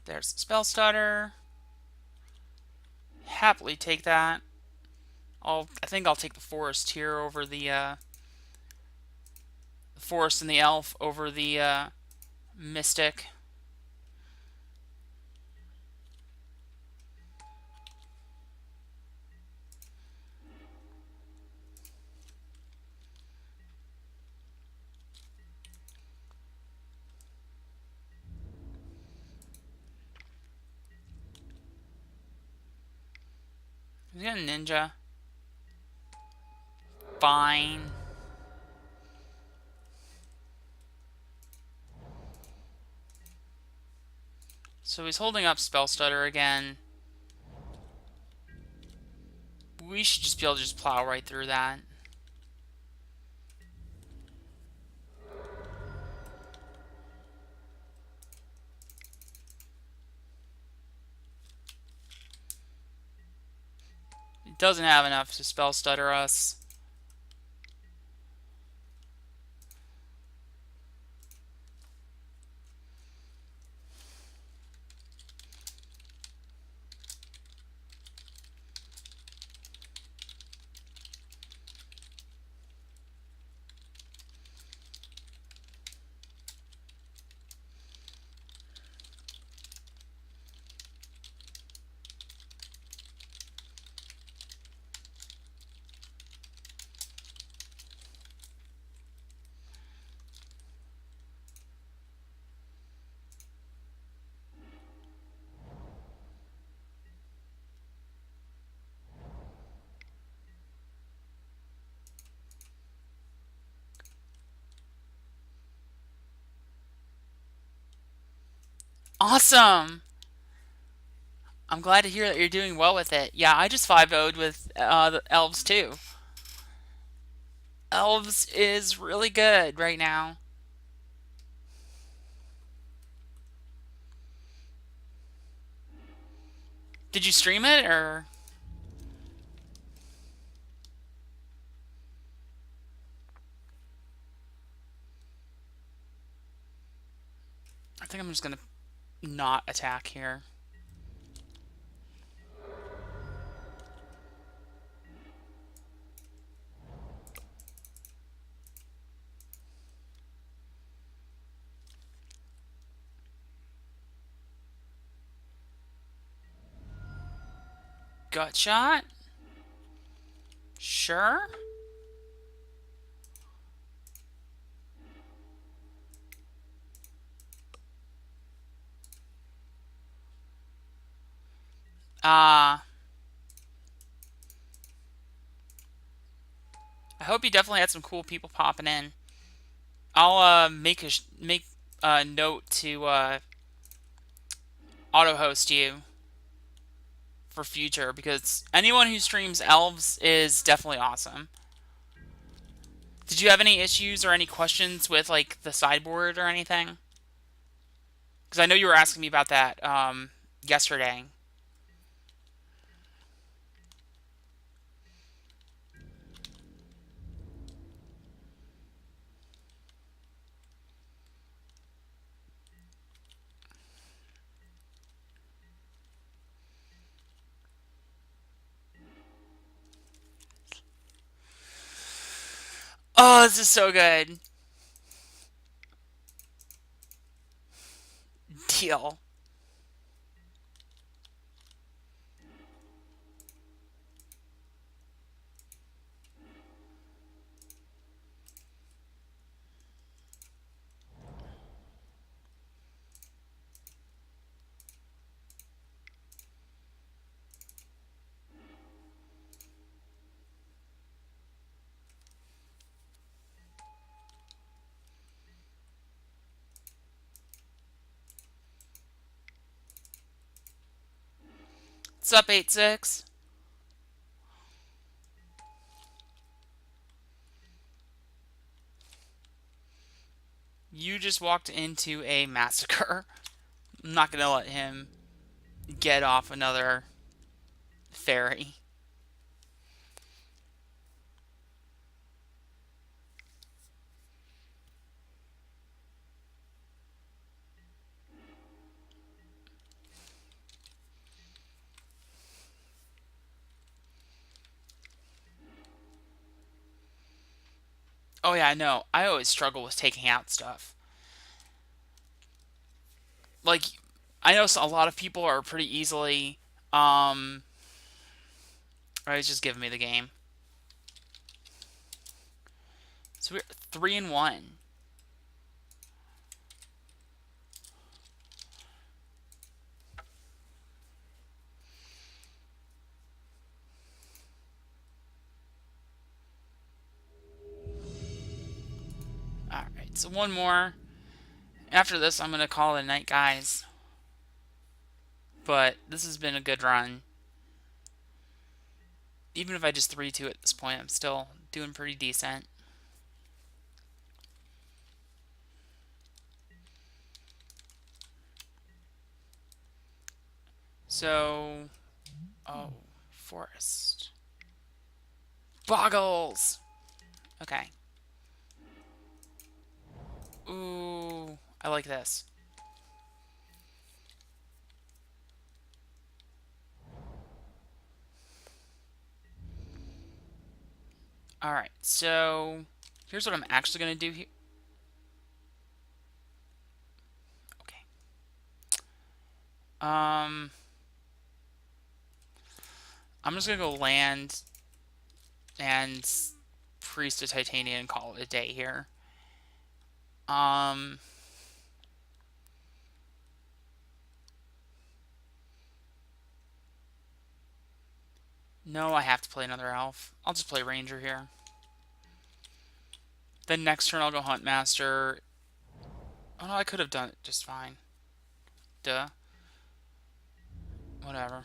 There's Spell Stutter. Happily take that. I think I'll take the Forest here over the Forest and the Elf over the Mystic. He's got a ninja. Fine. So he's holding up Spell Stutter again. We should just be able to just plow right through that. He doesn't have enough to Spell Stutter us. Awesome! I'm glad to hear that you're doing well with it. Yeah, I just 5-0'd with the Elves too. Elves is really good right now. Did you stream it or? I think I'm just gonna not attack here. Gut shot? Sure. I hope you definitely had some cool people popping in. I'll make a note to auto host you for future, because anyone who streams Elves is definitely awesome. Did you have any issues or any questions with like the sideboard or anything? Because I know you were asking me about that yesterday. Oh, this is so good. Deal. What's up, 8-6? You just walked into a massacre. I'm not gonna let him get off another fairy. Oh yeah, no. I always struggle with taking out stuff. Like, I know a lot of people are pretty easily. Um, oh, he's just giving me the game. So we're 3-1. All right, so one more. After this, I'm gonna call it a night, guys. But this has been a good run. Even if I just 3-2 at this point, I'm still doing pretty decent. So, oh, forest. Bogles! Okay. Ooh, I like this. Alright, so here's what I'm actually going to do here. Okay. I'm just going to go land and Priest of Titania and call it a day here. No, I have to play another elf. I'll just play Ranger here. Then next turn I'll go Huntmaster. Oh no, I could have done it just fine. Duh. Whatever.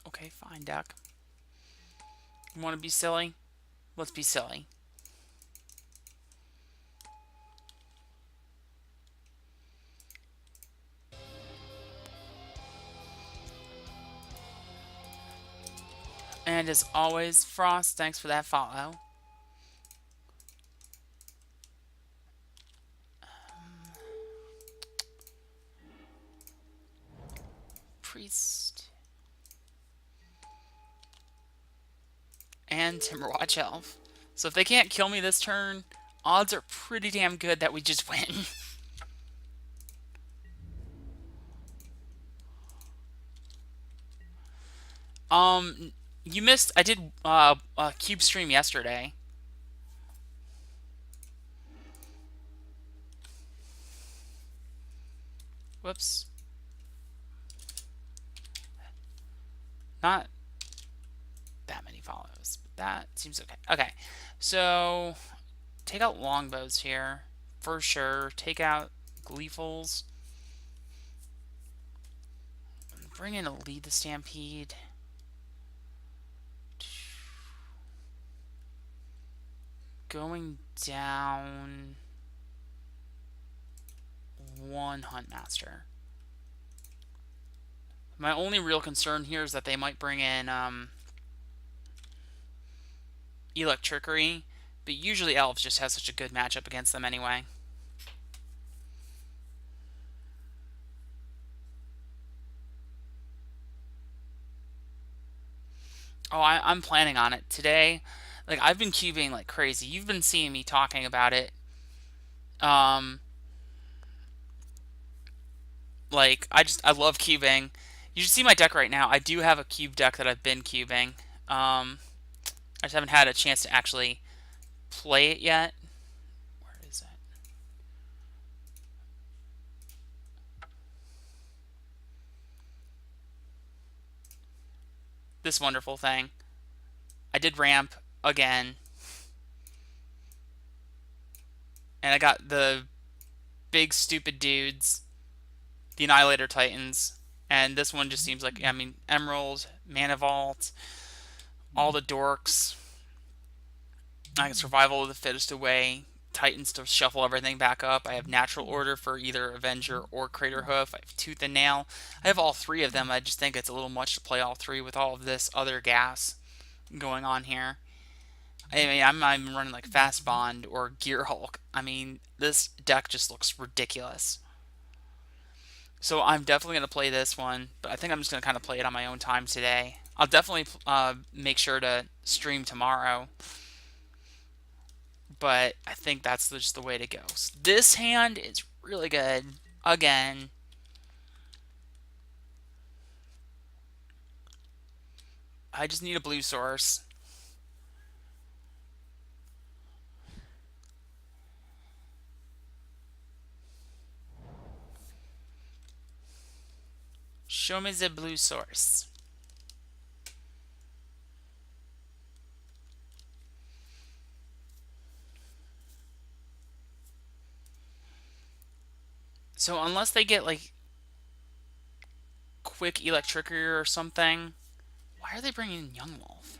Okay, fine, deck. You want to be silly? Let's be silly. And as always, Frost, thanks for that follow. Priest. And Timberwatch Elf. So if they can't kill me this turn, odds are pretty damn good that we just win. You missed. I did a cube stream yesterday. Whoops. Not that many follows, but that seems okay. Okay, so take out longbows here for sure. Take out gleefuls. Bring in a lead the stampede. Going down one Huntmaster. My only real concern here is that they might bring in Electrickery, but usually Elves just has such a good matchup against them anyway. Oh, I'm planning on it today. Like, I've been cubing like crazy. You've been seeing me talking about it. Like, I love cubing. You should see my deck right now. I do have a cube deck that I've been cubing. I just haven't had a chance to actually play it yet. Where is it? This wonderful thing. I did ramp again. And I got the big stupid dudes, the Annihilator Titans. And this one just seems like, I mean, Emerald, Mana Vault, all the dorks. I can Survival of the Fittest away, Titans to shuffle everything back up. I have Natural Order for either Avenger or Crater Hoof. I have Tooth and Nail. I have all three of them. I just think it's a little much to play all three with all of this other gas going on here. I mean, I'm running like Fast Bond or Gear Hulk. I mean, this deck just looks ridiculous. So I'm definitely going to play this one, but I think I'm just going to kind of play it on my own time today. I'll definitely make sure to stream tomorrow, but I think that's just the way to go. So this hand is really good. Again, I just need a blue source. Show me the blue source. So unless they get like quick electricity or something, why are they bringing in Young Wolf?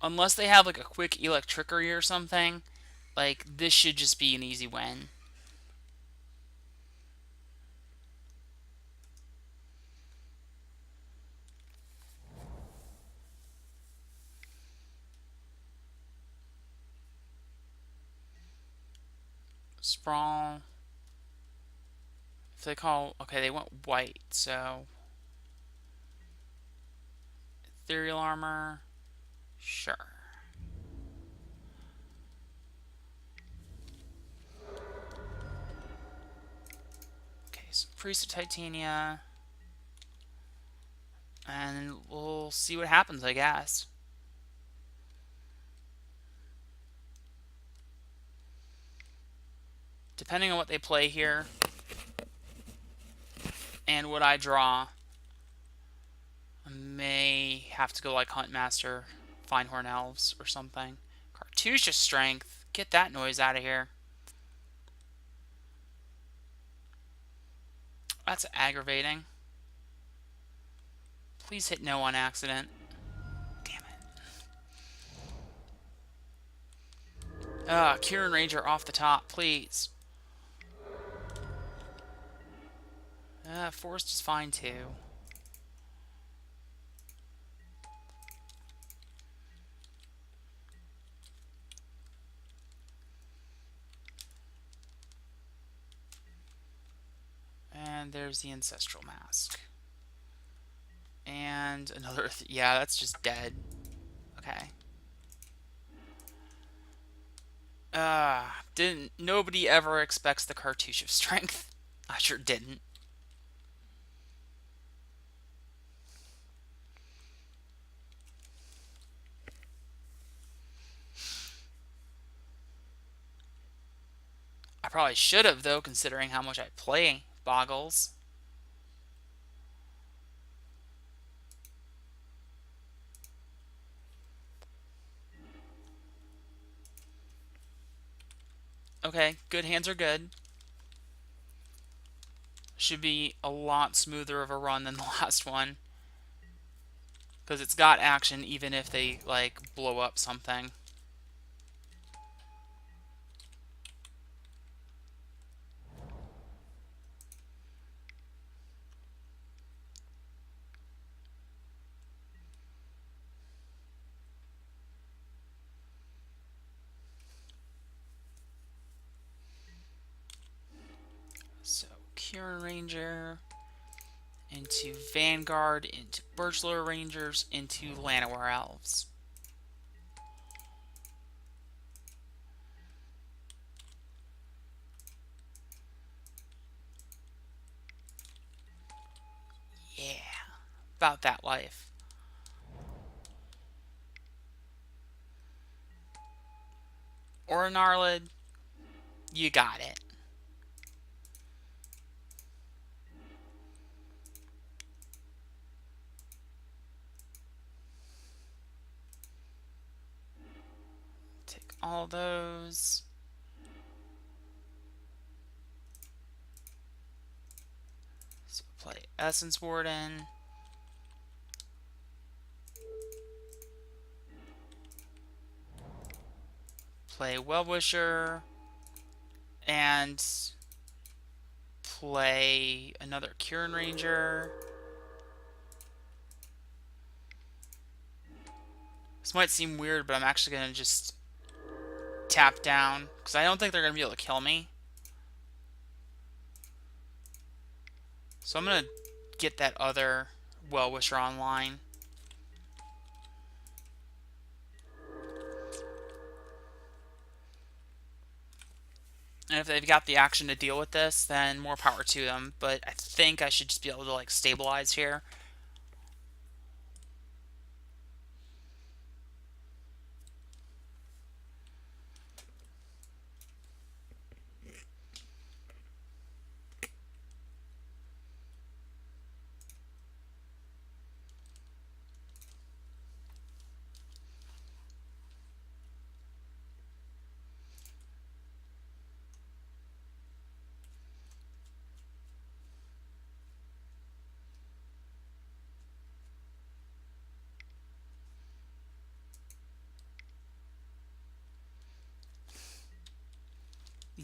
Unless they have like a quick electricity or something, like this should just be an easy win. Sprawl. If they call, okay, they went white, so ethereal armor, sure. Okay, so Priest of Titania, and we'll see what happens, I guess. Depending on what they play here and what I draw, I may have to go like Huntmaster, Finehorn Elves, or something. Cartouche Strength. Get that noise out of here. That's aggravating. Please hit no on accident. Damn it. Kieran Ranger off the top, please. Forest is fine too. And there's the Ancestral Mask. And another... yeah, that's just dead. Okay. Didn't... nobody ever expects the Cartouche of Strength. I sure didn't. I probably should have, though, considering how much I play Bogles. Okay, good hands are good. Should be a lot smoother of a run than the last one. Because it's got action even if they, like, blow up something. So, Kieran Ranger, into Vanguard, into Birchlore Rangers, into Llanowar Elves. Yeah, about that life. Or an Arlid, you got it. Take all those. So play Essence Warden. Play Well-Wisher. And play another Kieran Ranger. This might seem weird, but I'm actually going to just tap down, because I don't think they're going to be able to kill me. So I'm going to get that other Well-Wisher online. And if they've got the action to deal with this, then more power to them. But I think I should just be able to, like, stabilize here.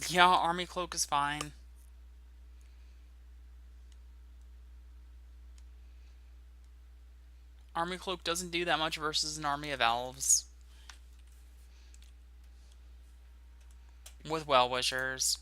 Yeah, Army Cloak is fine. Army Cloak doesn't do that much versus an army of elves. With Well-Wishers.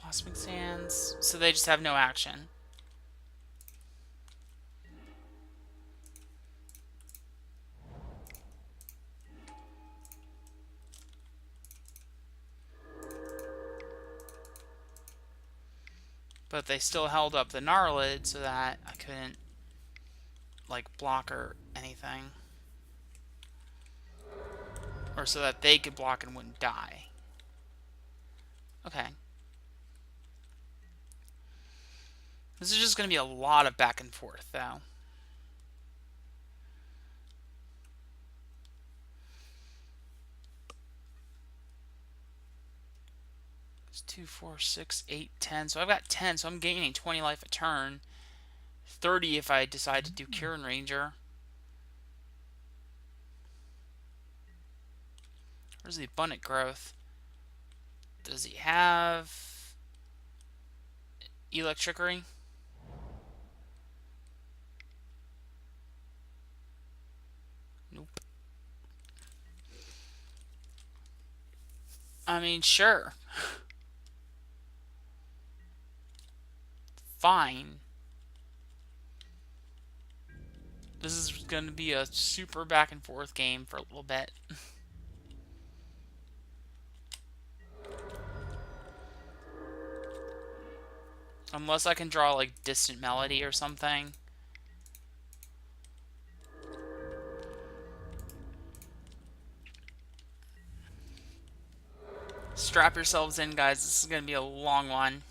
Blossoming Sands. So they just have no action. But they still held up the Gnarlid so that I couldn't, like, block or anything. Or so that they could block and wouldn't die. Okay. This is just going to be a lot of back and forth, though. It's 2, 4, 6, 8, 10. So I've got 10, so I'm gaining 20 life a turn. 30 if I decide to do Kieran Ranger. Where's the abundant growth? Does he have Electrickery? Nope. I mean, sure. Fine. This is going to be a super back and forth game for a little bit. Unless I can draw, like, Distant Melody or something. Strap yourselves in, guys. This is going to be a long one.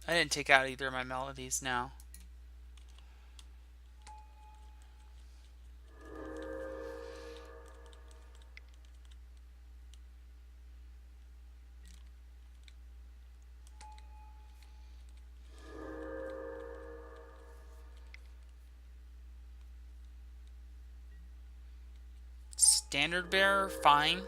I didn't take out either of my melodies now. Standard Bearer, fine.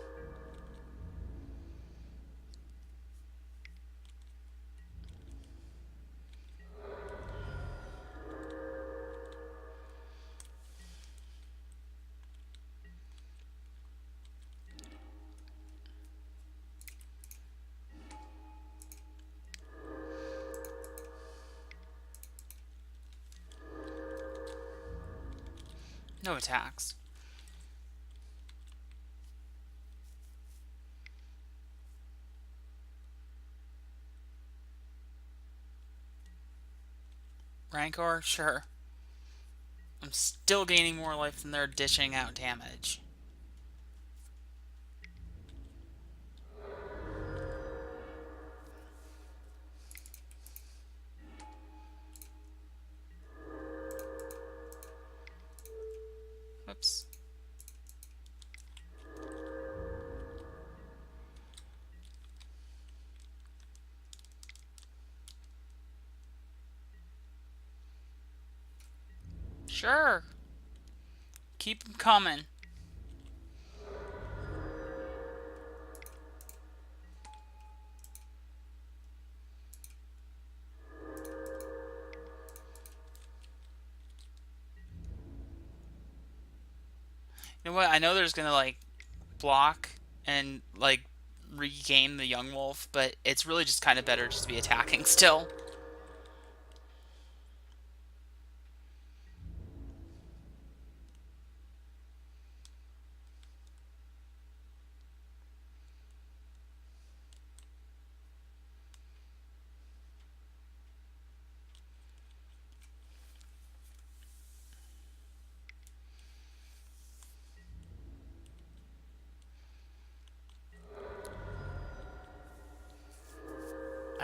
No attacks. Rancor, sure. I'm still gaining more life than they're dishing out damage. Whoops. Sure. Keep them coming. You know what? I know there's gonna, like, block and, like, regain the young wolf, but it's really just kind of better just to be attacking still.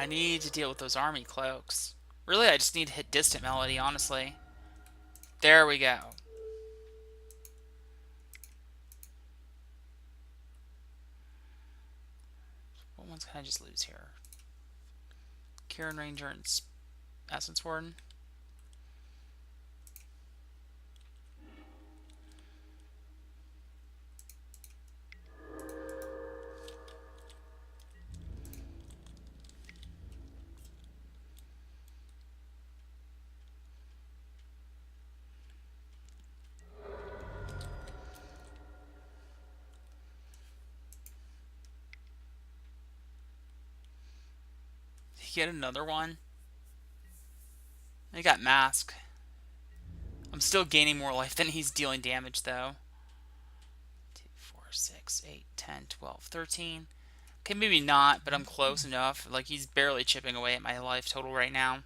I need to deal with those army cloaks. Really, I just need to hit Distant Melody, honestly. There we go. What ones can I just lose here? Kieran Ranger and Essence Warden. Get another one. I got Mask. I'm still gaining more life than he's dealing damage, though. 2, 4, 6, 8, 10, 12, 13. Okay, maybe not, but I'm close enough. Like, he's barely chipping away at my life total right now.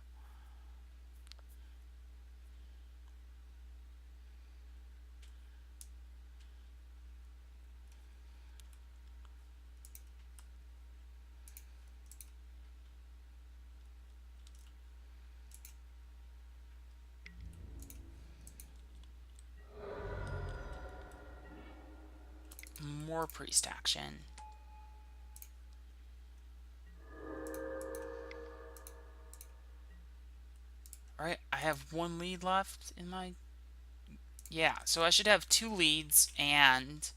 More priest action. Alright, I have one lead left in my... Yeah, so I should have 2 leads and...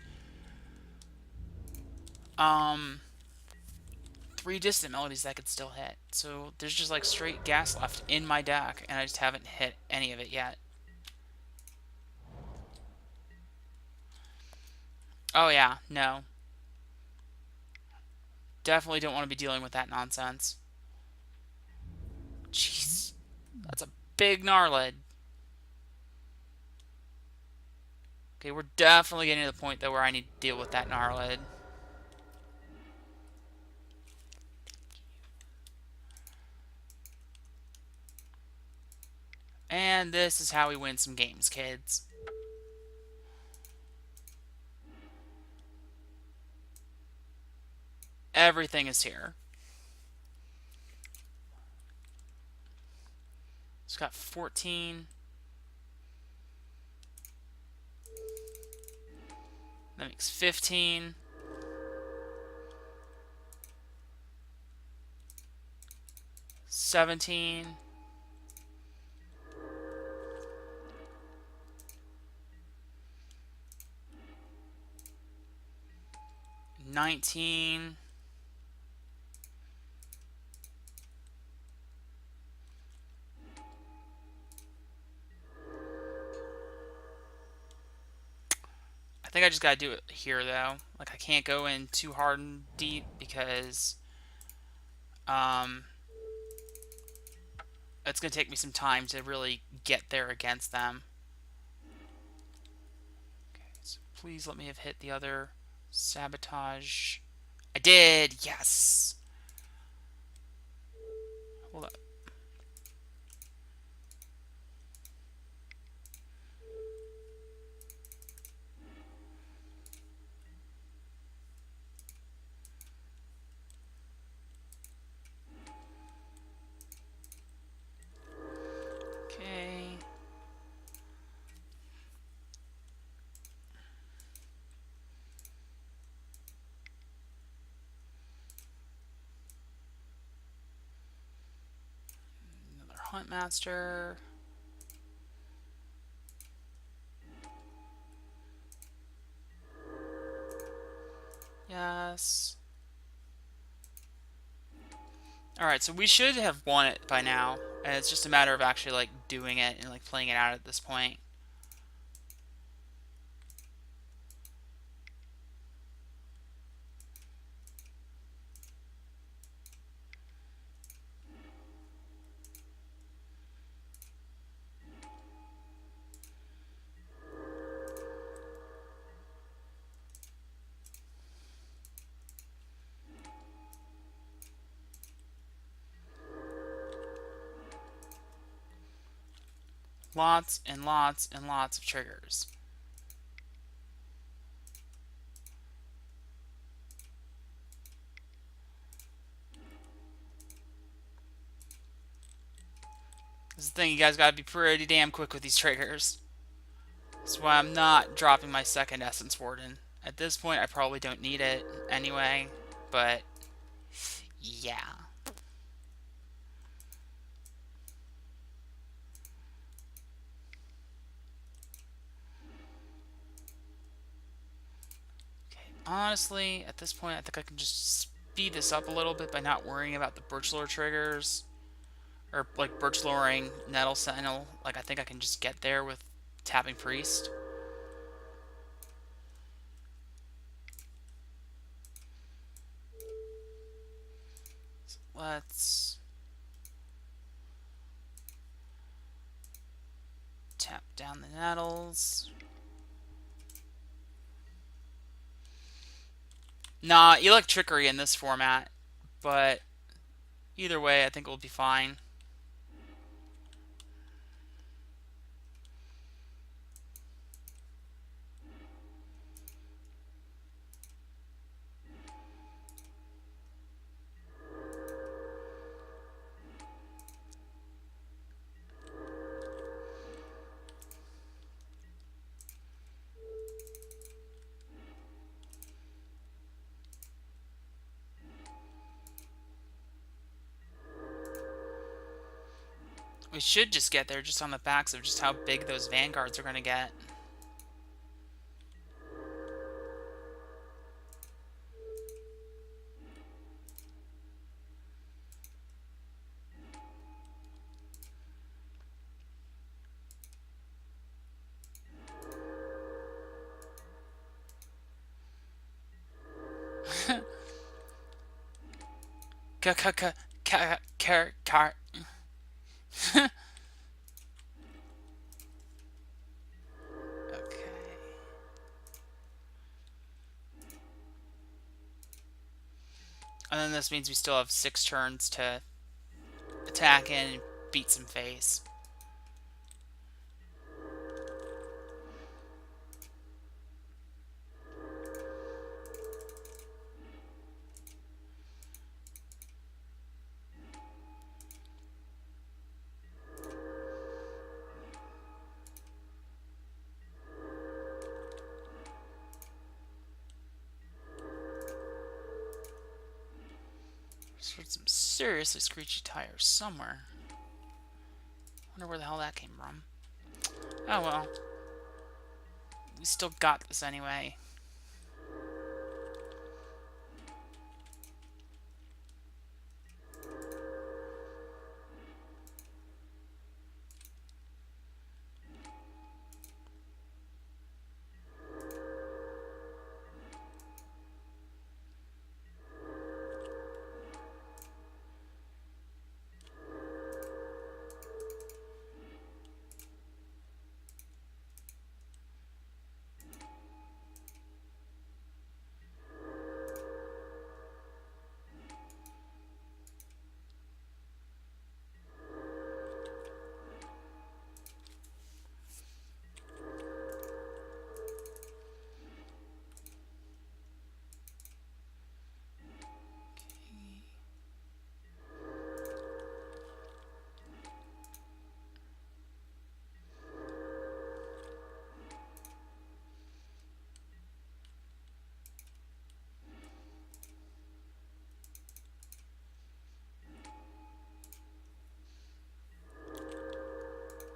3 distant melodies that I could still hit. So there's just like straight gas left in my deck, and I just haven't hit any of it yet. Oh yeah, no. Definitely don't want to be dealing with that nonsense. Jeez. That's a big Gnarlid. Okay, we're definitely getting to the point though where I need to deal with that Gnarlid. And this is how we win some games, kids. Everything is here. It's got 14. That makes 15. 17. 19. I think I just gotta do it here though. Like I can't go in too hard and deep because it's gonna take me some time to really get there against them. Okay, so please let me have hit the other sabotage. I did, yes. Hold up. Okay. Another Huntmaster. Yes. Alright, so we should have won it by now. And it's just a matter of actually like doing it and like playing it out at this point. Lots and lots and lots of triggers. This is the thing, you guys gotta be pretty damn quick with these triggers. That's why I'm not dropping my second Essence Warden. At this point, I probably don't need it anyway, but yeah. Okay, honestly, at this point, I think I can just speed this up a little bit by not worrying about the Birch Lore triggers. Or, like, Birch Loring, Nettle Sentinel. Like, I think I can just get there with tapping Priest. So let's tap down the Nettles. Nah, Electrickery in this format, but either way, I think we'll be fine. We should just get there just on the backs of just how big those Vanguards are going to get. Car. Okay. And then this means we still have 6 turns to attack in and beat some face. Just heard some seriously screechy tires somewhere. Wonder where the hell that came from. Oh well. We still got this anyway.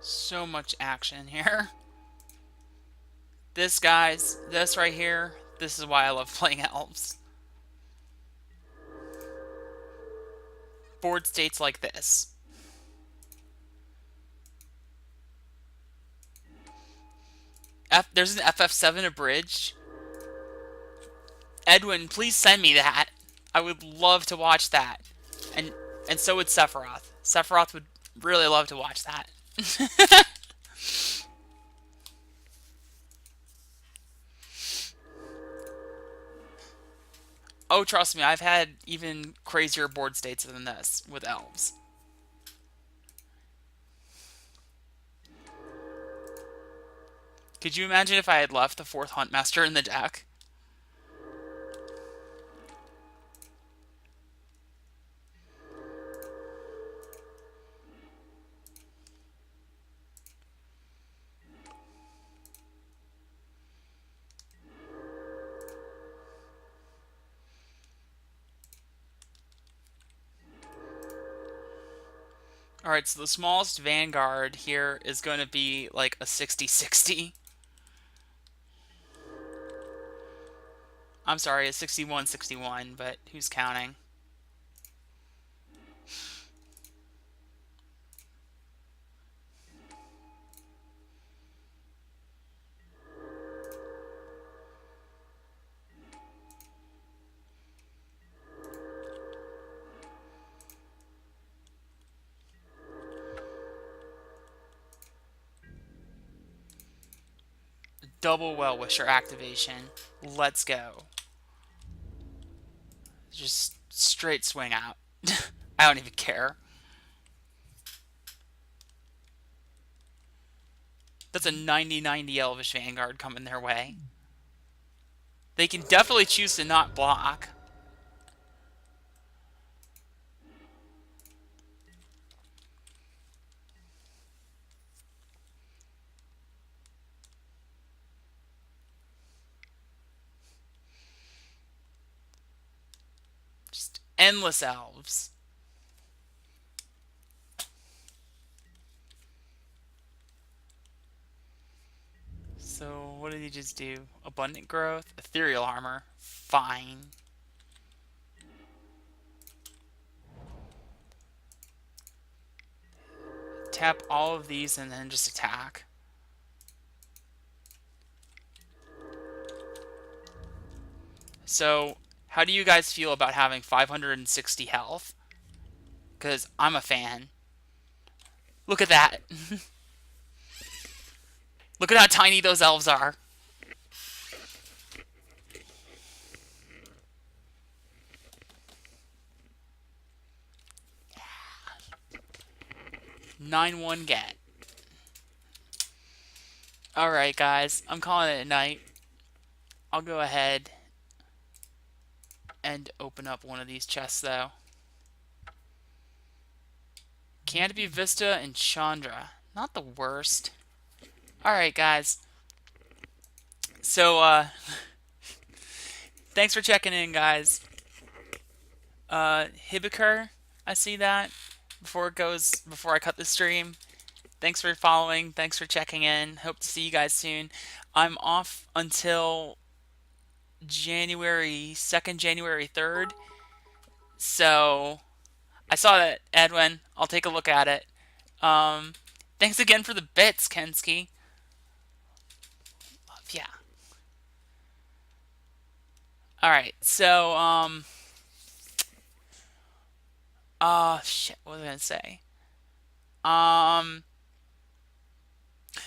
So much action here. This, guys, this right here, this is why I love playing elves. Board states like this. There's an FF7 abridged. Edwin, please send me that. I would love to watch that. And so would Sephiroth. Sephiroth would really love to watch that. Oh, trust me, I've had even crazier board states than this with elves. Could you imagine if I had left the 4th Huntmaster in the deck? Alright, so the smallest Vanguard here is going to be like a 60-60. I'm sorry, a 61-61, but who's counting? Double Well-Wisher activation. Let's go. Just straight swing out. I don't even care. That's a 90-90 Elvish Vanguard coming their way. They can definitely choose to not block. Just endless elves. So, what did he just do? Abundant Growth? Ethereal Armor? Fine. Tap all of these and then just attack. So, how do you guys feel about having 560 health? Because I'm a fan. Look at that. Look at how tiny those elves are. Yeah. 9-1 get. Alright, guys. I'm calling it a night. I'll go ahead and open up one of these chests, though. Canopy Vista and Chandra. Not the worst. Alright, guys. So, thanks for checking in, guys. Hibikar, I see that before I cut the stream. Thanks for following. Thanks for checking in. Hope to see you guys soon. I'm off until January 2nd, January 3rd. So, I saw that, Edwin. I'll take a look at it. Thanks again for the bits, Kensky. Yeah. Alright, so, shit, what was I gonna say?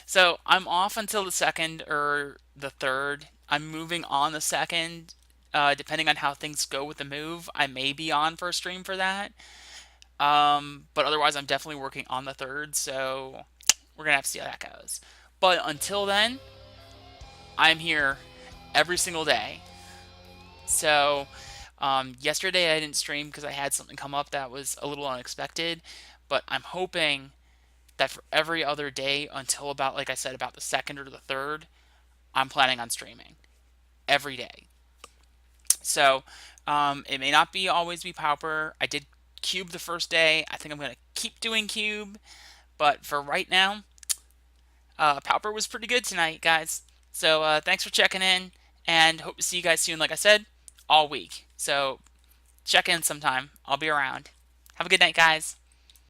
So I'm off until the 2nd or the 3rd. I'm moving on the 2nd. Depending on how things go with the move, I may be on for a stream for that. But otherwise, I'm definitely working on the 3rd, so we're gonna have to see how that goes. But until then, I'm here every single day. So, yesterday I didn't stream because I had something come up that was a little unexpected, but I'm hoping that for every other day until about, like I said, about the 2nd or the 3rd, I'm planning on streaming every day. So, it may not be always be Pauper. I did Cube the first day. I think I'm going to keep doing Cube, but for right now, Pauper was pretty good tonight, guys. So, thanks for checking in, and hope to see you guys soon, like I said, all week. So, check in sometime. I'll be around. Have a good night, guys.